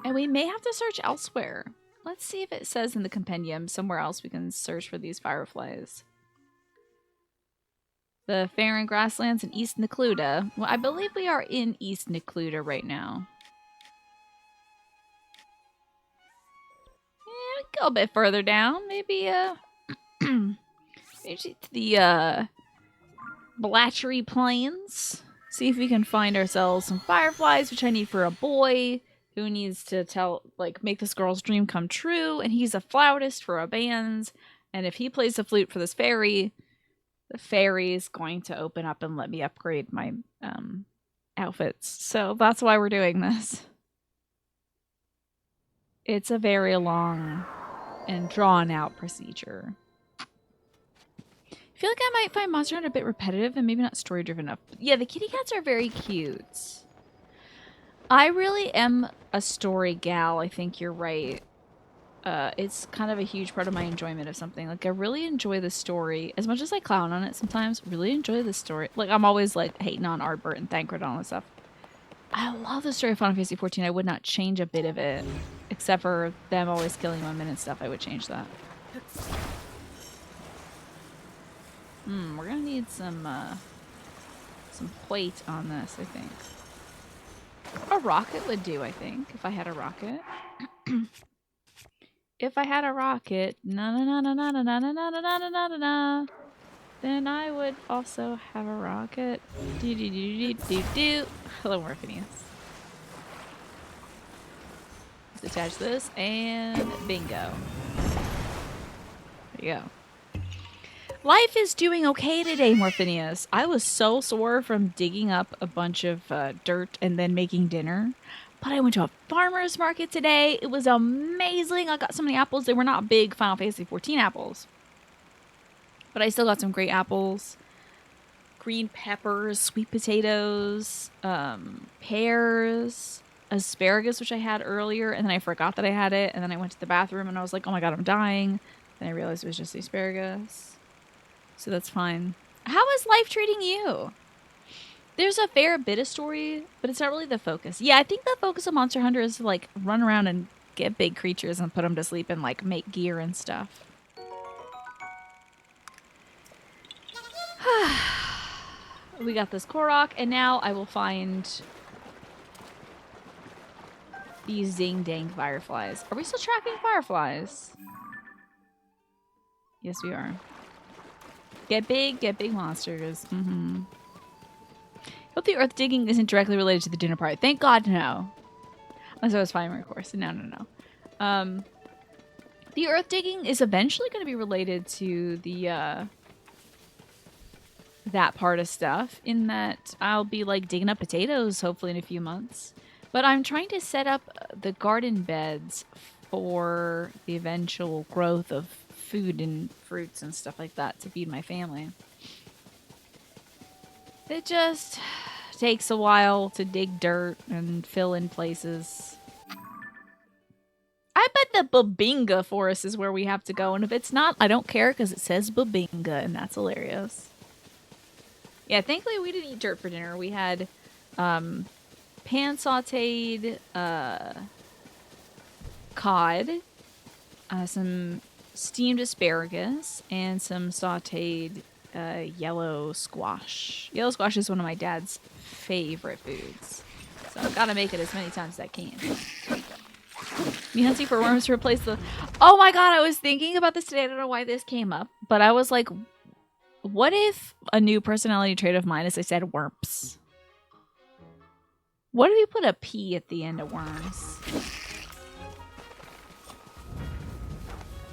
And we may have to search elsewhere. Let's see if it says in the compendium somewhere else we can search for these fireflies. The Faeries grasslands in East Necluda. Well, I believe we are in East Necluda right now. Yeah, we can go a bit further down. Maybe, maybe to the, Blatchery Plains. See if we can find ourselves some fireflies, which I need for a boy. who needs to make this girl's dream come true, and he's a flautist for a band, and if he plays the flute for this fairy, the fairy's going to open up and let me upgrade my outfits. So that's why we're doing this. It's a very long and drawn out procedure. I feel like I might find Monster Hunter a bit repetitive and maybe not story driven enough. But yeah, the kitty cats are very cute. I really am a story gal. I think you're right. It's kind of a huge part of my enjoyment of something. Like, I really enjoy the story. As much as I clown on it sometimes, really enjoy the story. Like, I'm always, like, hating on Arbert and Thancred and all that stuff. I love the story of Final Fantasy XIV. I would not change a bit of it. Except for them always killing women and stuff. I would change that. We're gonna need some weight on this, I think. A rocket would do, I think, if I had a rocket. If I had a rocket, na, then I would also have a rocket. Do. Hello, Morphinius. Let's attach this, and bingo. There you go. Life is doing okay today, Morphinius. I was so sore from digging up a bunch of dirt and then making dinner. But I went to a farmer's market today. It was amazing. I got so many apples. They were not big Final Fantasy XIV apples. But I still got some great apples. Green peppers, sweet potatoes, pears, asparagus, which I had earlier. And then I forgot that I had it. And then I went to the bathroom and I was like, oh my god, I'm dying. Then I realized it was just asparagus. So that's fine. How is life treating you? There's a fair bit of story, but it's not really the focus. Yeah, I think the focus of Monster Hunter is to, like, run around and get big creatures and put them to sleep and, like, make gear and stuff. We got this Korok, and now I will find these zing-dang fireflies. Are we still tracking fireflies? Yes, we are. Get big monsters. Hope the earth digging isn't directly related to the dinner party. Thank God, no. Unless I was fine, of course. No. The earth digging is eventually going to be related to the that part of stuff, in that I'll be like digging up potatoes hopefully in a few months. But I'm trying to set up the garden beds for the eventual growth of food and fruits and stuff like that to feed my family. It just takes a while to dig dirt and fill in places. I bet the Babinga forest is where we have to go, and if it's not, I don't care because it says Babinga, and that's hilarious. Yeah, thankfully we didn't eat dirt for dinner. We had pan sauteed cod, some steamed asparagus, and some sauteed yellow squash. Yellow squash is one of my dad's favorite foods, so I've got to make it as many times as I can. Me hunting for worms to replace the... Oh my god, I was thinking about this today. I don't know why this came up, but I was like, what if a new personality trait of mine is I said worms? What if you put a P at the end of worms?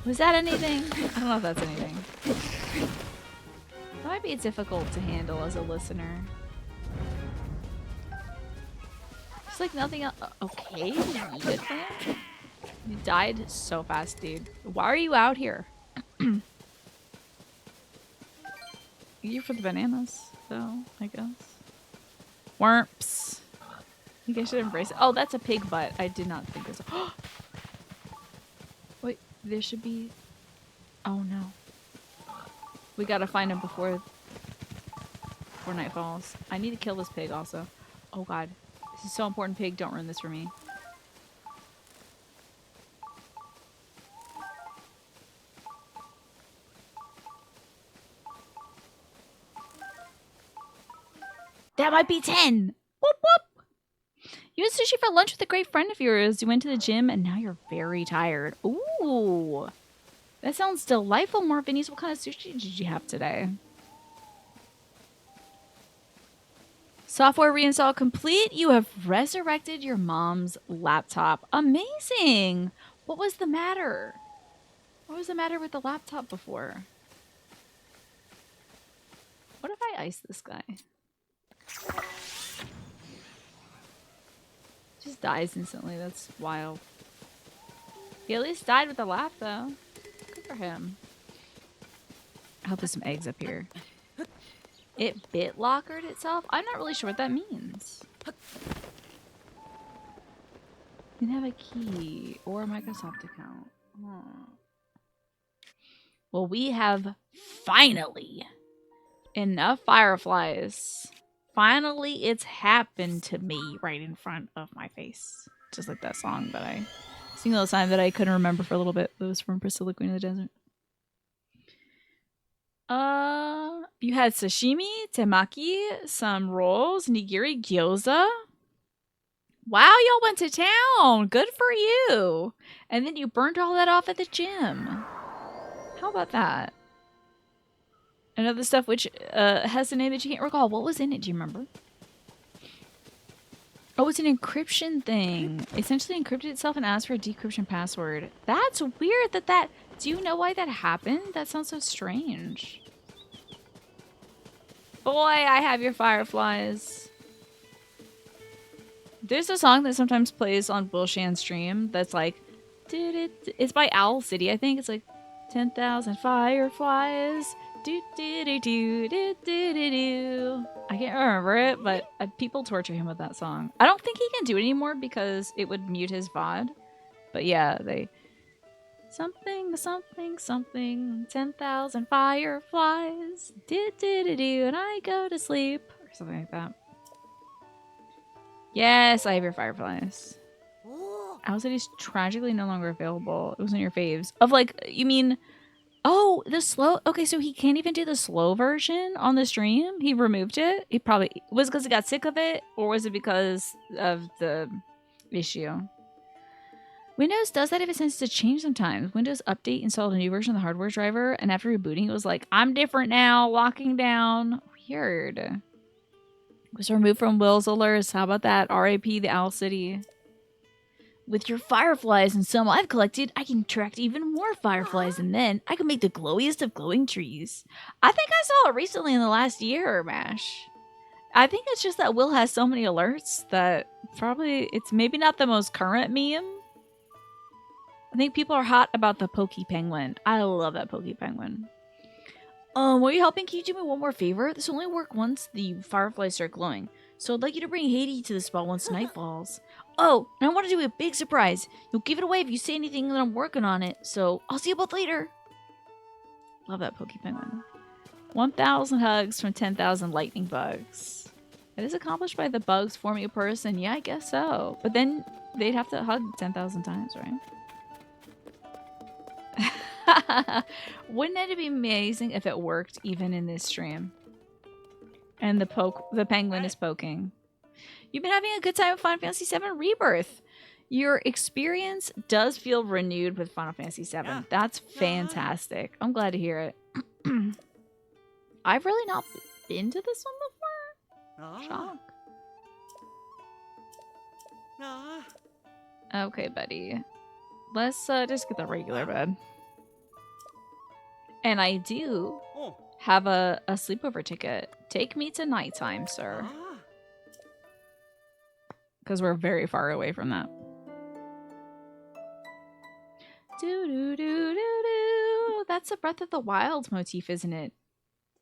Was that anything? I don't know if that's anything. That might be difficult to handle as a listener. Just like nothing else. Okay, you good man? You died so fast, dude. Why are you out here? You're for the bananas, though, I guess. Worms. I think I should embrace it. Oh, that's a pig butt. I did not think it was. Wait, there should be... Oh, no. We gotta find him before night falls. I need to kill this pig also. Oh, God. This is so important, pig. Don't ruin this for me. That might be 10. Whoop, whoop. You had sushi for lunch with a great friend of yours. You went to the gym and now you're very tired. Ooh. That sounds delightful, Morphinius. What kind of sushi did you have today? Software reinstall complete. You have resurrected your mom's laptop. Amazing. What was the matter? What was the matter with the laptop before? What if I ice this guy? Just dies instantly. That's wild. He at least died with a laugh, though. Good for him. I'll put some eggs up here. It bit-lockered itself? I'm not really sure what that means. You can have a key or a Microsoft account. Oh. Well, we have finally enough fireflies. Finally, it's happened to me right in front of my face. Just like that song that I sing all the time that I couldn't remember for a little bit. It was from Priscilla, Queen of the Desert. You had sashimi, temaki, some rolls, nigiri, gyoza. Wow, y'all went to town. Good for you. And then you burnt all that off at the gym. How about that? And other stuff which has a name that you can't recall. What was in it? Do you remember? Oh, it's an encryption thing. Essentially encrypted itself and asked for a decryption password. That's weird that... Do you know why that happened? That sounds so strange. Boy, I have your fireflies. There's a song that sometimes plays on Will Shan stream that's like... It's by Owl City, I think. It's like... 10,000 fireflies... Do do do do do do do do. I can't remember it, but people torture him with that song. I don't think he can do it anymore because it would mute his VOD. But yeah, they something something something 10,000 fireflies. Do do do do, and I go to sleep or something like that. Yes, I have your fireflies. Owl City's tragically no longer available. It was in your faves. Of like, you mean? Oh, the slow... Okay, so he can't even do the slow version on the stream? He removed it? He probably... Was it because he got sick of it? Or was it because of the issue? Windows does that if it sends to change sometimes. Windows Update installed a new version of the hardware driver, and after rebooting, it was like, I'm different now, locking down. Weird. It was removed from Will's alerts. How about that? RIP the Owl City. With your fireflies and some I've collected, I can attract even more fireflies, and then I can make the glowiest of glowing trees. I think I saw it recently in the last year, Mash. I think it's just that Will has so many alerts that probably it's maybe not the most current meme. I think people are hot about the Pokey Penguin. I love that Pokey Penguin. Were you helping? Can you do me one more favor? This will only work once the fireflies start glowing. So I'd like you to bring Haiti to the spot once night falls. Oh, and I want to do a big surprise. You'll give it away if you say anything that I'm working on it. So I'll see you both later. Love that Pokey Penguin. 1,000 hugs from 10,000 lightning bugs. It is accomplished by the bugs forming a person. Yeah, I guess so. But then they'd have to hug 10,000 times, right? Wouldn't it be amazing if it worked even in this stream? And the penguin is poking. You've been having a good time with Final Fantasy VII Rebirth. Your experience does feel renewed with Final Fantasy VII. Yeah. That's fantastic. I'm glad to hear it. I've really not been to this one before. Shock. Okay, buddy. Let's just get the regular bed. And I do have a sleepover ticket. Take me to nighttime, sir. Because we're very far away from that. Do do do do do. That's a Breath of the Wild motif, isn't it?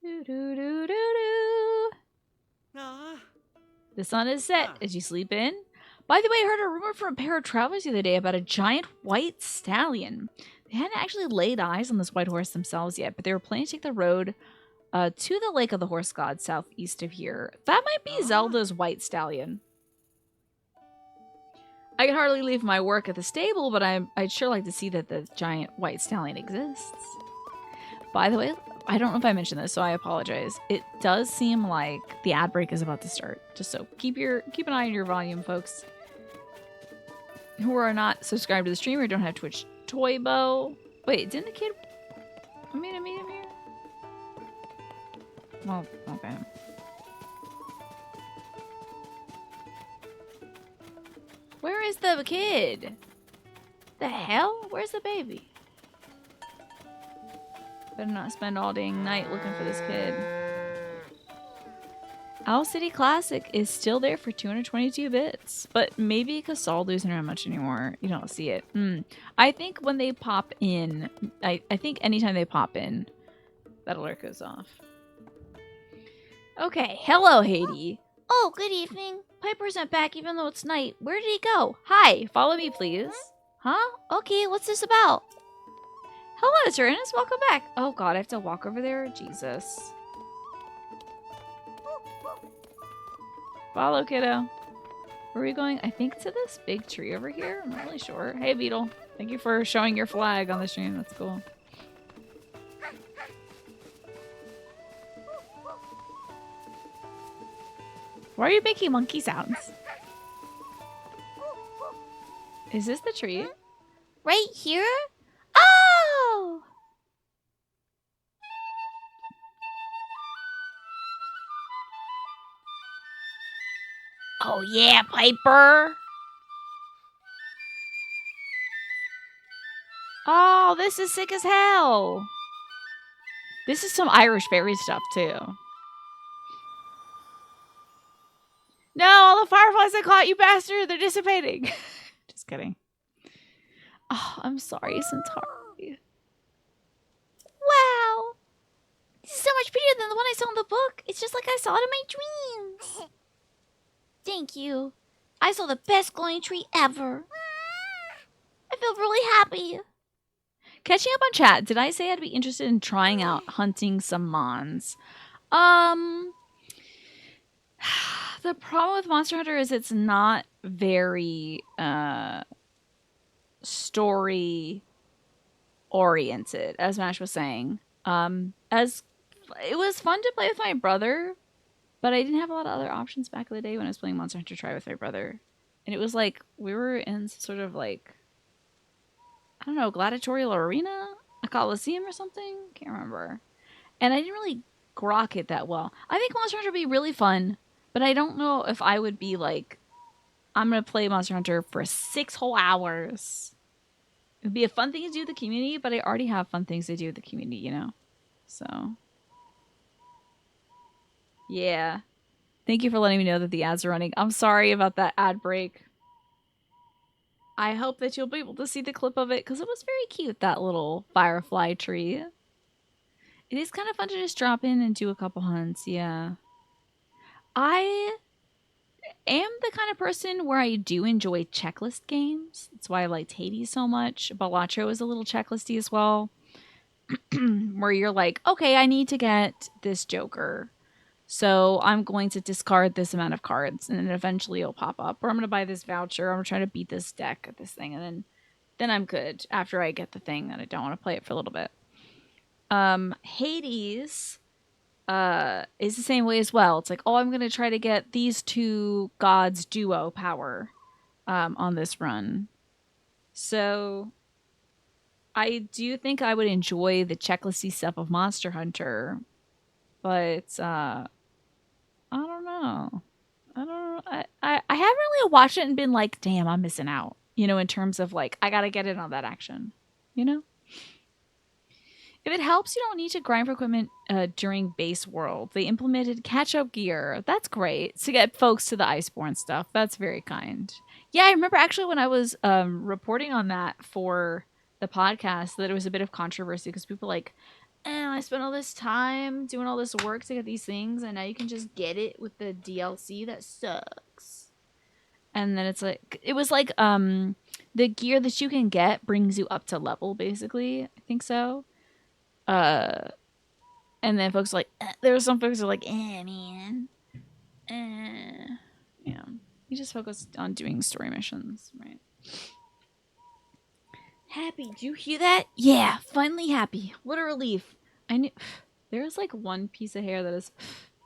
Do do do do do. The sun is set as you sleep in. By the way, I heard a rumor from a pair of travelers the other day about a giant white stallion. They hadn't actually laid eyes on this white horse themselves yet, but they were planning to take the road to the Lake of the Horse God southeast of here. That might be Zelda's white stallion. I can hardly leave my work at the stable, but I'd sure like to see that the giant white stallion exists. By the way, I don't know if I mentioned this, so I apologize. It does seem like the ad break is about to start. Just so keep an eye on your volume, folks. Who are not subscribed to the stream or don't have Twitch Toybo. Wait, didn't the kid want me to meet him here? Well, okay. Where is the kid? The hell? Where's the baby? Better not spend all dang night looking for this kid. Owl City Classic is still there for 222 bits, but maybe because Soldo isn't around much anymore, you don't see it. I think when they pop in, I think anytime they pop in, that alert goes off. Okay, hello, Haiti. Oh, good evening. Piper's not back even though it's night. Where did he go? Hi, follow me, please. Huh? Okay, what's this about? Hello, Tyrannus, welcome back. Oh god, I have to walk over there? Jesus. Follow, kiddo. Where are we going? I think to this big tree over here. I'm not really sure. Hey, Beetle. Thank you for showing your flag on the stream. That's cool. Why are you making monkey sounds? Is this the tree? Right here? Oh! Oh yeah, Piper! Oh, this is sick as hell! This is some Irish fairy stuff, too. No, all the fireflies I caught, you bastard! They're dissipating! Just kidding. Oh, I'm sorry, Centauri. Wow! This is so much prettier than the one I saw in the book. It's just like I saw it in my dreams. Thank you. I saw the best glowing tree ever. I feel really happy. Catching up on chat, did I say I'd be interested in trying out hunting some mons? The problem with Monster Hunter is it's not very story oriented, as Mash was saying. As it was fun to play with my brother, but I didn't have a lot of other options back in the day when I was playing Monster Hunter Try with my brother. And it was like we were in sort of like, I don't know, gladiatorial arena? A coliseum or something? Can't remember. And I didn't really grok it that well. I think Monster Hunter would be really fun, but I don't know if I would be like, I'm going to play Monster Hunter for 6 whole hours. It would be a fun thing to do with the community, but I already have fun things to do with the community, you know? So, yeah. Thank you for letting me know that the ads are running. I'm sorry about that ad break. I hope that you'll be able to see the clip of it because it was very cute, that little firefly tree. It is kind of fun to just drop in and do a couple hunts, yeah. I am the kind of person where I do enjoy checklist games. That's why I liked Hades so much. Balatro is a little checklisty as well. Where you're like, okay, I need to get this Joker. So I'm going to discard this amount of cards and then eventually it'll pop up. Or I'm going to buy this voucher. I'm going to try to beat this deck at this thing. And then I'm good after I get the thing that I don't want to play it for a little bit. Hades is the same way as well. It's like, oh, I'm going to try to get these two gods duo power on this run. So I do think I would enjoy the checklisty stuff of Monster Hunter, but I don't know. I haven't really watched it and been like, damn, I'm missing out. You know, in terms of like, I gotta get in on that action. You know? If it helps, you don't need to grind for equipment during base world. They implemented catch-up gear. That's great. To get folks to the Iceborne stuff. That's very kind. Yeah, I remember actually when I was reporting on that for the podcast that it was a bit of controversy because people were like, I spent all this time doing all this work to get these things and now you can just get it with the DLC. That sucks. And then it's like, it was like the gear that you can get brings you up to level, basically. I think so. And then folks are like, there were some folks who are like, man. Yeah. You just focus on doing story missions, right? Happy. Do you hear that? Yeah, finally happy. What a relief. I knew there's like one piece of hair that is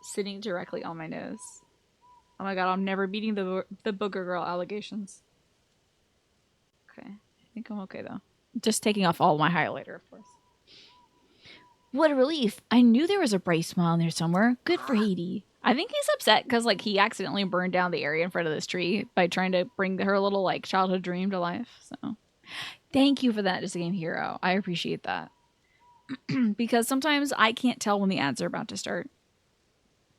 sitting directly on my nose. Oh my god, I'm never beating the booger girl allegations. Okay. I think I'm okay though. Just taking off all my highlighter, of course. What a relief. I knew there was a bright smile in there somewhere. Good for Haiti. I think he's upset because like he accidentally burned down the area in front of this tree by trying to bring her little like childhood dream to life. So thank you for that, Just a Game Hero. I appreciate that. Because sometimes I can't tell when the ads are about to start.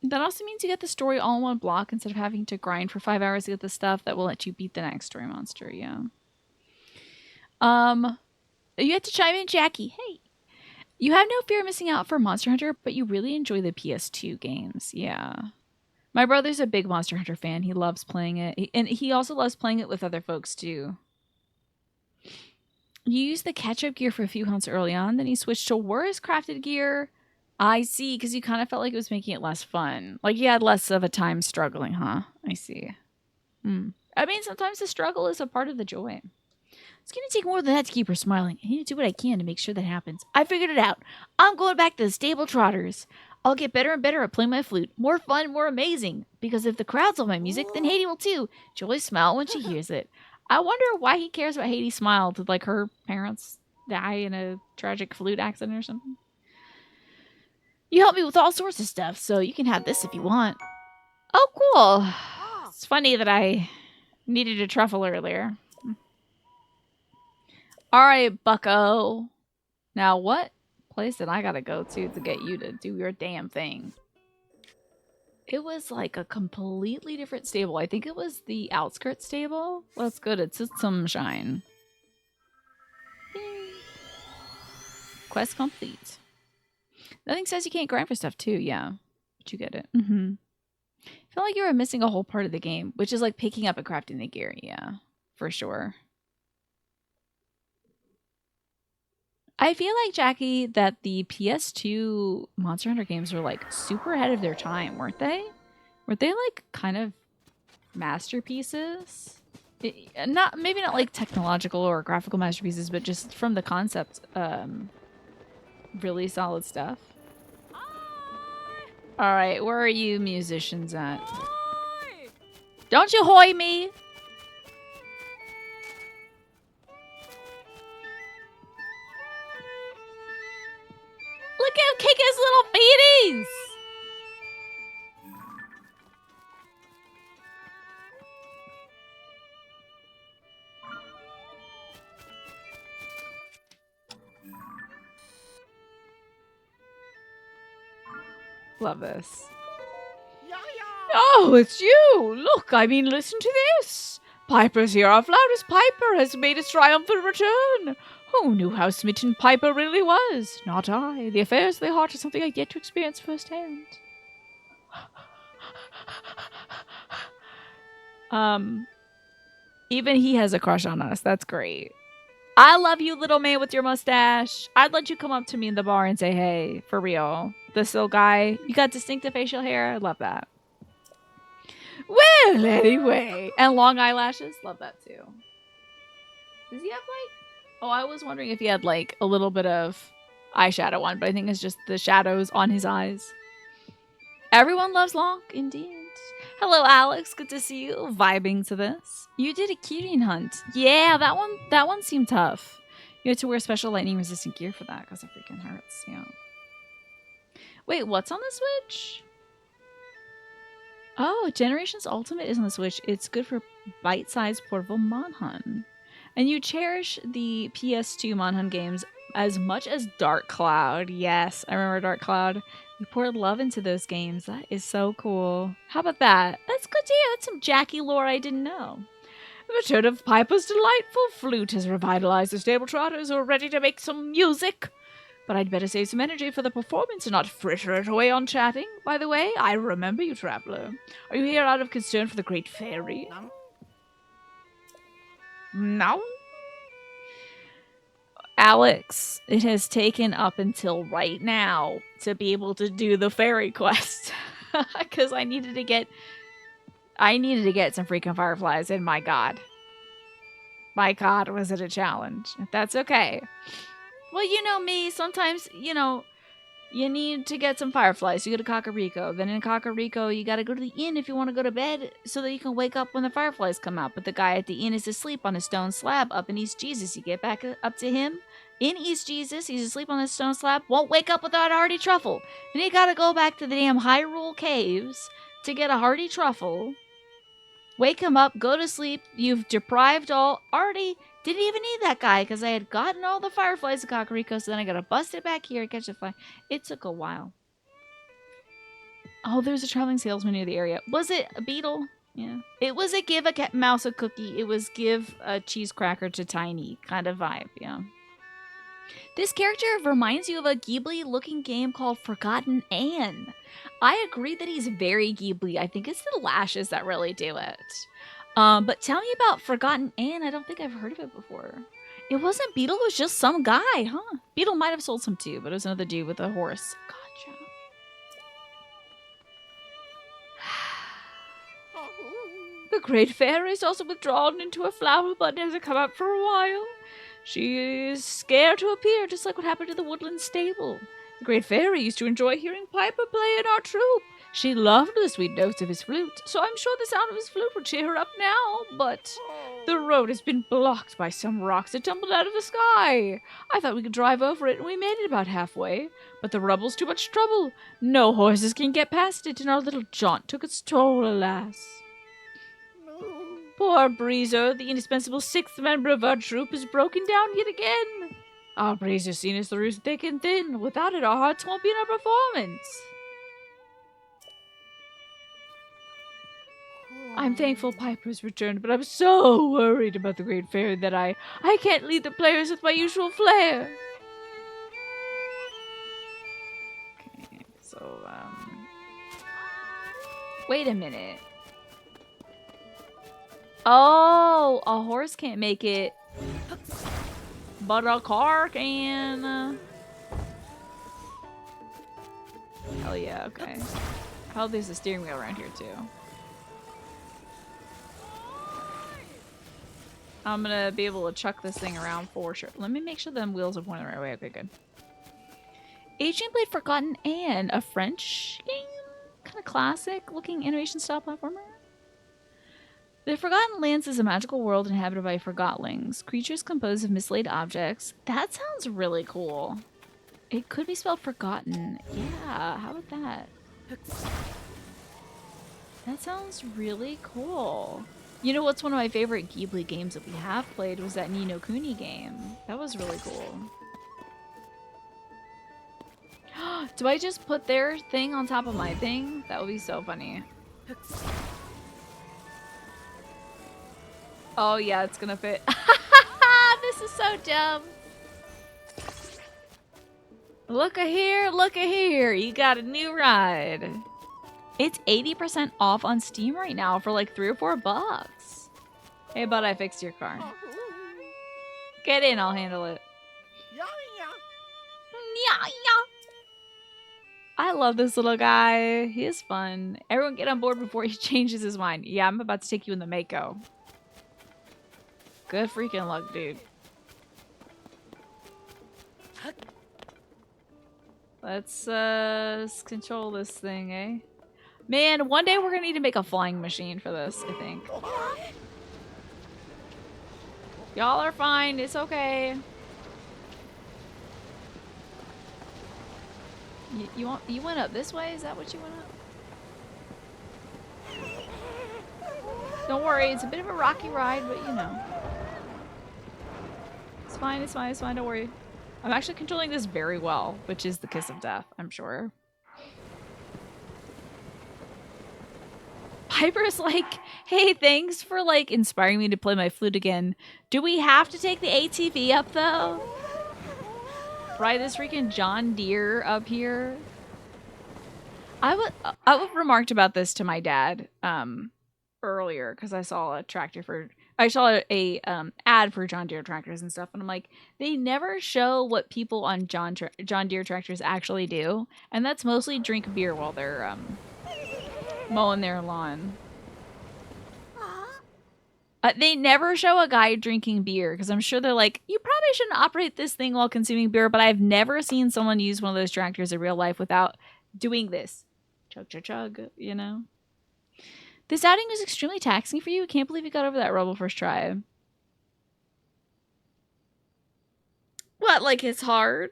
That also means you get the story all in one block instead of having to grind for 5 hours to get the stuff that will let you beat the next story monster. Yeah. You have to chime in, Jackie. Hey. You have no fear of missing out for Monster Hunter, but you really enjoy the PS2 games. Yeah. My brother's a big Monster Hunter fan. He loves playing it. And he also loves playing it with other folks, too. You used the catch-up gear for a few hunts early on, then you switched to worse crafted gear. I see, because you kind of felt like it was making it less fun. Like you had less of a time struggling, huh? I see. I mean, sometimes the struggle is a part of the joy. It's going to take more than that to keep her smiling. I need to do what I can to make sure that happens. I figured it out. I'm going back to the stable trotters. I'll get better and better at playing my flute. More fun, more amazing. Because if the crowd's on my music, then Haiti will too. Joy smile when she hears it. I wonder why he cares about Haiti's smile. Did like her parents die in a tragic flute accident or something? You help me with all sorts of stuff, so you can have this if you want. Oh, cool. It's funny that I needed a truffle earlier. All right, bucko. Now, what place did I gotta go to get you to do your damn thing? It was like a completely different stable. I think it was the outskirts stable. Well, it's good. It's some shine. Yay. Quest complete. Nothing says you can't grind for stuff too. Yeah, but you get it. I feel like you were missing a whole part of the game, which is like picking up and crafting the gear. Yeah, for sure. I feel like, Jackie, that the PS2 Monster Hunter games were like super ahead of their time, weren't they? Were they like kind of masterpieces? Maybe not like technological or graphical masterpieces, but just from the concept, really solid stuff. All right, where are you musicians at? Don't you hoy me! Look how kick his little feeties! Love this. Oh, it's you! Look, I mean, listen to this! Piper's here, our loudest Piper has made his triumphant return! Who knew how smitten Piper really was? Not I. The affairs of the heart are something I get to experience firsthand. Even he has a crush on us. That's great. I love you, little man with your mustache. I'd let you come up to me in the bar and say, hey, for real. This little guy, you got distinctive facial hair. I love that. Well, anyway. And long eyelashes. Love that, too. Does he have, like... Oh, I was wondering if he had, like, a little bit of eyeshadow on, but I think it's just the shadows on his eyes. Everyone loves Lonk, indeed. Hello, Alex. Good to see you. Vibing to this. You did a Kyrian hunt. Yeah, that one seemed tough. You had to wear special lightning resistant gear for that because it freaking hurts. Yeah. Wait, what's on the Switch? Oh, Generations Ultimate is on the Switch. It's good for bite-sized portable Monhun. And you cherish the PS2 Monhun games as much as Dark Cloud. Yes, I remember Dark Cloud. You poured love into those games. That is so cool. How about that? That's good to hear. That's some Jackie lore I didn't know. The return of Piper's delightful flute has revitalized the stable trotters who are ready to make some music. But I'd better save some energy for the performance and not fritter it away on chatting. By the way, I remember you, traveler. Are you here out of concern for the great fairy? No? Alex, it has taken up until right now to be able to do the fairy quest. Because I needed to get some freaking fireflies, and my god, was it a challenge. That's okay. Well, you know me, sometimes, you need to get some fireflies. You go to Kakariko. Then in Kakariko, you gotta go to the inn if you want to go to bed so that you can wake up when the fireflies come out. But the guy at the inn is asleep on a stone slab up in East Jesus. You get back up to him, in East Jesus. He's asleep on this stone slab. Won't wake up without a hearty truffle. And he gotta go back to the damn Hyrule caves to get a hearty truffle. Wake him up, go to sleep. You've deprived all. Already didn't even need that guy because I had gotten all the fireflies of Kakariko, so then I gotta bust it back here and catch the fly. It took a while. Oh, there's a traveling salesman near the area. Was it a beetle? Yeah. It was a give a mouse a cookie. It was give a cheese cracker to Tiny kind of vibe, yeah. This character reminds you of a Ghibli-looking game called Forgotten Anne. I agree that he's very Ghibli. I think it's the lashes that really do it. But tell me about Forgotten Anne. I don't think I've heard of it before. It wasn't Beetle. It was just some guy, huh? Beetle might have sold some too, but it was another dude with a horse. Gotcha. The Great Fairy is also withdrawn into a flower, but hasn't come up for a while. She is scared to appear, just like what happened to the woodland stable. The Great Fairy used to enjoy hearing Piper play in our troupe. She loved the sweet notes of his flute, so I'm sure the sound of his flute would cheer her up now, but the road has been blocked by some rocks that tumbled out of the sky. I thought we could drive over it, and we made it about halfway, but the rubble's too much trouble. No horses can get past it, and our little jaunt took its toll, alas. Poor Breezer, the indispensable sixth member of our troop, is broken down yet again. Our Breezer's seen us through thick and thin. Without it, our hearts won't be in our performance. I'm thankful Piper's returned, but I'm so worried about the Great Fairy that I can't lead the players with my usual flair. Okay, so, wait a minute. Oh, a horse can't make it, but a car can. Hell yeah, okay. Hell, there's a steering wheel around here too. I'm gonna be able to chuck this thing around for sure. Let me make sure the wheels are pointing the right way. Okay, good. Adrian played Forgotten Anne, a French game? Kind of classic looking animation style platformer. The Forgotten Lands is a magical world inhabited by forgotlings, creatures composed of mislaid objects. That sounds really cool. It could be spelled forgotten. Yeah, how about that? That sounds really cool. You know what's one of my favorite Ghibli games that we have played was that Ni no Kuni game. That was really cool. Do I just put their thing on top of my thing? That would be so funny. Oh yeah, it's gonna fit. This is so dumb. Look at here, you got a new ride. It's 80% off on Steam right now for like $3 or $4. Hey bud, I fixed your car. Get in, I'll handle it. I love this little guy. He is fun. Everyone get on board before he changes his mind. Yeah, I'm about to take you in the Mako. Good freaking luck, dude. Let's control this thing, eh? Man, one day we're gonna need to make a flying machine for this, I think. Y'all are fine, it's okay. You went up this way? Is that what you went up? Don't worry, it's a bit of a rocky ride, but you know. It's fine, it's fine, it's fine, don't worry. I'm actually controlling this very well, which is the kiss of death, I'm sure. Piper's like, hey, thanks for like inspiring me to play my flute again. Do we have to take the ATV up though? Ride this freaking John Deere up here. I would remarked about this to my dad earlier because I saw a ad for John Deere tractors and stuff, and I'm like, they never show what people on John Deere tractors actually do, and that's mostly drink beer while they're mowing their lawn. They never show a guy drinking beer because I'm sure they're like, you probably shouldn't operate this thing while consuming beer, but I've never seen someone use one of those tractors in real life without doing this. Chug, chug, chug, you know? This outing was extremely taxing for you. I can't believe you got over that rubble first try. What, like it's hard?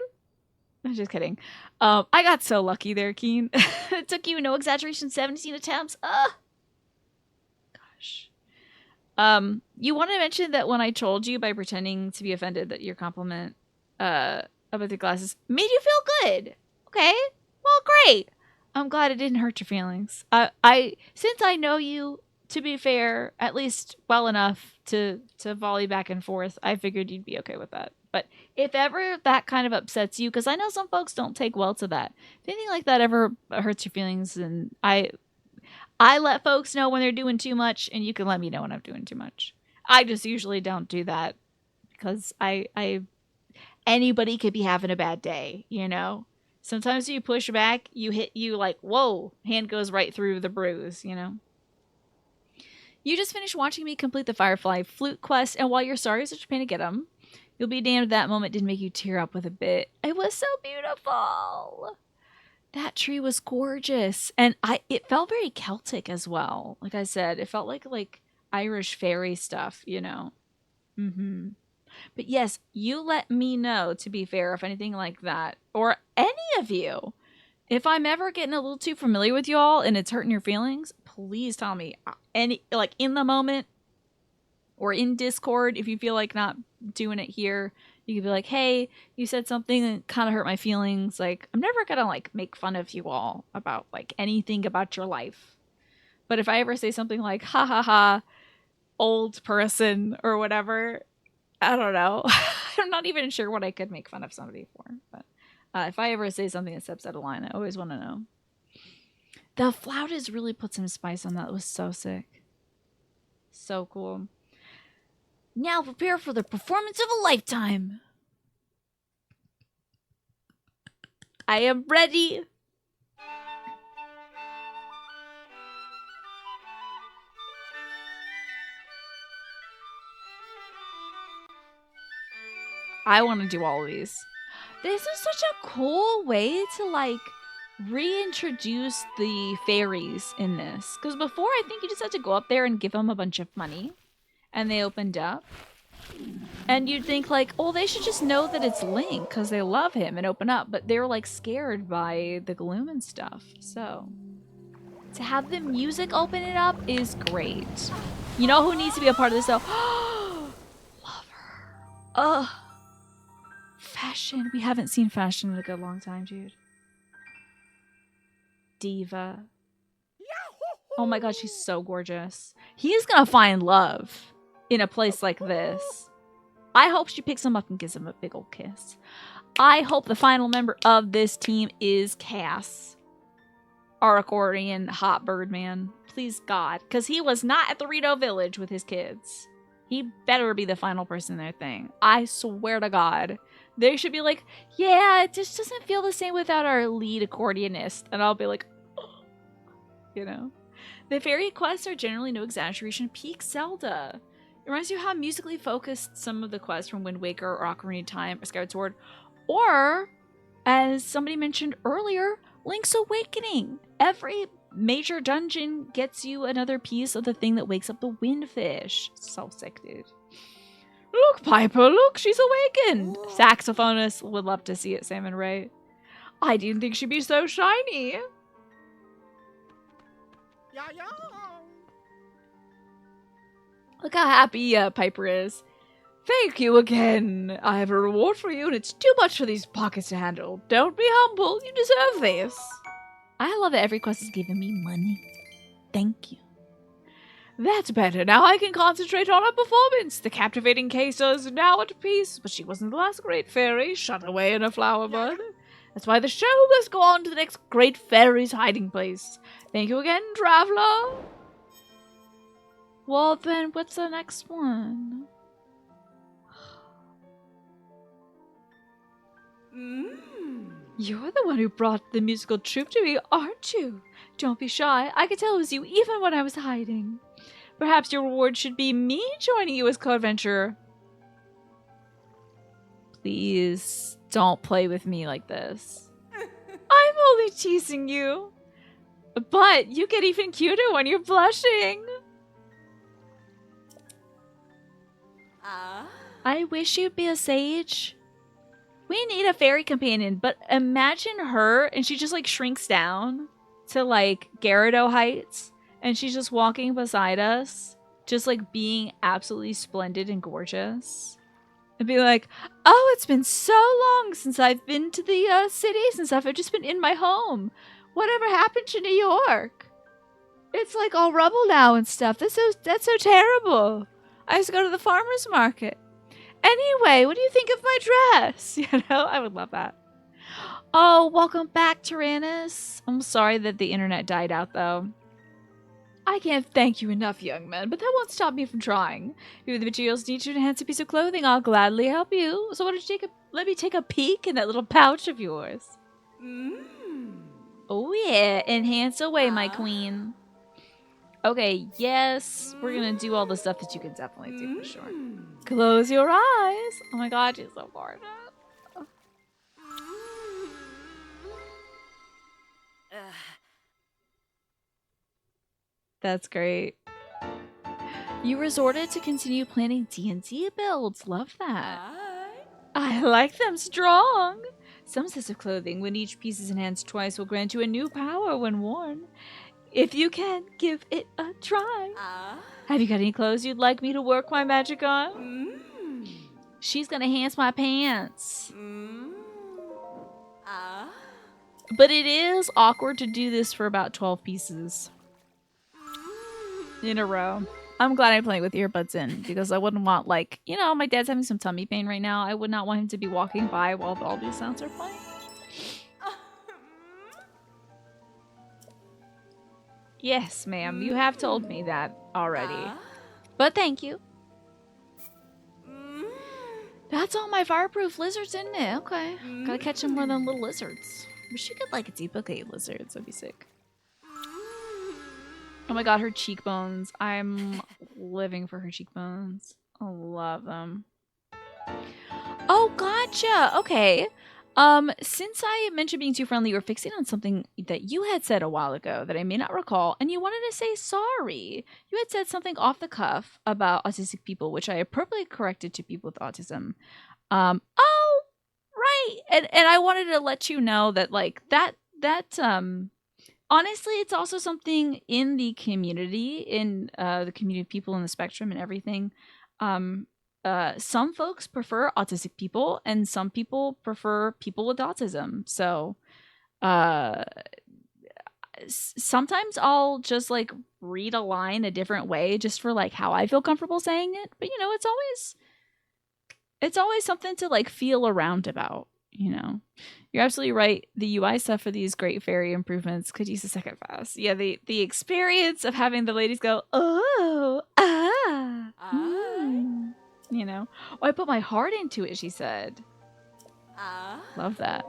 I'm just kidding. I got so lucky there, Keen. It took you, no exaggeration, 17 attempts. Gosh. You want to mention that when I told you by pretending to be offended that your compliment about the glasses made you feel good. Okay? Well, great. I'm glad it didn't hurt your feelings. Since I know you, to be fair, at least well enough to volley back and forth, I figured you'd be okay with that. But if ever that kind of upsets you, because I know some folks don't take well to that, if anything like that ever hurts your feelings, then I let folks know when they're doing too much, and you can let me know when I'm doing too much. I just usually don't do that because anybody could be having a bad day, you know? Sometimes you push back, you like, whoa, hand goes right through the bruise, you know? You just finished watching me complete the Firefly flute quest, and while you're sorry such a pain to get them, you'll be damned if that moment didn't make you tear up with a bit. It was so beautiful. That tree was gorgeous, and it felt very Celtic as well. Like I said, it felt like Irish fairy stuff, you know. Mm-hmm. But yes, you let me know, to be fair, if anything like that, or any of you, if I'm ever getting a little too familiar with y'all and it's hurting your feelings, please tell me. Any, like, in the moment or in Discord, if you feel like not doing it here, you could be like, hey, you said something that kind of hurt my feelings. Like, I'm never gonna, like, make fun of you all about, like, anything about your life. But if I ever say something like, ha ha ha, old person or whatever, I don't know. I'm not even sure what I could make fun of somebody for. But if I ever say something that steps out of line, I always want to know. The flautist really put some spice on that. It was so sick. So cool. Now prepare for the performance of a lifetime. I am ready. I want to do all of these. This is such a cool way to, like, reintroduce the fairies in this. Because before, I think you just had to go up there and give them a bunch of money. And they opened up. And you'd think, like, oh, they should just know that it's Link because they love him and open up. But they're, like, scared by the gloom and stuff. So, to have the music open it up is great. You know who needs to be a part of this, though? Love her. Ugh. Fashion. We haven't seen fashion in a good long time, dude. Diva. Oh my god, she's so gorgeous. He's gonna find love in a place like this. I hope she picks him up and gives him a big old kiss. I hope the final member of this team is Cass. Our accordion hot bird man. Please God. Because he was not at the Rito Village with his kids. He better be the final person in their thing. I swear to God. They should be like, yeah, it just doesn't feel the same without our lead accordionist. And I'll be like, oh. You know? The fairy quests are generally, no exaggeration, peak Zelda. It reminds you how musically focused some of the quests from Wind Waker or Ocarina of Time or Skyward Sword. Or, as somebody mentioned earlier, Link's Awakening. Every major dungeon gets you another piece of the thing that wakes up the windfish. So sick, dude. Look, Piper, look, she's awakened. Whoa. Saxophonist would love to see it, Salmon Ray. I didn't think she'd be so shiny. Yeah, yeah. Look how happy Piper is. Thank you again. I have a reward for you, and it's too much for these pockets to handle. Don't be humble. You deserve this. I love that every quest is giving me money. Thank you. That's better. Now I can concentrate on our performance. The captivating Queso is now at peace, but she wasn't the last great fairy shut away in a flower bud. That's why the show must go on to the next great fairy's hiding place. Thank you again, traveler. Well, then, what's the next one? You're the one who brought the musical troupe to me, aren't you? Don't be shy. I could tell it was you even when I was hiding. Perhaps your reward should be me joining you as co-adventurer. Please don't play with me like this. I'm only teasing you. But you get even cuter when you're blushing. I wish you'd be a sage. We need a fairy companion, but imagine her and she just like shrinks down to like Gyarados heights and she's just walking beside us, just like being absolutely splendid and gorgeous. And be like, oh, it's been so long since I've been to the city, since I've just been in my home. Whatever happened to New York? It's like all rubble now and stuff. That's so terrible. I used to go to the farmer's market. Anyway, what do you think of my dress? You know, I would love that. Oh, welcome back, Tyrannus. I'm sorry that the internet died out, though. I can't thank you enough, young man, but that won't stop me from trying. If you have the materials needed to enhance a piece of clothing, I'll gladly help you. So why don't you let me take a peek in that little pouch of yours? Oh yeah, enhance away, my queen. Okay, yes, we're gonna do all the stuff that you can definitely do for sure. Close your eyes. Oh my god, she's so gorgeous. That's great. You resorted to continue planning D&D builds. Love that. I like them strong. Some sets of clothing, when each piece is enhanced twice, will grant you a new power when worn. If you can, give it a try. Have you got any clothes you'd like me to work my magic on? She's gonna enhance my pants. But it is awkward to do this for about 12 pieces in a row. I'm glad I'm playing with earbuds in because I wouldn't want, like, you know, my dad's having some tummy pain right now. I would not want him to be walking by while all these sounds are playing. Yes, ma'am. You have told me that already. But thank you. That's all my fireproof lizards, isn't it? Okay. Gotta catch some more of them little lizards. Wish you could, like, duplicate lizards. That'd be sick. Oh my god, her cheekbones. I'm living for her cheekbones. I love them. Oh, gotcha. Okay. Since I mentioned being too friendly, you were fixing on something that you had said a while ago that I may not recall, and you wanted to say sorry. You had said something off the cuff about autistic people, which I appropriately corrected to people with autism. Oh, right. And I wanted to let you know that, like, honestly, it's also something in the community, in the community of people in the spectrum and everything. Some folks prefer autistic people, and some people prefer people with autism. So, sometimes I'll just like read a line a different way, just for like how I feel comfortable saying it. But you know, it's always something to like feel around about. You know, you're absolutely right. The UI stuff for these great fairy improvements could use a second fast. Yeah, the experience of having the ladies go, oh, you know. Oh, I put my heart into it, she said. Love that.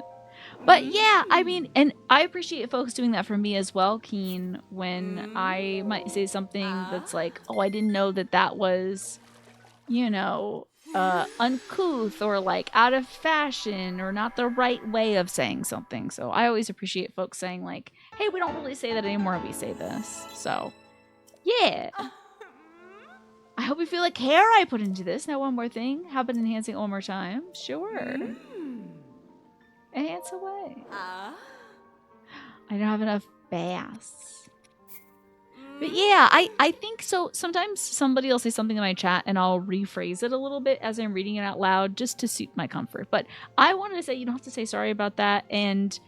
But yeah, I mean, and I appreciate folks doing that for me as well, Keen, when I might say something that's like, oh, I didn't know that was, you know, uncouth or like out of fashion or not the right way of saying something. So I always appreciate folks saying like, hey, we don't really say that anymore, we say this. So yeah. I hope you feel like care I put into this. Now one more thing. How about enhancing it one more time? Sure. Enhance away. I don't have enough bass. But yeah, I think so. Sometimes somebody will say something in my chat and I'll rephrase it a little bit as I'm reading it out loud just to suit my comfort. But I wanted to say you don't have to say sorry about that. And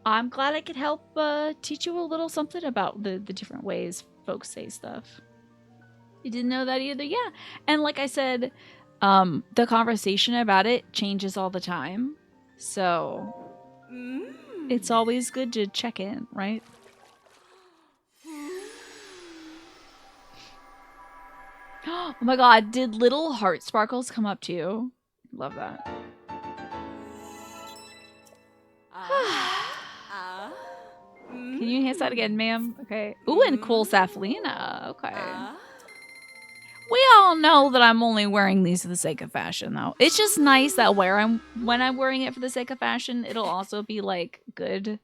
I'm glad I could help teach you a little something about the different ways folks say stuff. You didn't know that either? Yeah. And like I said, the conversation about it changes all the time. So it's always good to check in, right? Oh my god, did little heart sparkles come up too? Love that. Can you enhance that again, ma'am? Okay. Ooh, and cool Saflina. Okay. We all know that I'm only wearing these for the sake of fashion, though. It's just nice that when I'm wearing it for the sake of fashion, it'll also be like good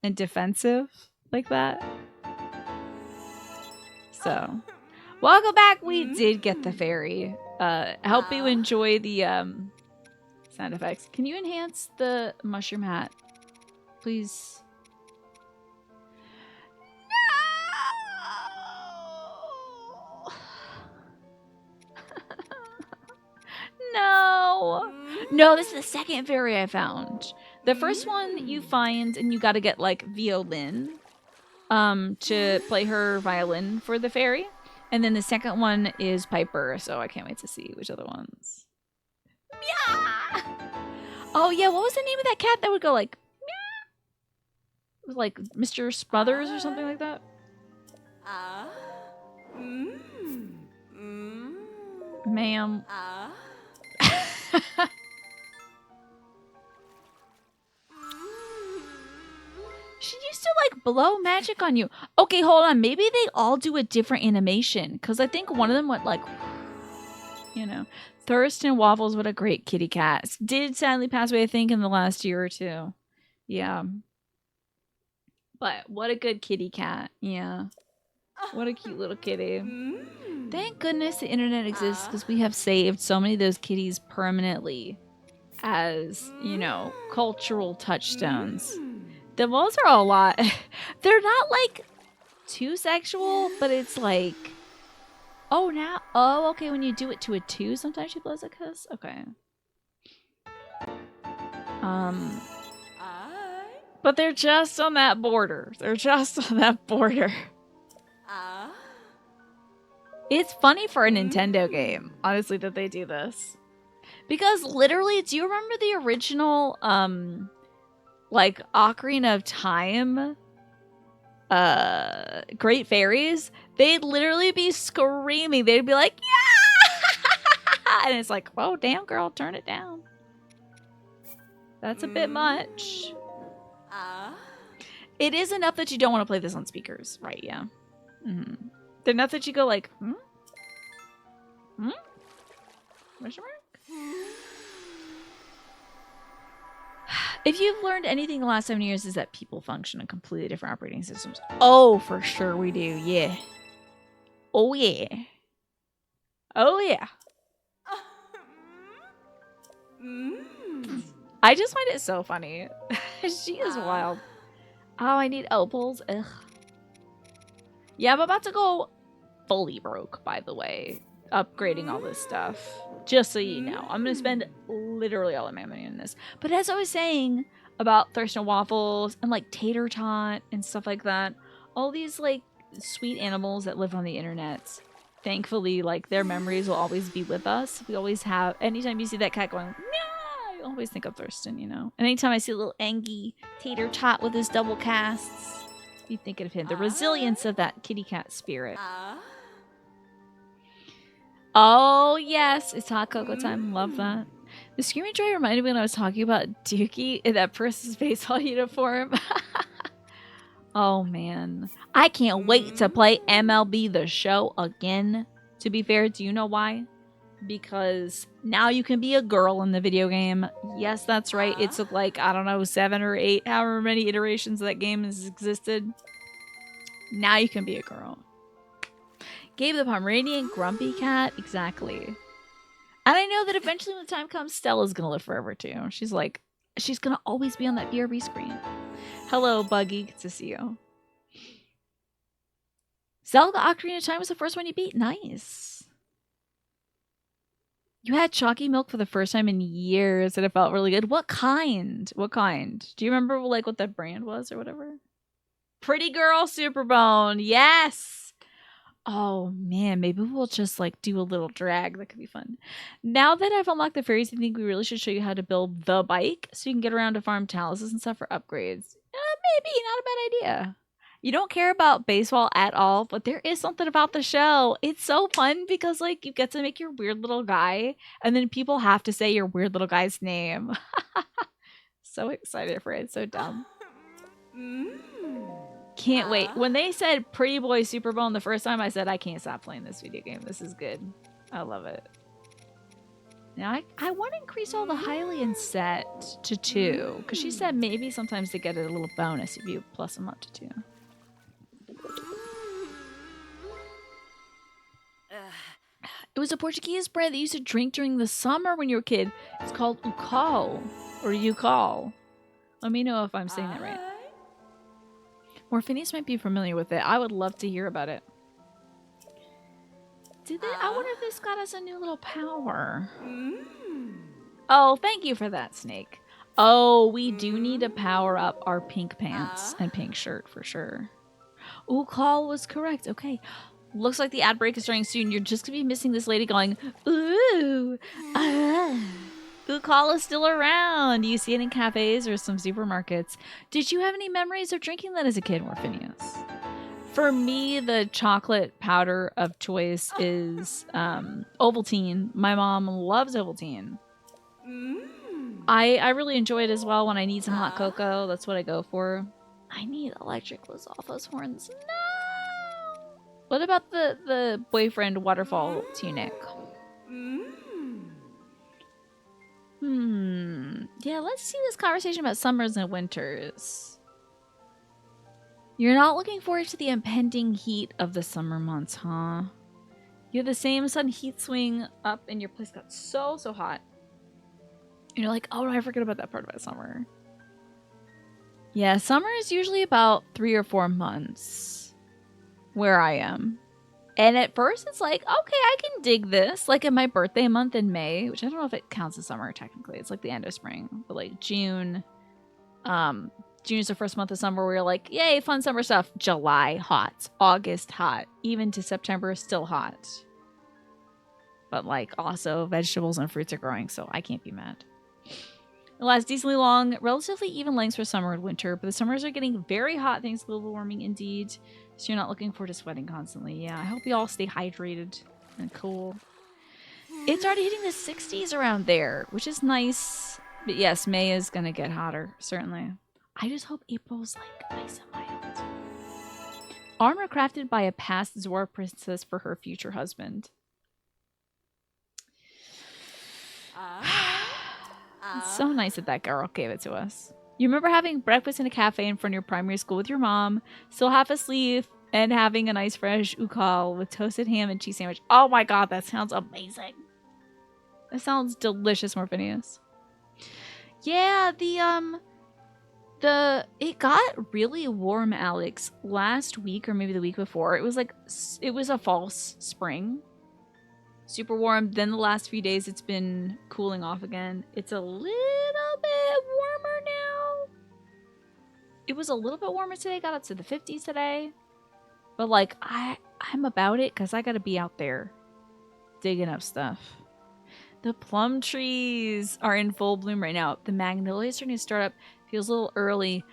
and defensive like that. So, welcome back. We did get the fairy. Help you enjoy the Sound effects. Can you enhance the mushroom hat, please? No! No, this is the second fairy I found. The first one you find, and you gotta get, like, violin to play her violin for the fairy. And then the second one is Piper, so I can't wait to see which other ones. Meow! Oh, yeah, what was the name of that cat that would go, like, meow? It was, like, Mr. Smothers or something like that? Ma'am. She used to like blow magic on you. Okay, hold on. Maybe they all do a different animation. Because I think one of them went like, you know. Thurston Waffles, what a great kitty cat. Did sadly pass away, I think, in the last year or two. Yeah. But what a good kitty cat. Yeah. What a cute little kitty. Thank goodness the internet exists because we have saved so many of those kitties permanently as, you know, cultural touchstones. The moles are a lot. They're not like too sexual, but it's like, oh, now, oh, okay. When you do it to a 2, sometimes she blows a kiss. Okay. But they're just on that border. They're just on that border. It's funny for a Nintendo game, honestly, that they do this. Because literally, do you remember the original, like, Ocarina of Time, Great Fairies? They'd literally be screaming. They'd be like, yeah! And it's like, oh, damn, girl, turn it down. That's a bit much. It is enough that you don't want to play this on speakers, right? Yeah. Mm-hmm. They're enough that you go like, Question mark? If you've learned anything the last 7 years, is that people function on completely different operating systems. Oh, for sure we do. Yeah. Oh, yeah. Oh, yeah. I just find it so funny. She is wild. Oh, I need opals. Ugh. Yeah, I'm about to go fully broke, by the way. Upgrading all this stuff. Just so you know. I'm going to spend literally all of my money on this. But as I was saying about Thurston Waffles and like Tater Tot and stuff like that, all these like sweet animals that live on the internet, thankfully, like their memories will always be with us. We always have, anytime you see that cat going, meow, you always think of Thurston, you know? And anytime I see a little Angie Tater Tot with his double casts, you thinking of him. The resilience of that kitty cat spirit. Oh, yes. It's hot cocoa time. Love that. The Screaming Joy reminded me when I was talking about Dookie in that person's baseball uniform. Oh, man. I can't wait to play MLB The Show again. To be fair, do you know why? Because now you can be a girl in the video game. Yes, that's right. It took like, I don't know, 7 or 8, however many iterations that game has existed. Now you can be a girl. Gabe the Pomeranian, Grumpy Cat, exactly. And I know that eventually when the time comes, Stella's gonna live forever too. She's like, she's gonna always be on that BRB screen. Hello, Buggy, good to see you. Zelda Ocarina of Time was the first one you beat. Nice. You had chalky milk for the first time in years and it felt really good. What kind? What kind? Do you remember like what that brand was or whatever? Pretty Girl Superbone. Yes. Oh man, maybe we'll just like do a little drag. That could be fun. Now that I've unlocked the fairies, I think we really should show you how to build the bike so you can get around to farm taluses and stuff for upgrades. Maybe, not a bad idea. You don't care about baseball at all, but there is something about the show. It's so fun because like you get to make your weird little guy and then people have to say your weird little guy's name. So excited for it. It's so dumb. Can't wait. When they said Pretty Boy Superbone the first time, I said, I can't stop playing this video game. This is good. I love it. Now, I want to increase all the Hylian set to 2. Because she said maybe sometimes they get a little bonus if you plus them up to 2. It was a Portuguese brand that you used to drink during the summer when you were a kid. It's called Ukal. Or Ukal. Let me know if I'm saying that right. Morphinius might be familiar with it. I would love to hear about it. I wonder if this got us a new little power. Oh, thank you for that, Snake. Oh, we do need to power up our pink pants and pink shirt for sure. Ooh, call was correct. Okay. Looks like the ad break is starting soon. You're just gonna be missing this lady going, ooh, Ooh, call is still around. You see it in cafes or some supermarkets. Did you have any memories of drinking that as a kid, Morphinius? For me, the chocolate powder of choice is Ovaltine. My mom loves Ovaltine. I really enjoy it as well when I need some hot cocoa. That's what I go for. I need electric Lizalfos horns. No! What about the boyfriend waterfall tunic? Yeah, let's see this conversation about summers and winters. You're not looking forward to the impending heat of the summer months, huh? You have the same sudden heat swing up and your place got so hot. And you're like, oh, I forget about that part about summer. Yeah, summer is usually about 3 or 4 months where I am. And at first it's like, okay, I can dig this. Like in my birthday month in May, which I don't know if it counts as summer technically. It's like the end of spring. But like June, June is the first month of summer where you're like, yay, fun summer stuff. July, hot. August, hot. Even to September, still hot. But like also vegetables and fruits are growing, so I can't be mad. It lasts decently long, relatively even lengths for summer and winter, but the summers are getting very hot thanks to global warming indeed. So you're not looking forward to sweating constantly. Yeah, I hope you all stay hydrated and cool. It's already hitting the 60s around there, which is nice. But yes, May is going to get hotter, certainly. I just hope April's like nice and mild. Armor crafted by a past Zora princess for her future husband. It's so nice that that girl gave it to us. You remember having breakfast in a cafe in front of your primary school with your mom, still half asleep, and having a nice fresh ukal with toasted ham and cheese sandwich. Oh my god, that sounds amazing. That sounds delicious, Morphinius. Yeah, it got really warm, Alex, last week or maybe the week before. It was a false spring. Super warm. Then the last few days it's been cooling off again. It's a little bit warmer now. It was a little bit warmer today. Got up to the 50s today. But like I'm about it because I gotta be out there digging up stuff. The plum trees are in full bloom right now. The magnolias are starting to start up. Feels a little early.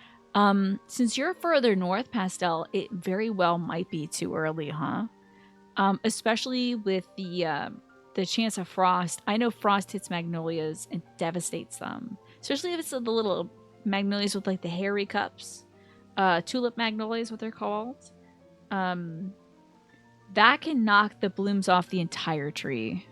Since you're further north, Pastel, it very well might be too early, huh? Especially with the chance of frost. I know frost hits magnolias and devastates them. Especially if it's the little magnolias with like the hairy cups. Tulip magnolias, what they're called. That can knock the blooms off the entire tree.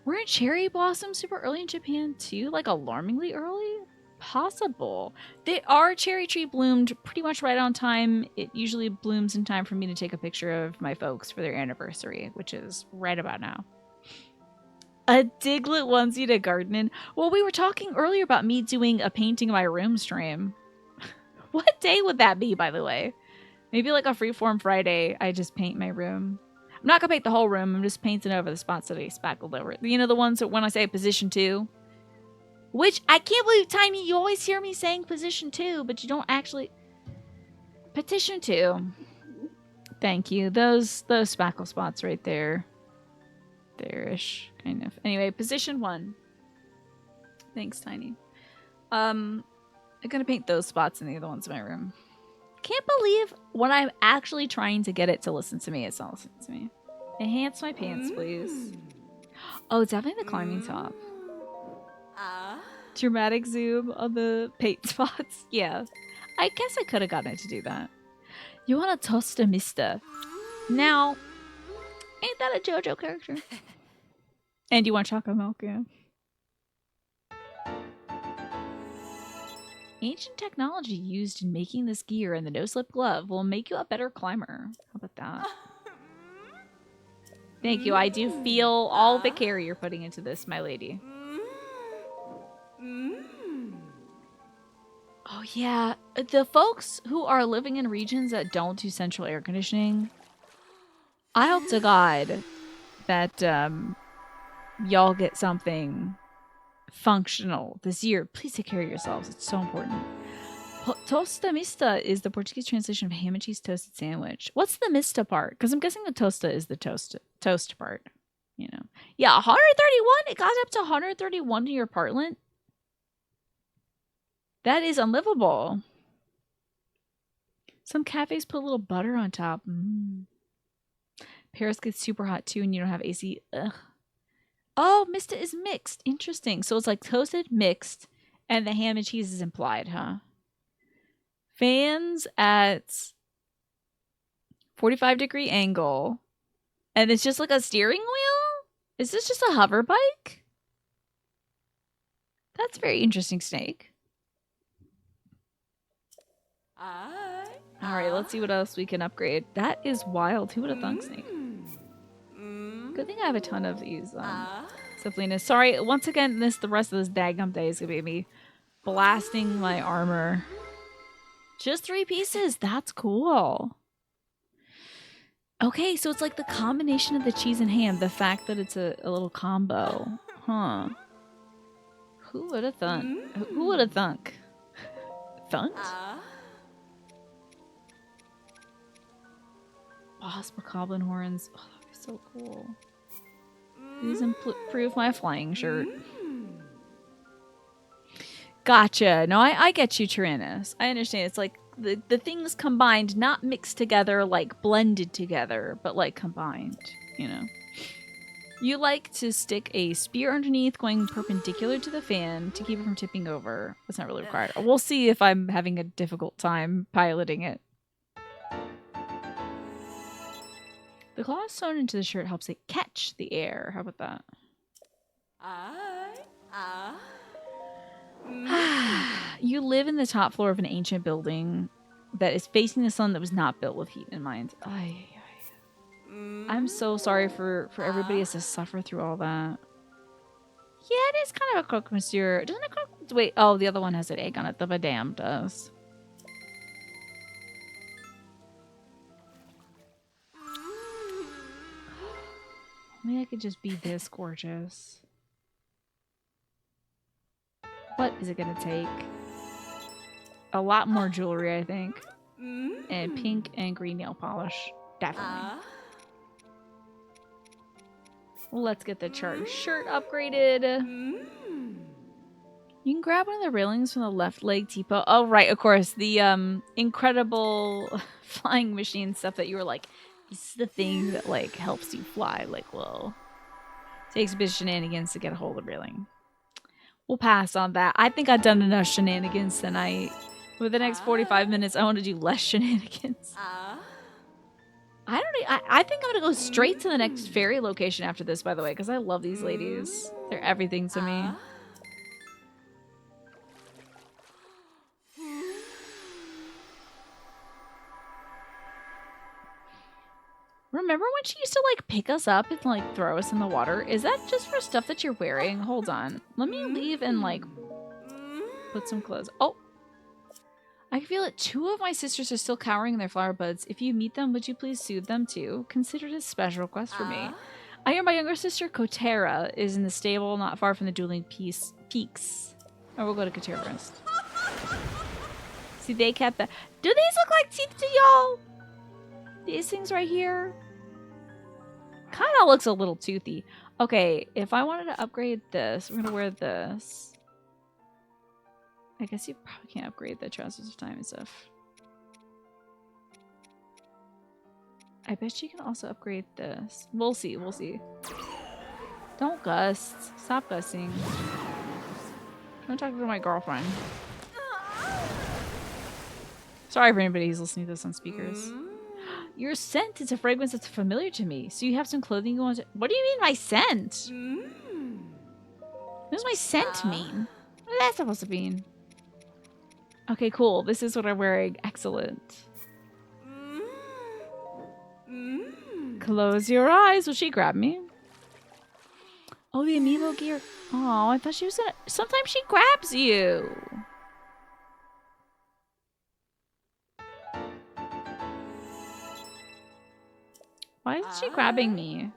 Weren't cherry blossoms super early in Japan too? Like alarmingly early? Possible. They are cherry tree bloomed pretty much right on time. It usually blooms in time for me to take a picture of my folks for their anniversary, which is right about now. A Diglett onesie to garden in. Well, we were talking earlier about me doing a painting of my room stream. What day would that be, by the way? Maybe like a freeform Friday, I just paint my room. I'm not gonna paint the whole room, I'm just painting over the spots that I spackled over. You know, the ones that when I say position 2? Which, I can't believe, Tiny, you always hear me saying position 2, but you don't actually... Petition 2. Thank you. Those spackle spots right there. There-ish, kind of. Anyway, position 1. Thanks, Tiny. I'm gonna paint those spots in the other ones in my room. Can't believe when I'm actually trying to get it to listen to me, it's not listening to me. Enhance my pants, please. Oh, definitely the climbing top. Dramatic zoom on the paint spots. Yeah. I guess I could have gotten it to do that. You want a toaster mister. Now, ain't that a JoJo character? And you want chocolate milk, yeah. Ancient technology used in making this gear and the no-slip glove will make you a better climber. How about that? Thank you. I do feel all the care you're putting into this, my lady. Oh, yeah. The folks who are living in regions that don't do central air conditioning, I hope to God that y'all get something functional this year. Please take care of yourselves. It's so important. Tosta mista is the Portuguese translation of ham and cheese toasted sandwich. What's the mista part? Because I'm guessing the tosta is the toast part. You know. Yeah, 131? It got up to 131 in your apartment? That is unlivable. Some cafes put a little butter on top. Paris gets super hot too and you don't have AC. Ugh. Oh, mista is mixed. Interesting. So it's like toasted, mixed, and the ham and cheese is implied, huh? Fans at 45-degree angle. And it's just like a steering wheel? Is this just a hover bike? That's very interesting, Snake. Alright, let's see what else we can upgrade. That is wild. Who would have thunk, Snake? Good thing I have a ton of these. Syphilina. Sorry, once again, the rest of this daggum day is going to be me blasting my armor. Just 3 pieces. That's cool. Okay, so it's like the combination of the cheese and ham. The fact that it's a little combo. Huh. Who would have thunk? Who would have thunk? Thunked? Boss Bokoblin horns. Oh, that'd be so cool. These improve my flying shirt. Gotcha. No, I get you, Tyrannus. I understand. It's like the things combined, not mixed together, like blended together, but like combined, you know. You like to stick a spear underneath going perpendicular to the fan to keep it from tipping over. That's not really required. We'll see if I'm having a difficult time piloting it. The claws sewn into the shirt helps it catch the air. How about that? You live in the top floor of an ancient building that is facing the sun that was not built with heat in mind. I'm so sorry for everybody has to suffer through all that. Yeah, it is kind of a croque monsieur. Doesn't it croque? Wait, oh, the other one has an egg on it. The madame does. Maybe I could just be this gorgeous. What is it gonna take? A lot more jewelry, I think. And pink and green nail polish. Definitely. Let's get the charter shirt upgraded. You can grab one of the railings from the left leg Tipo. Oh, right, of course. The incredible flying machine stuff that you were like, this is the thing that like helps you fly. Like, whoa. Takes a bit of shenanigans to get a hold of railing. We'll pass on that. I think I've done enough shenanigans tonight. For the next 45 minutes, I want to do less shenanigans. I think I'm going to go straight to the next fairy location after this, by the way, because I love these ladies. They're everything to me. Remember when she used to like pick us up and like throw us in the water? Is that just for stuff that you're wearing? Hold on. Let me leave and like put some clothes. Oh, I feel it. 2 of my sisters are still cowering in their flower buds. If you meet them, would you please soothe them too? Consider it a special request for me. I hear my younger sister Kotera is in the stable not far from the dueling peaks. Or we'll go to Kotera first. See, they kept that. Do these look like teeth to y'all? These things right here kind of looks a little toothy. Okay, if I wanted to upgrade this, we're gonna wear this. I guess you probably can't upgrade the trousers of time and stuff. I bet you can also upgrade this. We'll see, we'll see. Don't gust. Stop gusting. I'm talking to my girlfriend. Sorry for anybody who's listening to this on speakers. Your scent is a fragrance that's familiar to me. So you have some clothing you want to... What do you mean my scent? What does my scent mean? What is that supposed to mean? Okay, cool. This is what I'm wearing. Excellent. Close your eyes. Will she grab me? Oh, the amiibo gear. Oh, I thought she was gonna... Sometimes she grabs you. Why is she grabbing me?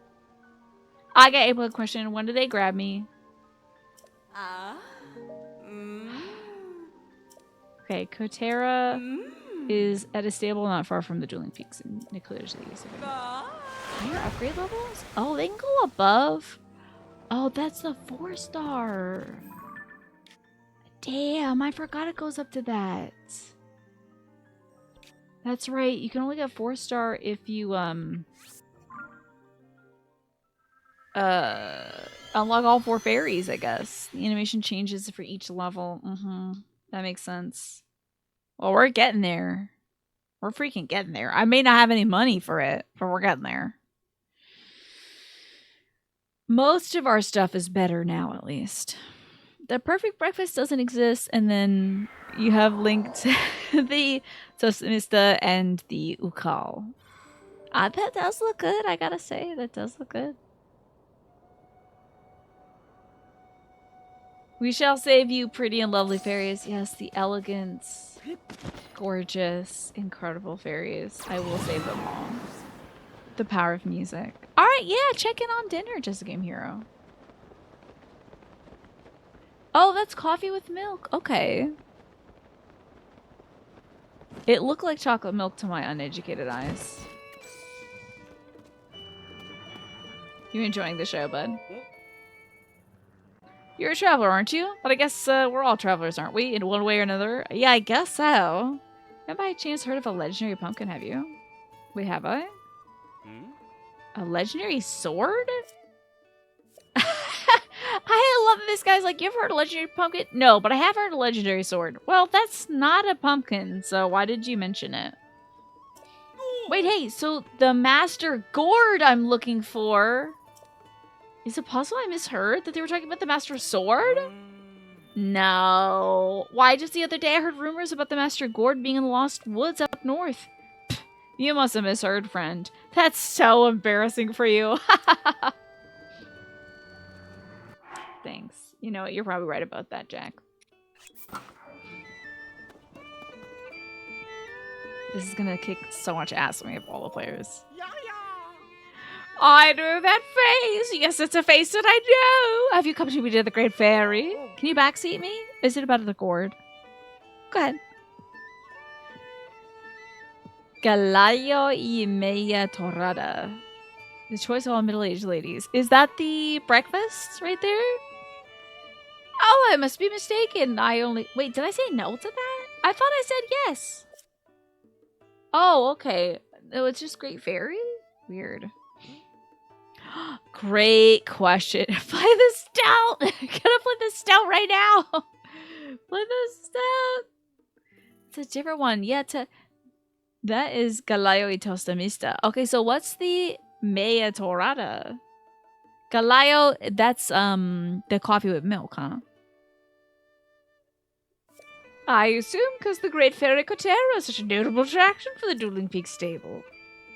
I get a question. When do they grab me? Okay, Kotera is at a stable not far from the Dueling Peaks in Nuclear Cities. Higher upgrade levels? Oh, they can go above. Oh, that's the 4-star. Damn, I forgot it goes up to that. That's right. You can only get 4-star if you unlock all 4 fairies, I guess. The animation changes for each level. That makes sense. Well, we're getting there. We're freaking getting there. I may not have any money for it, but we're getting there. Most of our stuff is better now, at least. The perfect breakfast doesn't exist, and then you have linked the Tostamista and the Ukal. That does look good, I gotta say. That does look good. We shall save you, pretty and lovely fairies. Yes, the elegant, gorgeous, incredible fairies. I will save them all. The power of music. Alright, yeah, check in on dinner, Just a Game Hero. Oh, that's coffee with milk. Okay. It looked like chocolate milk to my uneducated eyes. You enjoying the show, bud? You're a traveler, aren't you? But I guess we're all travelers, aren't we? In one way or another? Yeah, I guess so. Have I by chance heard of a legendary pumpkin, have you? Wait, have I? A legendary sword? I love this guy's like, you ever heard of a legendary pumpkin? No, but I have heard of a legendary sword. Well, that's not a pumpkin, so why did you mention it? Wait, hey, so the Master Gourd I'm looking for... Is it possible I misheard that they were talking about the Master Sword? No. Why, just the other day I heard rumors about the Master Gourd being in the Lost Woods up north. Pfft, you must have misheard, friend. That's so embarrassing for you. Thanks. You know what? You're probably right about that, Jack. This is gonna kick so much ass when we have all the players. I know that face! Yes, it's a face that I know! Have you come to me to the Great Fairy? Can you backseat me? Is it about the gourd? Go ahead. Galayo y Meia Torrada. The choice of all middle-aged ladies. Is that the breakfast right there? Oh, I must be mistaken. Wait, did I say no to that? I thought I said yes. Oh, okay. Oh, it's just Great Fairy? Weird. Great question. Play the stout. Gonna play the stout right now. Play the stout. It's a different one. Yeah, that is Galayo y Tostamista. Okay, so what's the Meia Torrada? Galayo, that's the coffee with milk, huh? I assume because the Great Fairy Kotera is such a notable attraction for the Dueling Peak stable.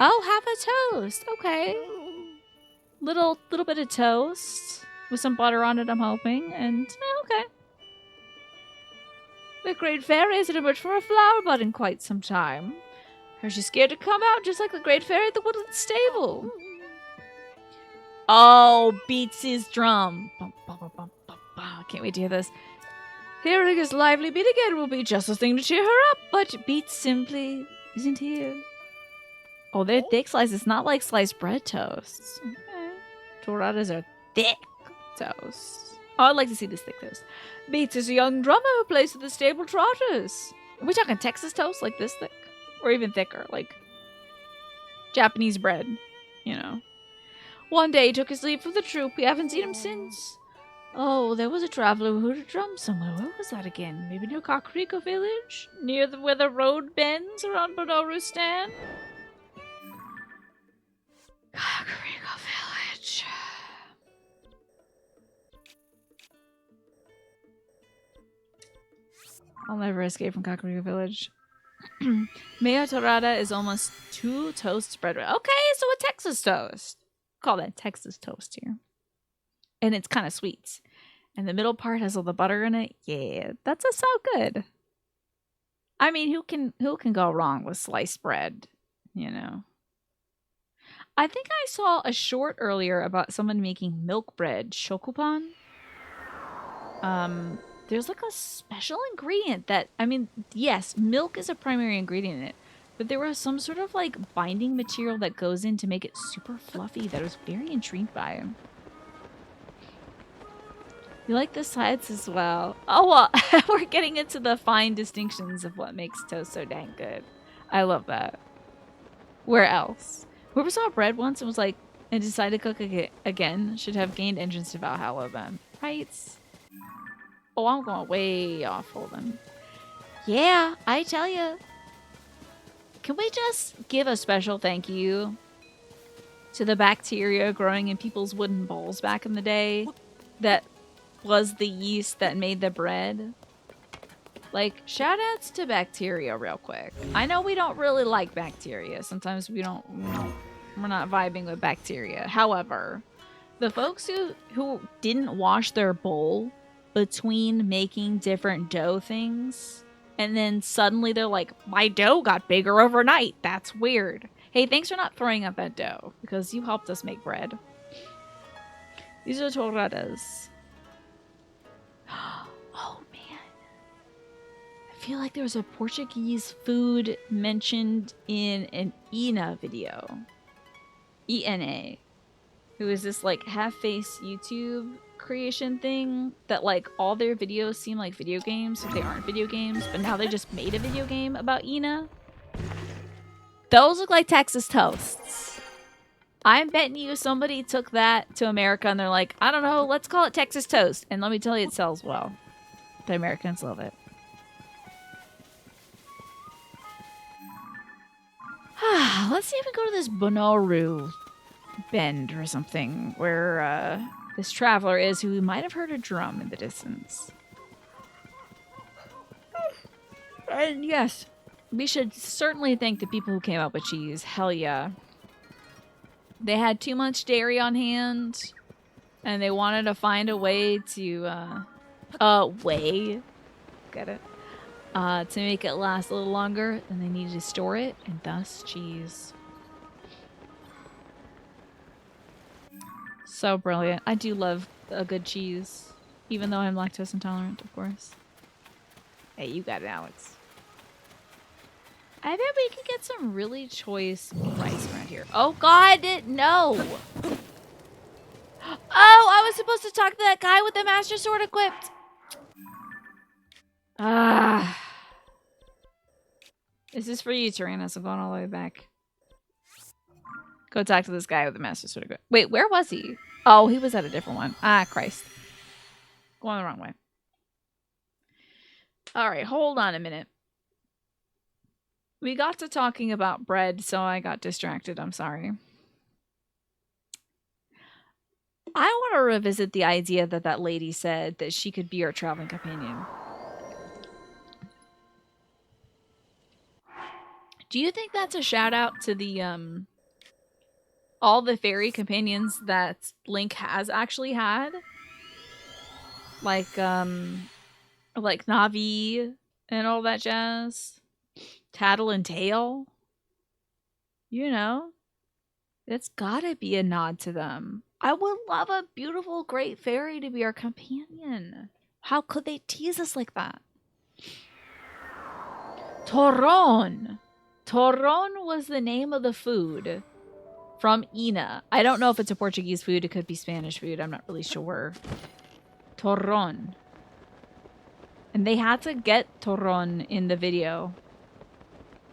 Oh, have a toast. Okay. Little bit of toast with some butter on it, I'm hoping, and okay. The Great Fairy hasn't emerged from a flower bud in quite some time. Or she's scared to come out, just like the Great Fairy at the Woodland Stable. Oh, beats his drum. Bum, bum, bum, bum, bum, bum. Can't wait to hear this. Hearing his lively beat again will be just the thing to cheer her up, but Beat simply isn't here. Oh, they're thick slices, not like sliced bread toasts. Okay. Torradas are thick toasts. Oh, I'd like to see this thick toast. Beats is a young drummer who plays with the stable trotters. Are we talking Texas toast like this thick? Or even thicker, like Japanese bread, you know. One day he took his leave from the troupe. We haven't seen him since. Oh, there was a traveler who heard a drum somewhere. Where was that again? Maybe near Kakariko Village? Near where the road bends around Bonoru Stan? Kakariko Village. I'll never escape from Kakariko Village. Meia torrada is almost 2 toasts spread. Okay, so a Texas toast. Call that Texas toast here. And it's kind of sweet. And the middle part has all the butter in it. Yeah, that's so good. I mean, who can go wrong with sliced bread, you know? I think I saw a short earlier about someone making milk bread, shokupan. There's like a special ingredient that, I mean, yes, milk is a primary ingredient in it, but there was some sort of like binding material that goes in to make it super fluffy that I was very intrigued by. You like the sides as well. Oh, well, we're getting into the fine distinctions of what makes toast so dang good. I love that. Where else? Whoever saw bread once and was like, and decided to cook it again should have gained entrance to Valhalla then. Right? Oh, I'm going way off. Hold on. Yeah, I tell you. Can we just give a special thank you to the bacteria growing in people's wooden bowls back in the day that was the yeast that made the bread? Like, shout outs to bacteria real quick. I know we don't really like bacteria. Sometimes we're not vibing with bacteria. However, the folks who didn't wash their bowl between making different dough things, and then suddenly they're like, my dough got bigger overnight. That's weird. Hey, thanks for not throwing up that dough, because you helped us make bread. These are torradas. Oh, man. I feel like there was a Portuguese food mentioned in an Ina video. ENA. Who is this like half-face YouTube creation thing that like all their videos seem like video games if they aren't video games, but now they just made a video game about Ina. Those look like Texas toasts. I'm betting you somebody took that to America and they're like, I don't know, let's call it Texas toast. And let me tell you, it sells well. The Americans love it. Let's see if we go to this Bonaru bend or something where this traveler is who might have heard a drum in the distance. And yes, we should certainly thank the people who came up with cheese. Hell yeah. They had too much dairy on hand and they wanted to find a way to get it, to make it last a little longer, and they needed to store it, and thus cheese. So brilliant. I do love a good cheese, even though I'm lactose intolerant, of course. Hey, you got it, Alex. I bet we could get some really choice rice around here. Oh God, no! Oh, I was supposed to talk to that guy with the Master Sword equipped. Ah. This is for you, Tyrannus. I'm going all the way back. Go talk to this guy with the Master Sword equipped. Wait, where was he? Oh, he was at a different one. Ah, Christ. Going the wrong way. All right, hold on a minute. We got to talking about bread, so I got distracted. I'm sorry. I want to revisit the idea that that lady said that she could be our traveling companion. Do you think that's a shout out to the all the fairy companions that Link has actually had? Like Navi and all that jazz? Tattle and Tail? You know? It's gotta be a nod to them. I would love a beautiful, great fairy to be our companion. How could they tease us like that? Torron. Torron was the name of the food from Ina. I don't know if it's a Portuguese food. It could be Spanish food. I'm not really sure. Torron. And they had to get Torron in the video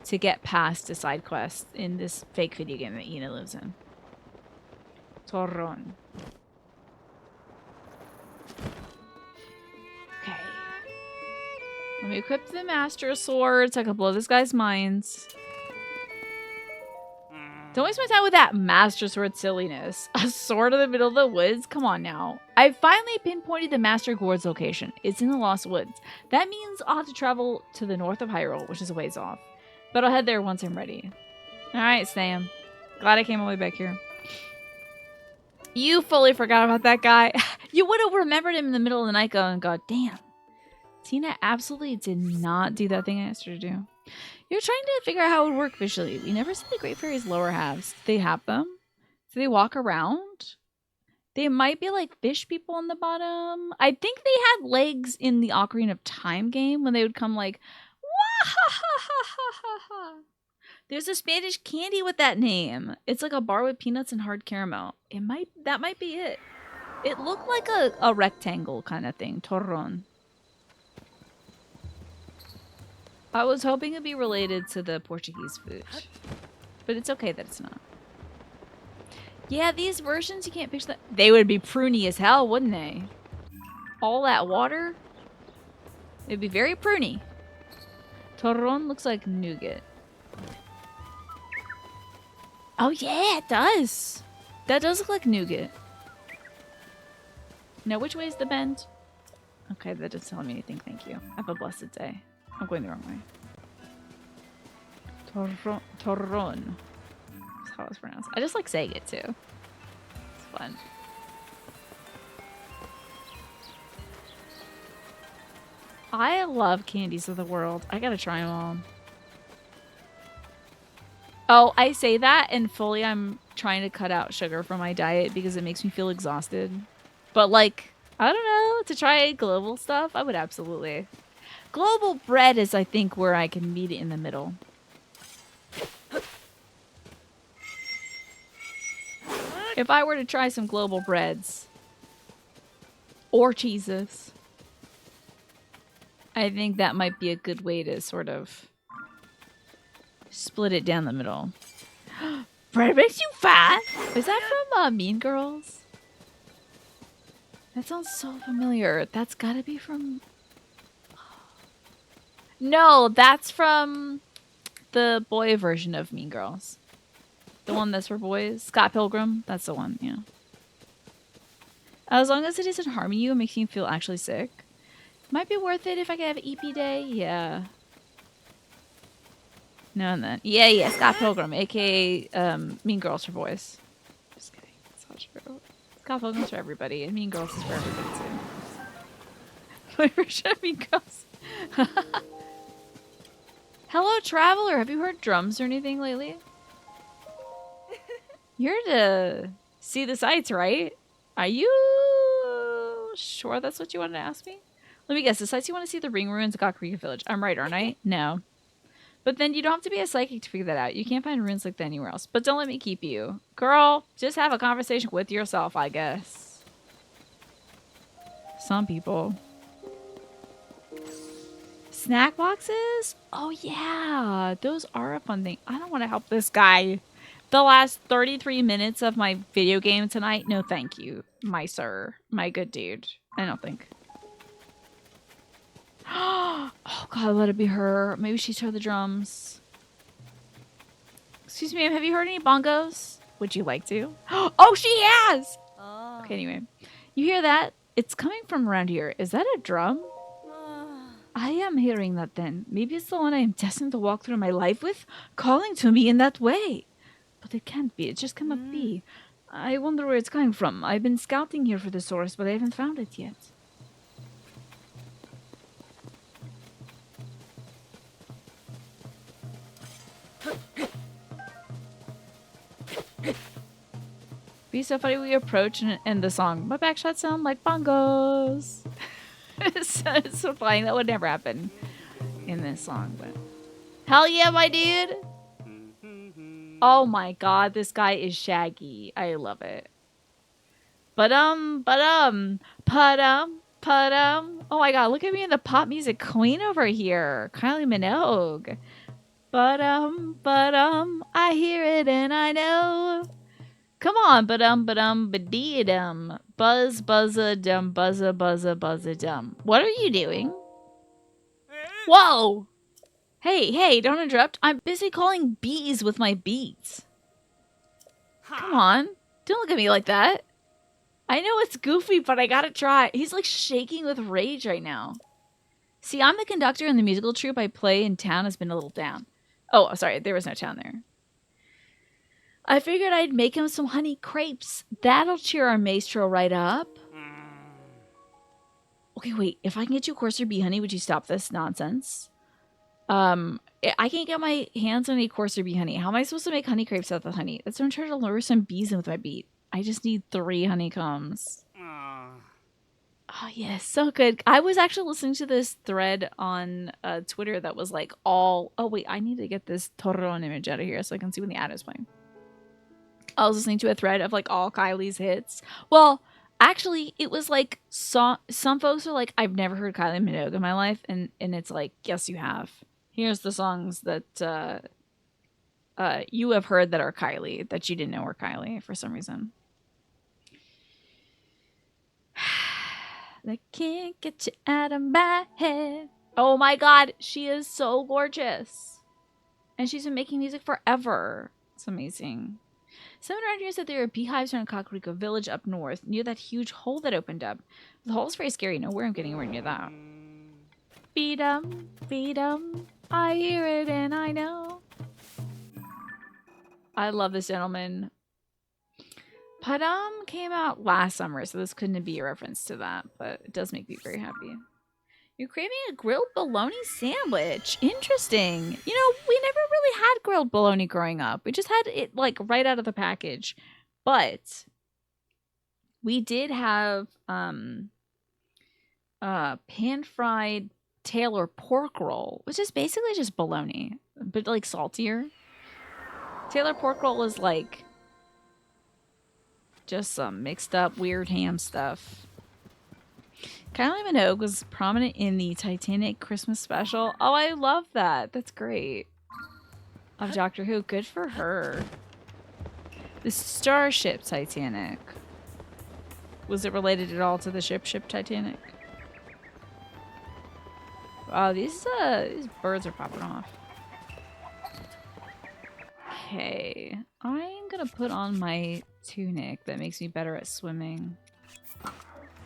to get past the side quest in this fake video game that Ina lives in. Torron. Okay. Let me equip the Master Sword so I can blow this guy's minds. Don't waste my time with that Master Sword silliness. A sword in the middle of the woods? Come on now. I finally pinpointed the Master Gourd's location. It's in the Lost Woods. That means I'll have to travel to the north of Hyrule, which is a ways off. But I'll head there once I'm ready. Alright, Sam. Glad I came all the way back here. You fully forgot about that guy. You would have remembered him in the middle of the night going, God damn. Tina absolutely did not do that thing I asked her to do. You're trying to figure out how it would work visually. We never see the Great Fairies' lower halves. Do they have them? Do they walk around? They might be like fish people on the bottom. I think they had legs in the Ocarina of Time game when they would come like, wah ha ha ha ha ha ha. There's a Spanish candy with that name. It's like a bar with peanuts and hard caramel. That might be it. It looked like a rectangle kind of thing. Torron. I was hoping it'd be related to the Portuguese food. But it's okay that it's not. Yeah, these versions, you can't picture that. They would be pruny as hell, wouldn't they? All that water. It'd be very pruny. Torron looks like nougat. Oh yeah, it does. That does look like nougat. Now, which way is the bend? Okay, that doesn't tell me anything, thank you. Have a blessed day. I'm going the wrong way. Torron. That's how it's pronounced. I just like saying it too. It's fun. I love candies of the world. I gotta try them all. Oh, I say that and fully I'm trying to cut out sugar from my diet because it makes me feel exhausted. But like, I don't know, to try global stuff, I would absolutely. Global bread is, I think, where I can meet it in the middle. If I were to try some global breads or cheeses, I think that might be a good way to sort of split it down the middle. Bread makes you fat? Is that from Mean Girls? That sounds so familiar. That's gotta be from... No, that's from the boy version of Mean Girls. The one that's for boys. Scott Pilgrim. That's the one, yeah. As long as it isn't harming you and making you feel actually sick. Might be worth it if I could have an EP day. Yeah. No, and then. Yeah, Scott Pilgrim, aka Mean Girls for boys. Just kidding. It's not true. Scott Pilgrim's for everybody, and Mean Girls is for everybody too. My version of Mean Girls. Hello, traveler. Have you heard drums or anything lately? You're to see the sights, right? Are you sure that's what you wanted to ask me? Let me guess. The sights you want to see the ring ruins of Kakarika Village. I'm right, aren't I? No. But then you don't have to be a psychic to figure that out. You can't find ruins like that anywhere else. But don't let me keep you. Girl, just have a conversation with yourself, I guess. Some people. Snack boxes? Oh, yeah. Those are a fun thing. I don't want to help this guy. The last 33 minutes of my video game tonight? No, thank you, my sir. My good dude. I don't think. Oh, God, let it be her. Maybe she's heard the drums. Excuse me, have you heard any bongos? Would you like to? Oh, she has! Oh. Okay, anyway. You hear that? It's coming from around here. Is that a drum? I am hearing that then. Maybe it's the one I am destined to walk through my life with, calling to me in that way. But it can't be. It just cannot be. I wonder where it's coming from. I've been scouting here for the source, but I haven't found it yet. Be so funny we approach and end the song. My back shots sound like bongos. It's so funny. That would never happen in this song, but hell yeah, my dude. Oh my god, this guy is Shaggy. I love it. Oh my god, look at me in the pop music queen over here. Kylie Minogue. I hear it and I know. Come on, ba-dum, buzz, buzza, dum, buzza, buzza, buzza, dum. What are you doing? Whoa! Hey, don't interrupt. I'm busy calling bees with my beats. Come on. Don't look at me like that. I know it's goofy, but I gotta try. He's like shaking with rage right now. See, I'm the conductor and the musical troupe I play in town has been a little down. Oh, sorry. There was no town there. I figured I'd make him some honey crepes. That'll cheer our maestro right up. Okay, wait. If I can get you coarser bee honey, would you stop this nonsense? I can't get my hands on any coarser bee honey. How am I supposed to make honey crepes out of the honey? That's what I'm trying to lure some bees in with my beat. I just need 3 honeycombs. Oh, yes. So good. I was actually listening to this thread on Twitter that was like all... Oh, wait. I need to get this Torron image out of here so I can see when the ad is playing. I was listening to a thread of like all Kylie's hits. Well, actually, it was like some folks are like, I've never heard Kylie Minogue in my life. And it's like, yes, you have. Here's the songs that you have heard that are Kylie that you didn't know were Kylie for some reason. I can't get you out of my head. Oh my god, she is so gorgeous. And she's been making music forever. It's amazing. Someone around here said there are beehives around Kakariko Village up north, near that huge hole that opened up. The hole's very scary. No way I'm getting anywhere near that. Beat 'em, beat 'em. I hear it and I know. I love this gentleman. Padam came out last summer, so this couldn't be a reference to that, but it does make me very happy. You're craving a grilled bologna sandwich. Interesting. You know, we never really had grilled bologna growing up. We just had it like right out of the package. But we did have pan-fried Taylor pork roll, which is basically just bologna, but like saltier. Taylor pork roll is like just some mixed up weird ham stuff. Kylie Minogue was prominent in the Titanic Christmas special. Oh, I love that. That's great. Of Doctor Who. Good for her. The starship Titanic. Was it related at all to the ship Titanic? Wow, these birds are popping off. Okay. I'm gonna put on my tunic that makes me better at swimming.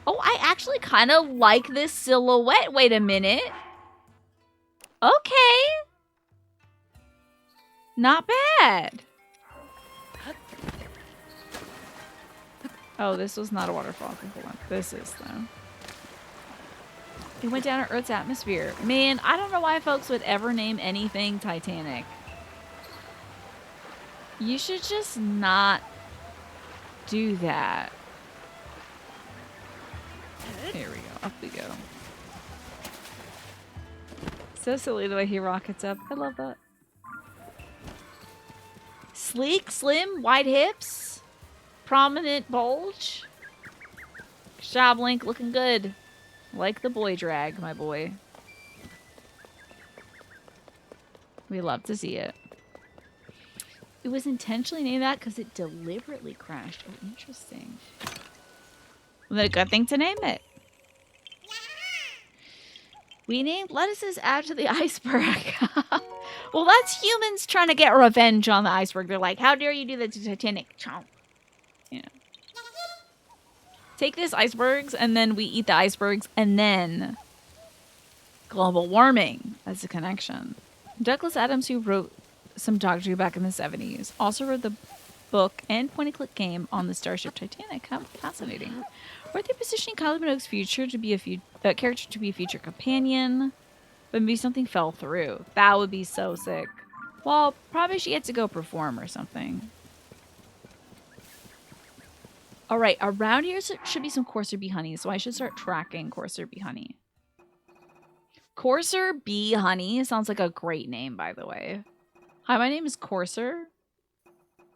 Oh, I actually kind of like this silhouette. Wait a minute. Okay. Not bad. Oh, this was not a waterfall. Okay, hold on. This is, though. It went down to Earth's atmosphere. Man, I don't know why folks would ever name anything Titanic. You should just not do that. Here we go. Up we go. So silly the way he rockets up. I love that. Sleek, slim, wide hips, prominent bulge. Job Link looking good. Like the boy drag, my boy. We love to see it. It was intentionally named that because it deliberately crashed. Oh, interesting. Well, a good thing to name it. We named lettuces after the iceberg. Well, that's humans trying to get revenge on the iceberg. They're like, how dare you do that to Titanic? You know. Take this icebergs, and then we eat the icebergs, and then global warming as a connection. Douglas Adams, who wrote some Doctor Who back in the 70s, also wrote the book and point-and-click game on the starship Titanic. How fascinating. Were they positioning Kylie Minogue's future to be a character to be a future companion? But maybe something fell through. That would be so sick. Well, probably she gets to go perform or something. All right, around here should be some coarser bee honey, so I should start tracking coarser bee honey. Coarser bee honey sounds like a great name, by the way. Hi, my name is Coarser.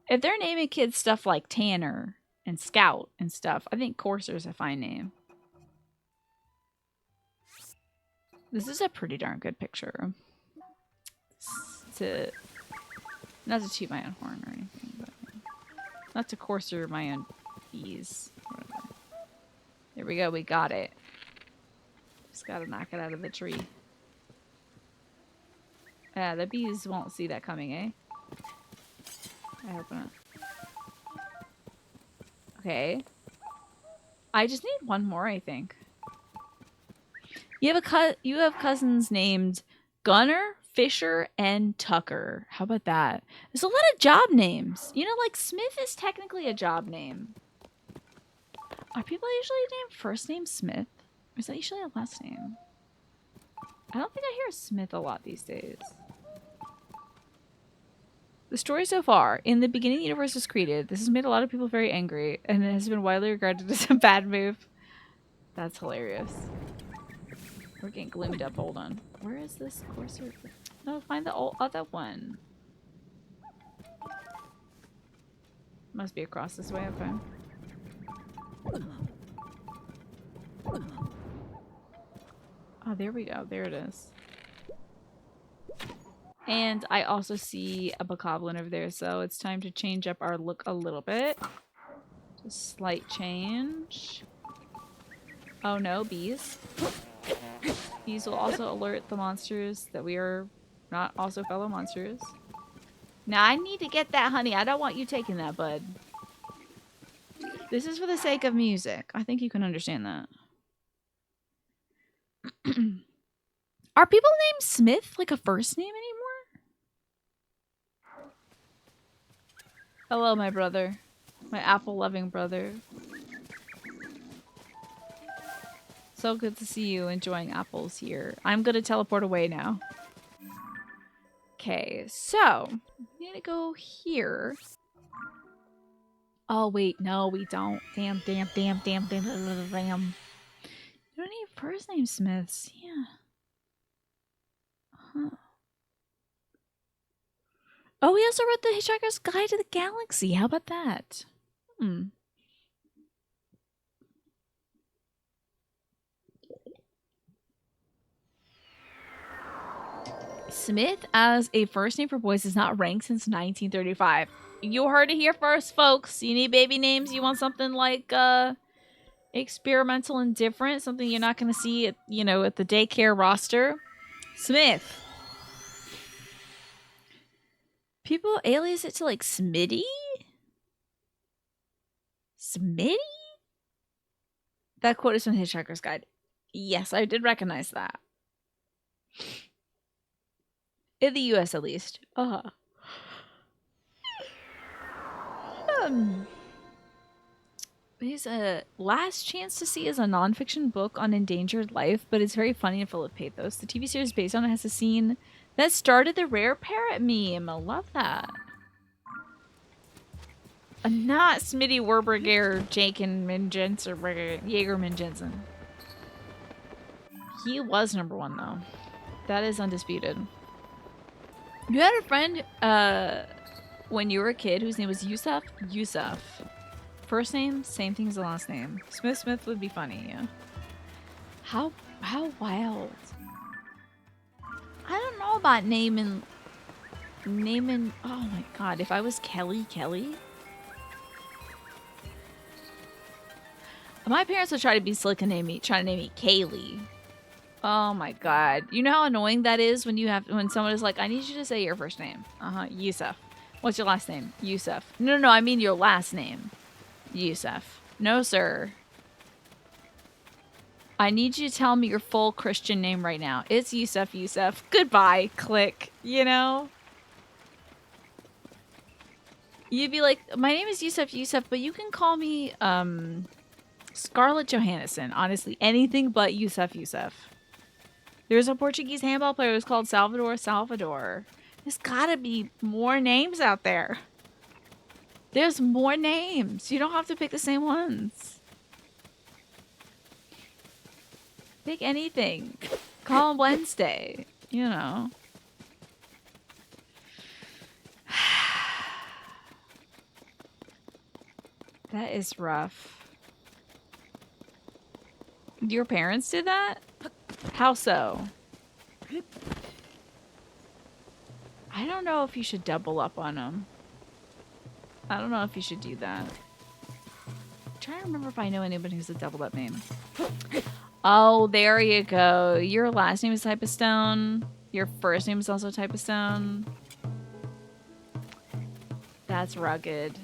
If they're naming kids stuff like Tanner and Scout and stuff, I think Coarser is a fine name. This is a pretty darn good picture. Not to toot my own horn or anything, but not to coarser my own bees. Whatever. There we go, we got it. Just gotta knock it out of the tree. The bees won't see that coming, eh? I hope not. Okay. I just need one more, I think. You have cousins named Gunner, Fisher and Tucker. How about that? There's a lot of job names. You know, like Smith is technically a job name. Are people usually named first name Smith? Or is that usually a last name? I don't think I hear Smith a lot these days. The story so far, in the beginning the universe was created. This has made a lot of people very angry, and it has been widely regarded as a bad move. That's hilarious. We're getting gloomed up. Hold on. Where is this courser? No, find the other one. Must be across this way. Okay. Oh, there we go. There it is. And I also see a bokoblin over there, so it's time to change up our look a little bit. Just slight change. Oh no, bees. Bees will also alert the monsters that we are not also fellow monsters. Now I need to get that honey. I don't want you taking that, bud. This is for the sake of music. I think you can understand that. Are people named Smith like a first name anymore? Hello, my brother. My apple-loving brother. So good to see you enjoying apples here. I'm gonna teleport away now. Okay, so we need to go here. Oh wait, no, we don't. Damn. You don't need first name Smiths. Yeah. Huh. Oh, we also wrote the Hitchhiker's Guide to the Galaxy. How about that? Smith as a first name for boys is not ranked since 1935. You heard it here first, folks. You need baby names. You want something like experimental and different, something you're not going to see at, you know, at the daycare roster. Smith. People alias it to like Smitty? Smitty? That quote is from Hitchhiker's Guide. Yes, I did recognize that. In the US, at least. His Last Chance to See is a nonfiction book on endangered life, but it's very funny and full of pathos. The TV series based on it has a scene that started the rare parrot meme. I love that. Not Smitty Werberger, Jaken Minjensen, Jaegerman Jensen. He was #1 though. That is undisputed. You had a friend when you were a kid whose name was Yusuf? Yusuf. First name, same thing as the last name. Smith would be funny, yeah. How wild. I don't know about naming oh my god, if I was Kelly. My parents would try to be slick and try to name me Kaylee. Oh my god. You know how annoying that is when someone is like, I need you to say your first name. Yusuf. What's your last name? Yusuf. No, I mean your last name. Yusuf. No, sir. I need you to tell me your full Christian name right now. It's Yusuf. Goodbye. Click. You know? You'd be like, my name is Yusuf, but you can call me, Scarlett Johansson. Honestly, anything but Yusuf. There's a Portuguese handball player who's called Salvador. There's gotta be more names out there. There's more names. You don't have to pick the same ones. Pick anything. Call him Wednesday. You know. That is rough. Your parents did that? How so? I don't know if you should double up on them. I don't know if you should do that. I'm trying to remember if I know anybody who's a doubled up name. Oh, there you go. Your last name is type of stone. Your first name is also type of stone. That's rugged.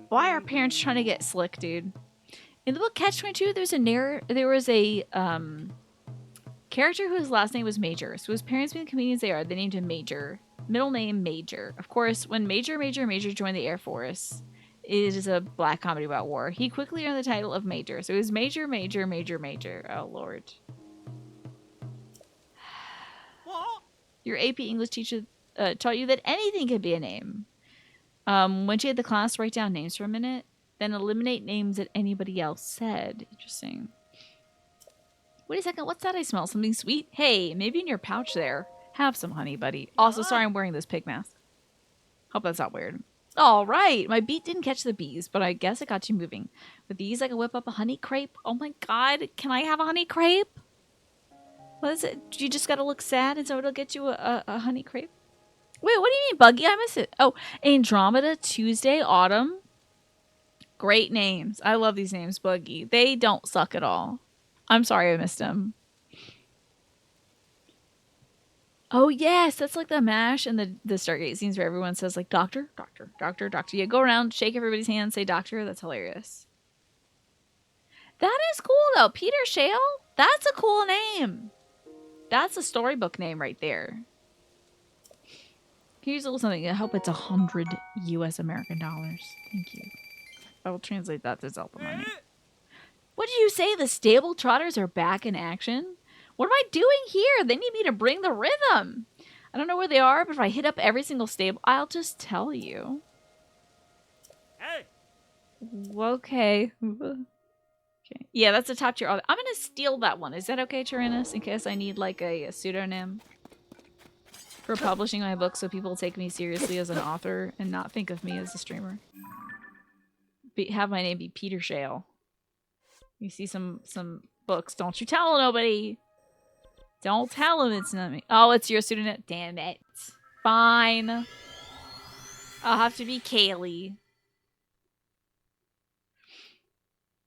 Why are parents trying to get slick, dude? In the book Catch-22, there was a Character whose last name was Major. So his parents being the comedians they are, they named him Major. Middle name Major. Of course, when Major joined the Air Force, it is a black comedy about war. He quickly earned the title of Major. So it was Major. Oh, Lord. Your AP English teacher taught you that anything could be a name. When she had the class write down names for a minute, then eliminate names that anybody else said. Interesting. Wait a second, what's that I smell? Something sweet? Hey, maybe in your pouch there. Have some honey, buddy. Also, sorry I'm wearing this pig mask. Hope that's not weird. All right, my beat didn't catch the bees, but I guess it got you moving. With these, I can whip up a honey crepe. Oh my god, can I have a honey crepe? What is it? You just gotta look sad and so it'll get you a honey crepe? Wait, what do you mean, Buggy? I miss it. Oh, Andromeda, Tuesday, Autumn. Great names. I love these names, Buggy. They don't suck at all. I'm sorry I missed them. Oh, yes. That's like the MASH and the Stargate scenes where everyone says, like, doctor, doctor, doctor, doctor. Yeah, go around, shake everybody's hand, say doctor. That's hilarious. That is cool, though. Peter Shale? That's a cool name. That's a storybook name right there. Here's a little something. I hope it's 100 US American dollars. Thank you. I will translate that to Zelda money. What did you say? The stable trotters are back in action? What am I doing here? They need me to bring the rhythm. I don't know where they are, but if I hit up every single stable, I'll just tell you. Hey. Okay. Okay. Yeah, that's the top tier. I'm going to steal that one. Is that okay, Tyrannus? In case I need like a pseudonym for publishing my book so people take me seriously as an author and not think of me as a streamer. Have my name be Peter Shale. You see some books. Don't you tell nobody. Don't tell him it's not me. Oh, it's your pseudonym. Damn it. Fine. I'll have to be Kaylee.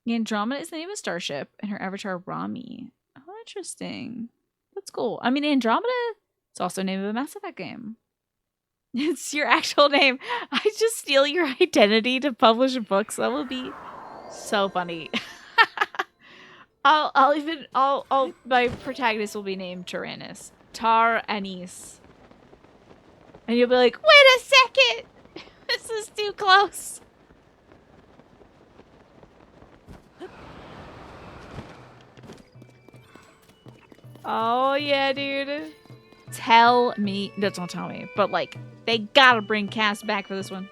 Andromeda is the name of a starship, and her avatar Rami. Oh, interesting. That's cool. I mean, Andromeda, it's also the name of a Mass Effect game. It's your actual name. I just steal your identity to publish books. That would be so funny. My protagonist will be named Tyrannus. Tar-Anis. And you'll be like, wait a second! This is too close. Oh, yeah, dude. Tell me. No, don't tell me. But, like, they gotta bring Cass back for this one.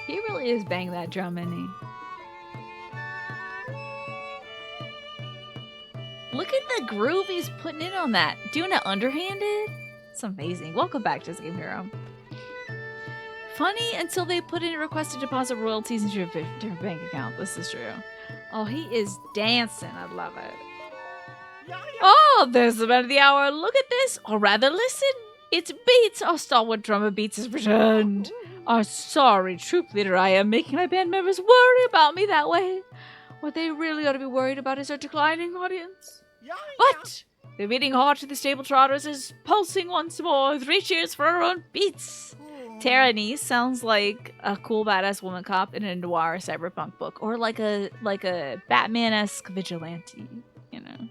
He really is banging that drum, isn't he? Look at the groove he's putting in on that. Doing it underhanded? It's amazing. Welcome back to this Game Hero. Funny until they put in a request to deposit royalties into your different bank account. This is true. Oh, he is dancing. I love it. Oh, there's the man of the hour. Look at this. Or rather, listen. It's Beats. Our stalwart drummer Beats has returned. Our sorry troop leader I am making my band members worry about me that way. What they really ought to be worried about is our declining audience. But the beating heart of the stable trotters is pulsing once more. 3 cheers for our own Beats. Tyrannus sounds like a cool badass woman cop in a noir cyberpunk book, or like a Batman-esque vigilante, you know.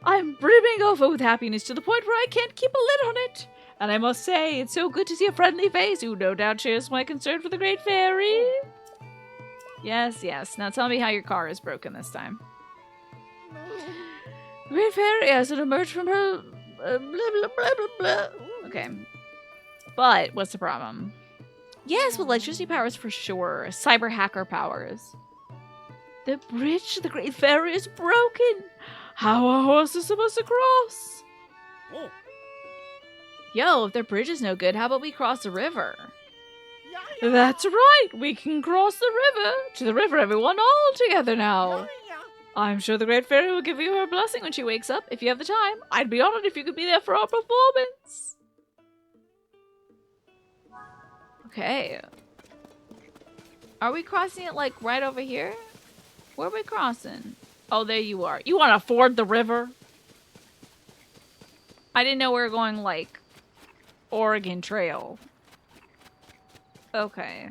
I'm brimming over with happiness to the point where I can't keep a lid on it. And I must say, it's so good to see a friendly face who no doubt shares my concern for the Great Fairy. Yes, yes. Now tell me how your car is broken this time. The Great Fairy hasn't emerged from her... blah, blah, blah, blah, blah. Okay. But what's the problem? Yes, with electricity powers for sure. Cyber hacker powers. The bridge to the Great Fairy is broken. How are horses supposed to cross? Oh. Yo, if their bridge is no good, how about we cross the river? That's right. We can cross the river. To the river, everyone, all together now. I'm sure the Great Fairy will give you her blessing when she wakes up. If you have the time, I'd be honored if you could be there for our performance. Okay. Are we crossing it, like, right over here? Where are we crossing? Oh, there you are. You want to ford the river? I didn't know we were going, like, Oregon Trail. Okay.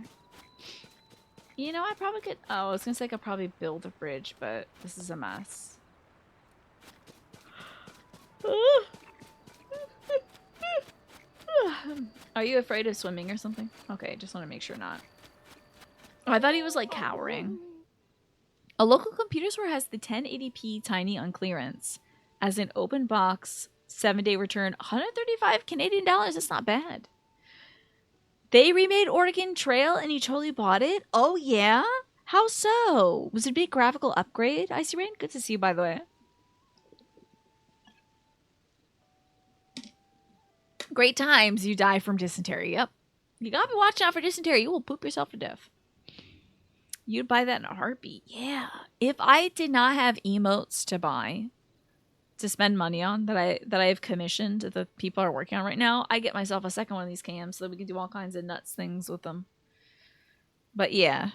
You know, I probably could... Oh, I was gonna say I could probably build a bridge, but this is a mess. Are you afraid of swimming or something? Okay, just want to make sure not. Oh, I thought he was, like, cowering. A local computer store has the 1080p Tiny on clearance as an open box, 7-day return, 135 Canadian dollars. That's not bad. They remade Oregon Trail and you totally bought it? Oh, yeah? How so? Was it a big graphical upgrade? Icy Rain, good to see you, by the way. Great times. You die from dysentery. Yep. You gotta be watching out for dysentery. You will poop yourself to death. You'd buy that in a heartbeat. Yeah. If I did not have emotes to buy, to spend money on, that I have commissioned that the people are working on right now, I get myself a second one of these cams so that we can do all kinds of nuts things with them. But yeah.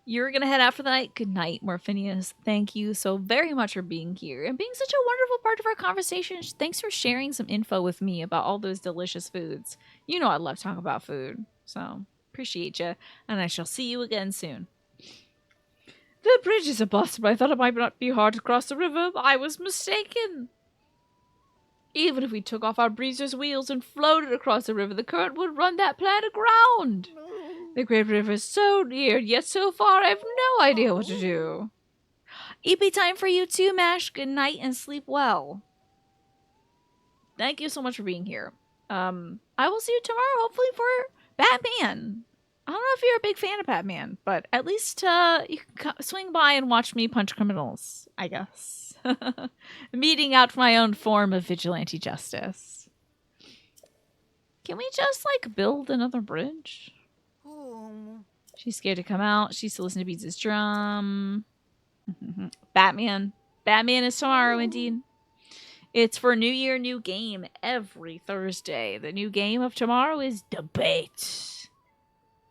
You're gonna head out for the night. Good night, Morphinius. Thank you so very much for being here and being such a wonderful part of our conversation. Thanks for sharing some info with me about all those delicious foods. You know I love talking about food, so appreciate you, and I shall see you again soon. The bridge is a bust, but I thought it might not be hard to cross the river. I was mistaken. Even if we took off our breezer's wheels and floated across the river, the current would run that plan aground. The great river is so near, yet so far, I have no idea what to do. EP time for you too, Mash. Good night and sleep well. Thank you so much for being here. I will see you tomorrow, hopefully, for Batman. I don't know if you're a big fan of Batman, but at least you can swing by and watch me punch criminals, I guess. Meeting out for my own form of vigilante justice. Can we just, like, build another bridge? She's scared to come out. She's to listen to Beats' drum. Batman. Batman is tomorrow, indeed. It's for New Year, New Game every Thursday. The new game of tomorrow is Debate.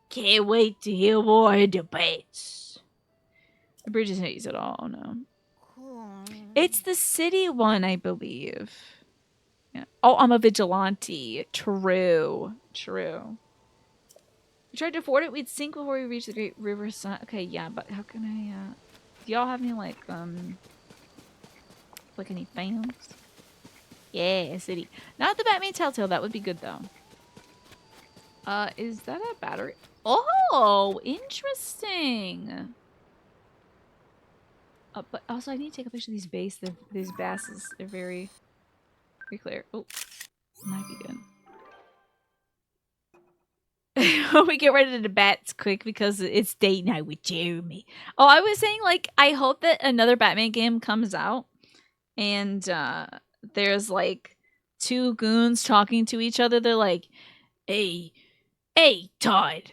Can't wait to hear more debates. The bridge isn't used at all, no. It's the city one, I believe. Yeah. Oh, I'm a vigilante. True. True. We tried to afford it, we'd sink before we reached the Great River Sun. Okay, yeah, but how can I, do y'all have any, like any fans? Yeah, city. Not the Batman Telltale, that would be good, though. Is that a battery? Oh, interesting. But also I need to take a picture of these these basses. They're very, very clear. Oh, might be good. We get ready to debate quick because it's date night with Jeremy. Oh, I was saying, like, I hope that another Batman game comes out and there's like two goons talking to each other. They're like, hey, Todd,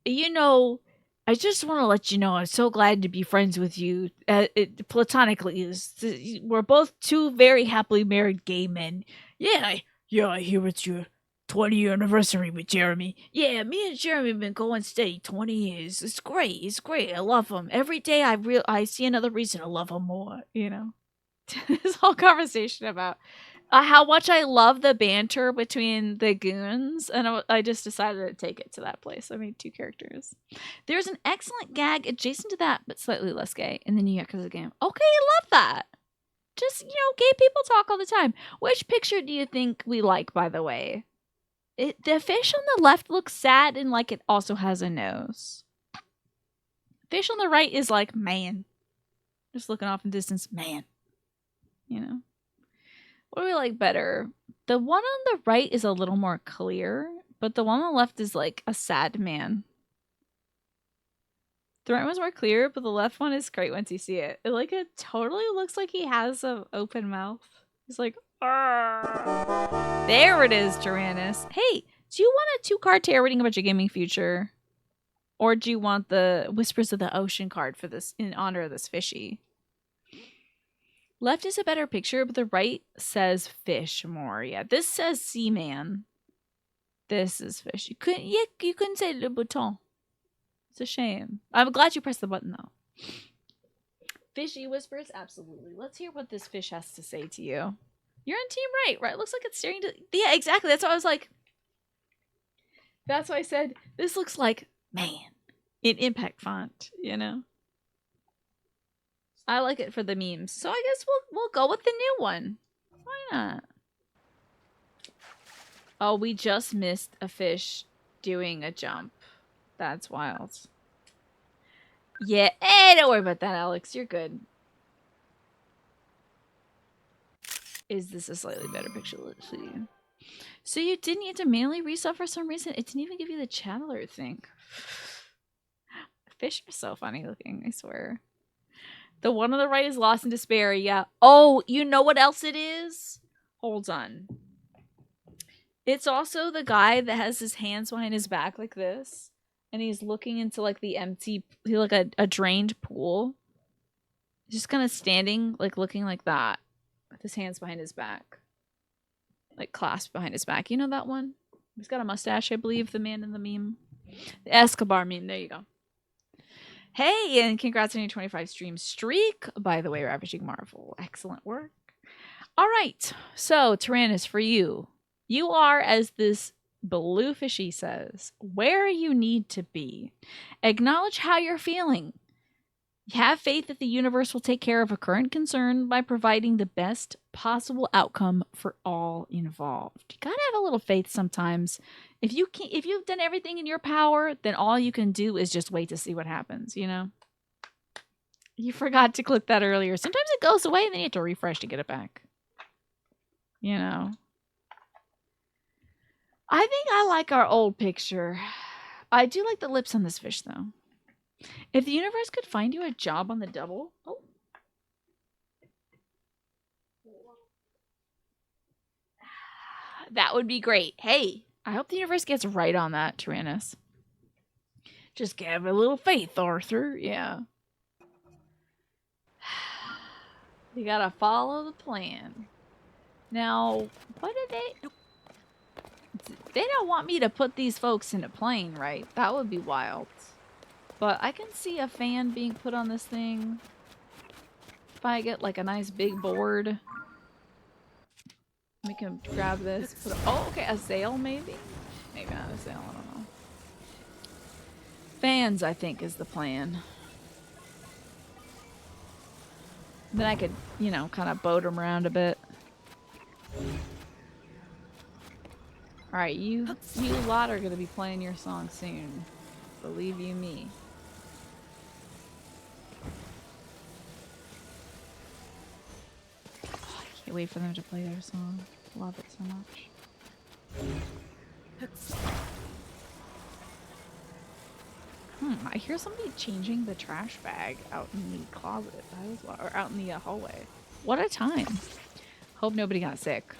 you know, I just want to let you know I'm so glad to be friends with you. Platonically, we're both two very happily married gay men. Yeah, I hear it's your 20-year anniversary with Jeremy. Yeah, me and Jeremy have been going steady 20 years. It's great. It's great. I love him. Every day I see another reason to love him more, you know? This whole conversation about how much I love the banter between the goons, and I just decided to take it to that place. I made two characters. There's an excellent gag adjacent to that, but slightly less gay, in the New Yakuza game. Okay, I love that. Just, you know, gay people talk all the time. Which picture do you think we like, by the way? The fish on the left looks sad and like it also has a nose. Fish on the right is like, man. Just looking off in the distance, man. You know? What do we like better? The one on the right is a little more clear, but the one on the left is like a sad man. The right one's more clear, but the left one is great once you see it. It totally looks like he has an open mouth. He's like, argh. There it is, Tyrannus. Hey, do you want a 2-card tarot reading about your gaming future? Or do you want the Whispers of the Ocean card for this in honor of this fishy? Left is a better picture, but the right says fish more. Yeah, this says seaman. This is fish. You couldn't say le bouton. It's a shame. I'm glad you pressed the button though. Fishy whispers, absolutely. Let's hear what this fish has to say to you. You're on team right? It looks like it's staring to. Yeah, exactly. That's what I was like. That's why I said this looks like, man, an impact font, you know? I like it for the memes. So I guess we'll go with the new one. Why not? Oh, we just missed a fish doing a jump. That's wild. Yeah, hey, don't worry about that, Alex. You're good. Is this a slightly better picture? Let's see. So you didn't get to manually resub for some reason? It didn't even give you the channel alert thing. Fish are so funny looking, I swear. The one on the right is Lost in Despair, yeah. Oh, you know what else it is? Hold on. It's also the guy that has his hands behind his back like this. And he's looking into like the empty, like a drained pool. Just kind of standing, like looking like that. With his hands behind his back. Like clasped behind his back. You know that one? He's got a mustache, I believe, the man in the meme. The Escobar meme, there you go. Hey, and congrats on your 25 stream streak. By the way, Ravaging Marvel. Excellent work. All right. So, Tyrannus, for you. You are, as this blue fishy says, where you need to be. Acknowledge how you're feeling. Have faith that the universe will take care of a current concern by providing the best possible outcome for all involved. You gotta have a little faith sometimes. If you've done everything in your power, then all you can do is just wait to see what happens, you know? You forgot to click that earlier. Sometimes it goes away and then you have to refresh to get it back. You know? I think I like our old picture. I do like the lips on this fish, though. If the universe could find you a job on the double... Oh. That would be great. Hey, I hope the universe gets right on that, Tyrannus. Just give a little faith, Arthur. Yeah. You gotta follow the plan. Now, what did they... They don't want me to put these folks in a plane, right? That would be wild. But I can see a fan being put on this thing. If I get like a nice big board. We can grab this. Put oh, okay, a sail maybe? Maybe not a sail, I don't know. Fans, I think, is the plan. Then I could, you know, kind of boat them around a bit. Alright, you lot are going to be playing your song soon. Believe you me. Oh, I can't wait for them to play their song. Love it so much. I hear somebody changing the trash bag out in the closet. Or out in the hallway. What a time. Hope nobody got sick.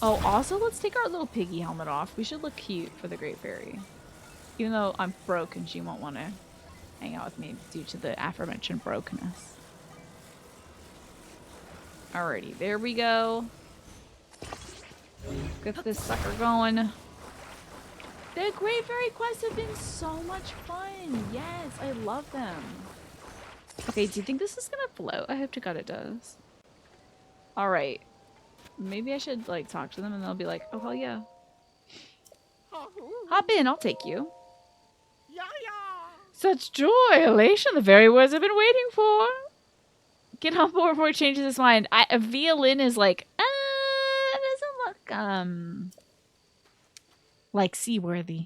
Oh, also, let's take our little piggy helmet off. We should look cute for the Great Fairy. Even though I'm broke and she won't want to hang out with me due to the aforementioned brokenness. Alrighty, there we go. Get this sucker going. The Great Fairy quests have been so much fun. Yes, I love them. Okay, do you think this is gonna float? I hope to God it does. Alright. Maybe I should, like, talk to them and they'll be like, oh, hell yeah. Hop in, I'll take you. Such joy, elation, the very words I've been waiting for. Get on board before he changes his mind. A violin is like, it doesn't look, like seaworthy.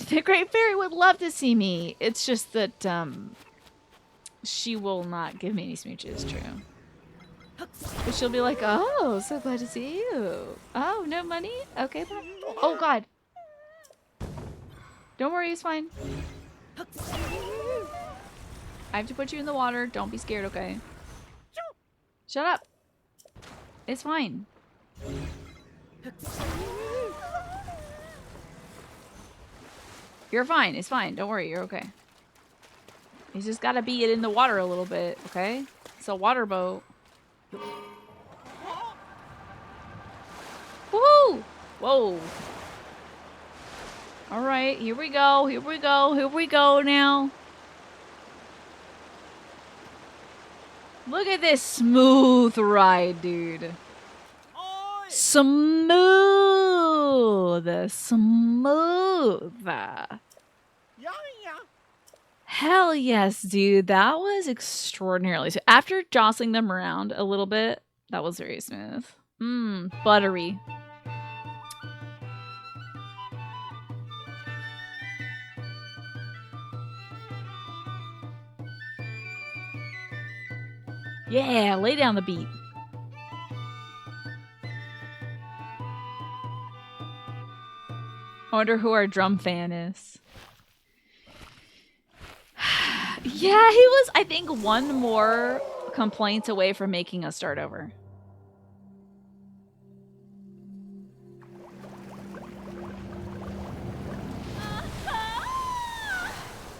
The Great Fairy would love to see me. It's just that, she will not give me any smooches, true. But she'll be like, oh, so glad to see you. Oh, no money? Okay, bye. Oh, God. Don't worry, it's fine. I have to put you in the water. Don't be scared, okay? Shut up. It's fine. You're fine. It's fine. Don't worry. You're okay. He's just got to be in the water a little bit, okay? It's a water boat. Woohoo! Whoa. Alright, here we go. Here we go. Here we go now. Look at this smooth ride, dude. Smooth. Smooth. Yeah, yeah. Hell yes, dude. That was extraordinarily. So after jostling them around a little bit, that was very smooth. Mmm, buttery. Yeah, lay down the beat. I wonder who our drum fan is. Yeah, he was, I think, one more complaint away from making us start over.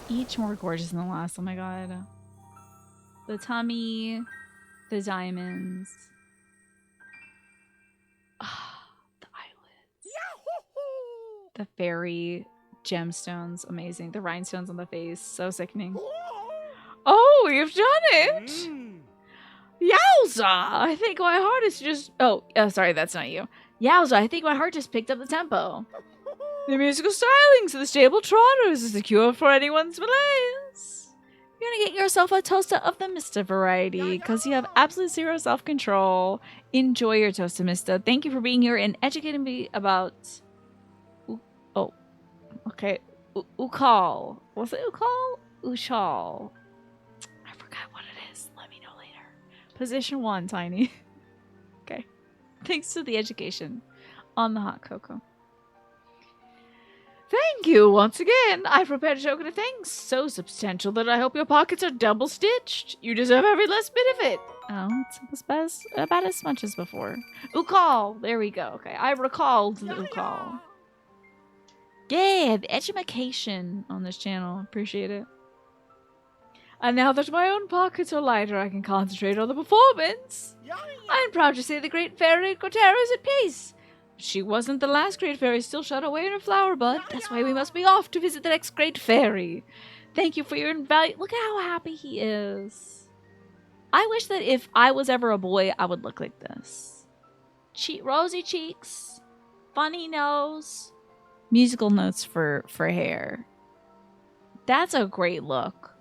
Each more gorgeous than the last. Oh my god. The tummy, the diamonds. The eyelids. The fairy gemstones, amazing. The rhinestones on the face, so sickening. Oh, you've done it! Yowza! I think my heart is just... Oh, sorry, that's not you. Yowza, I think my heart just picked up the tempo. The musical stylings of the stable trotters is the cure for anyone's malaise. You're gonna get yourself a toaster of the Mister variety, because you have absolute zero self-control. Enjoy your toaster, Mister. Thank you for being here and educating me about... Oh, okay. Ukal. Was it Ukal? Ushal. I forgot what it is. Let me know later. Position 1, Tiny. Okay. Thanks to the education on the hot cocoa. Thank you once again. I prepared a token of thanks so substantial that I hope your pockets are double stitched. You deserve every last bit of it. Oh, it's about as much as before. Ukal. There we go. Okay, I recalled the Ukal. Yeah, the education on this channel. Appreciate it. And now that my own pockets are lighter, I can concentrate on the performance. I'm proud to say the great fairy Cortera is at peace. She wasn't the last great fairy still shut away in her flower bud. That's why we must be off to visit the next great fairy. Thank you for your invaluable... Look at how happy he is. I wish that if I was ever a boy, I would look like this. Rosy cheeks, funny nose, musical notes for hair. That's a great look.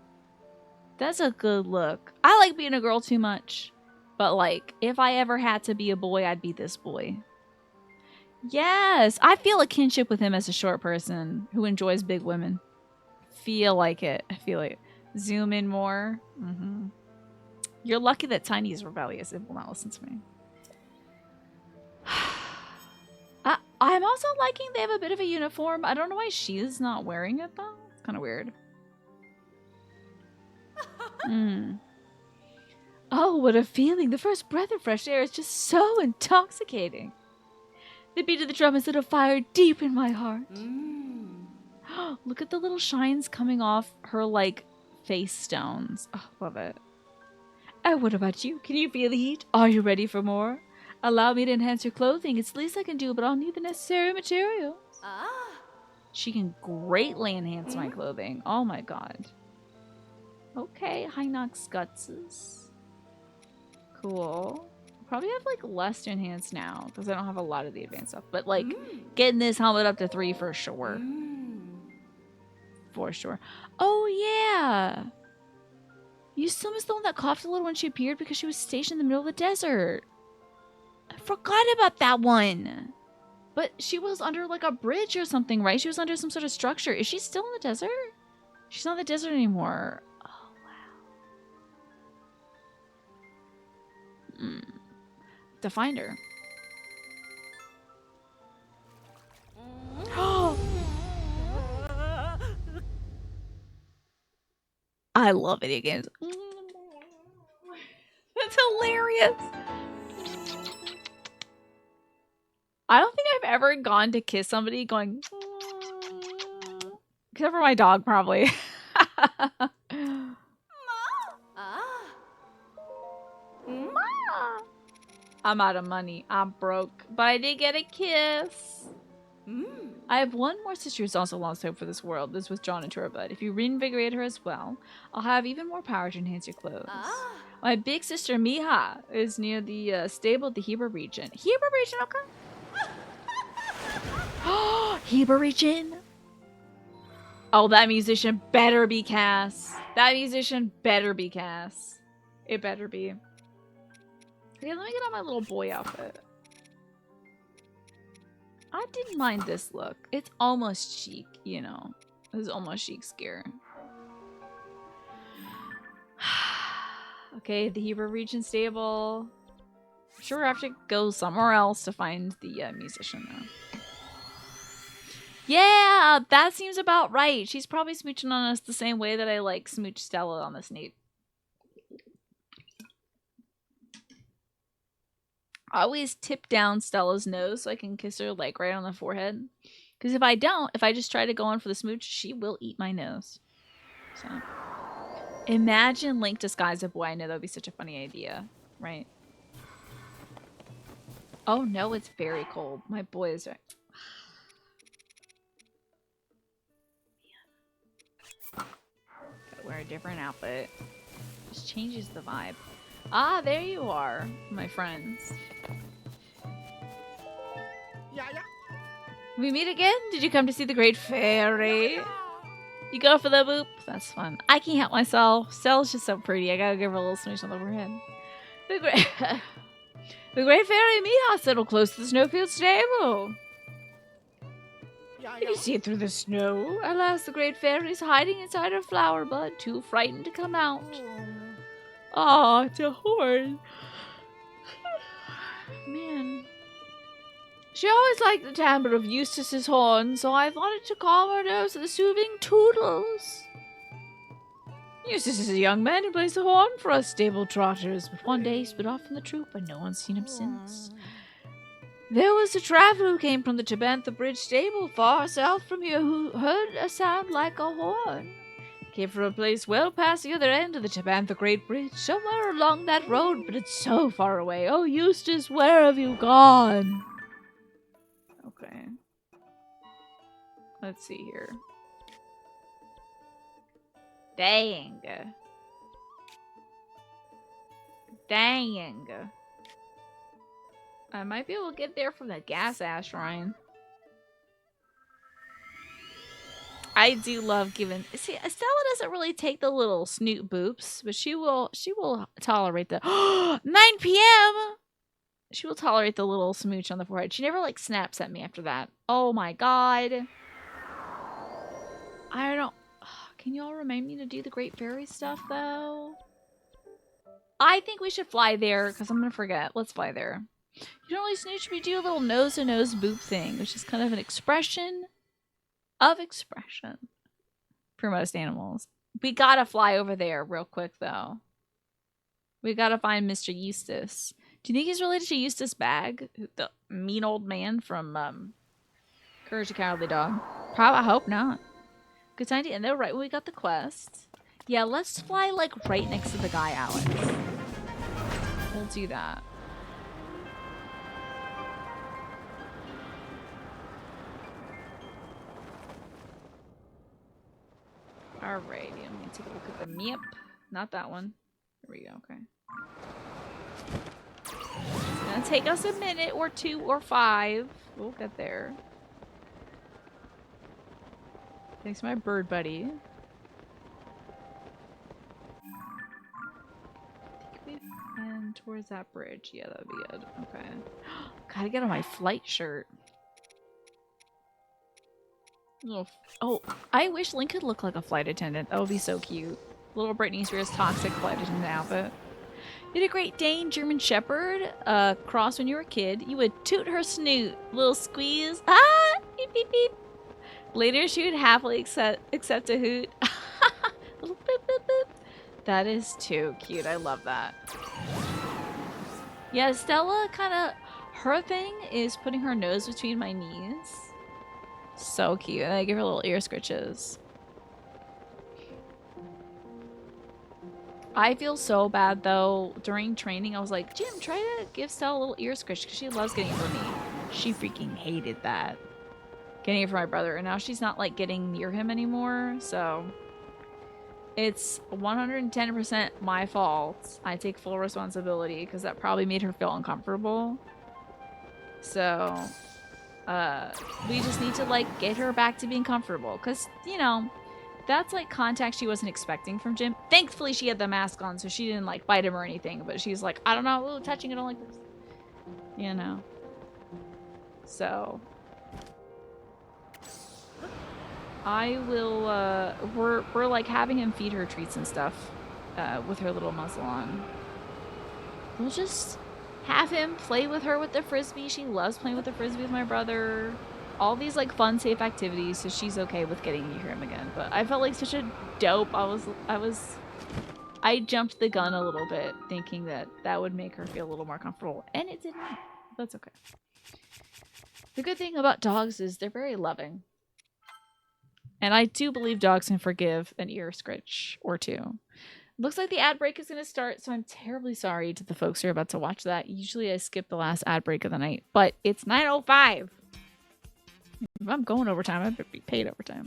That's a good look. I like being a girl too much. But, like, if I ever had to be a boy, I'd be this boy. Yes! I feel a kinship with him as a short person who enjoys big women. Feel like it. I feel it. Zoom in more. Mm-hmm. You're lucky that Tiny is rebellious. It will not listen to me. I'm also liking they have a bit of a uniform. I don't know why she's not wearing it, though. It's kind of weird. Oh, what a feeling. The first breath of fresh air is just so intoxicating. The beat of the drum has lit a fire deep in my heart. Look at the little shines coming off her, like, face stones. Oh, love it. Oh, what about you? Can you feel the heat? Are you ready for more? Allow me to enhance your clothing. It's the least I can do, but I'll need the necessary materials. She can greatly enhance my clothing. Oh my god. Okay, Hinox Gutses. Cool. Probably have, like, less to enhance now, because I don't have a lot of the advanced stuff. But, like, getting this helmet up to 3 for sure. For sure. Oh, yeah! You still missed the one that coughed a little when she appeared because she was stationed in the middle of the desert. I forgot about that one! But she was under, like, a bridge or something, right? She was under some sort of structure. Is she still in the desert? She's not in the desert anymore. Oh, wow. To find her. I love video games. That's hilarious. I don't think I've ever gone to kiss somebody going, except for my dog, probably. I'm out of money. I'm broke. But I did get a kiss. I have one more sister who's also lost hope for this world. This was drawn into her bud. If you reinvigorate her as well, I'll have even more power to enhance your clothes. My big sister Miha is near the stable at the Heber region. Heber region, okay. Oh, Heber region. Oh, that musician better be Cass. That musician better be Cass. It better be. Okay, let me get on my little boy outfit. I didn't mind this look. It's almost chic, you know. It's almost chic gear. Okay, the Heber region stable. I'm sure I have to go somewhere else to find the musician now. Yeah, that seems about right. She's probably smooching on us the same way that I like smooch Stella on the Snape. I always tip down Stella's nose so I can kiss her like right on the forehead. Because if I don't, if I just try to go in for the smooch, she will eat my nose. So imagine Link disguised as a boy. I know that would be such a funny idea, right? Oh no, it's very cold. My boy is right. Gotta wear a different outfit. Just changes the vibe. Ah, there you are, my friends. Yeah, yeah. We meet again? Did you come to see the great fairy? You go for the boop? That's fun. I can't help myself. Stella's just so pretty. I gotta give her a little smooch on the forehead. The great, the great fairy Miha settled close to the snowfield stable. Yeah, Can you see it through the snow? Alas, the great fairy's hiding inside her flower bud, too frightened to come out. Ah, it's a horn. Man. She always liked the timbre of Eustace's horn, so I wanted to calm her nerves with the soothing toodles. Eustace is a young man who plays the horn for us stable trotters, but one day he split off from the troop and no one's seen him since. There was a traveler who came from the Tabantha Bridge stable far south from here who heard a sound like a horn. Came from a place well past the other end of the Tabantha Great Bridge, somewhere along that road, but it's so far away. Oh, Eustace, where have you gone? Okay. Let's see here. Dang. Dang. I might be able to get there from the gas ash shrine. I do love giving. See, Estella doesn't really take the little snoot boops, but she will tolerate the 9 p.m. She will tolerate the little smooch on the forehead. She never like snaps at me after that. Oh my god. I don't. Can you all remind me to do the Great Fairy stuff though? I think we should fly there because I'm gonna forget. Let's fly there. You don't really snooch, we do a little nose-to-nose boop thing, which is kind of an expression of expression for most animals. We gotta fly over there real quick, though. We gotta find Mr. Eustace. Do you think he's related to Eustace Bag? The mean old man from, Courage the Cowardly Dog? Probably, I hope not. Good time to end there right when we got the quest. Yeah, let's fly, like, right next to the guy, Alex. We'll do that. Alrighty, I'm gonna take a look at the map. Not that one. There we go, okay. It's gonna take us a minute or 2 or 5. We'll get there. Thanks to my bird buddy. And towards that bridge. Yeah, that would be good. Okay. Gotta get on my flight shirt. Oh, I wish Link could look like a flight attendant. That would be so cute. Little Britney Spears' toxic flight attendant outfit. You had a Great Dane German Shepherd cross when you were a kid. You would toot her snoot. Little squeeze. Ah! Beep, beep, beep. Later, she would happily accept a hoot. Little boop, boop, boop. That is too cute. I love that. Yeah, Stella kind of... Her thing is putting her nose between my knees. So cute. And I give her little ear scritches. I feel so bad though. During training, I was like, Jim, try to give Stella a little ear scritch because she loves getting it for me. She freaking hated that. Getting it for my brother. And now she's not like getting near him anymore. So It's 110% my fault. I take full responsibility because that probably made her feel uncomfortable. So, we just need to, like, get her back to being comfortable. Because, you know, that's, like, contact she wasn't expecting from Jim. Thankfully, she had the mask on, so she didn't, like, bite him or anything. But she's like, I don't know, ooh, touching it, I don't like this. You know. So, I will, we're like having him feed her treats and stuff, with her little muzzle on. We'll just have him play with her with the frisbee. She loves playing with the frisbee with my brother. All these like fun, safe activities, so she's okay with getting near him again. But I felt like such a dope. I jumped the gun a little bit, thinking that that would make her feel a little more comfortable, and it did not. That's okay. The good thing about dogs is they're very loving. And I do believe dogs can forgive an ear scratch or two. Looks like the ad break is going to start, so I'm terribly sorry to the folks who are about to watch that. Usually I skip the last ad break of the night, but it's 9:05. If I'm going overtime, I better be paid overtime.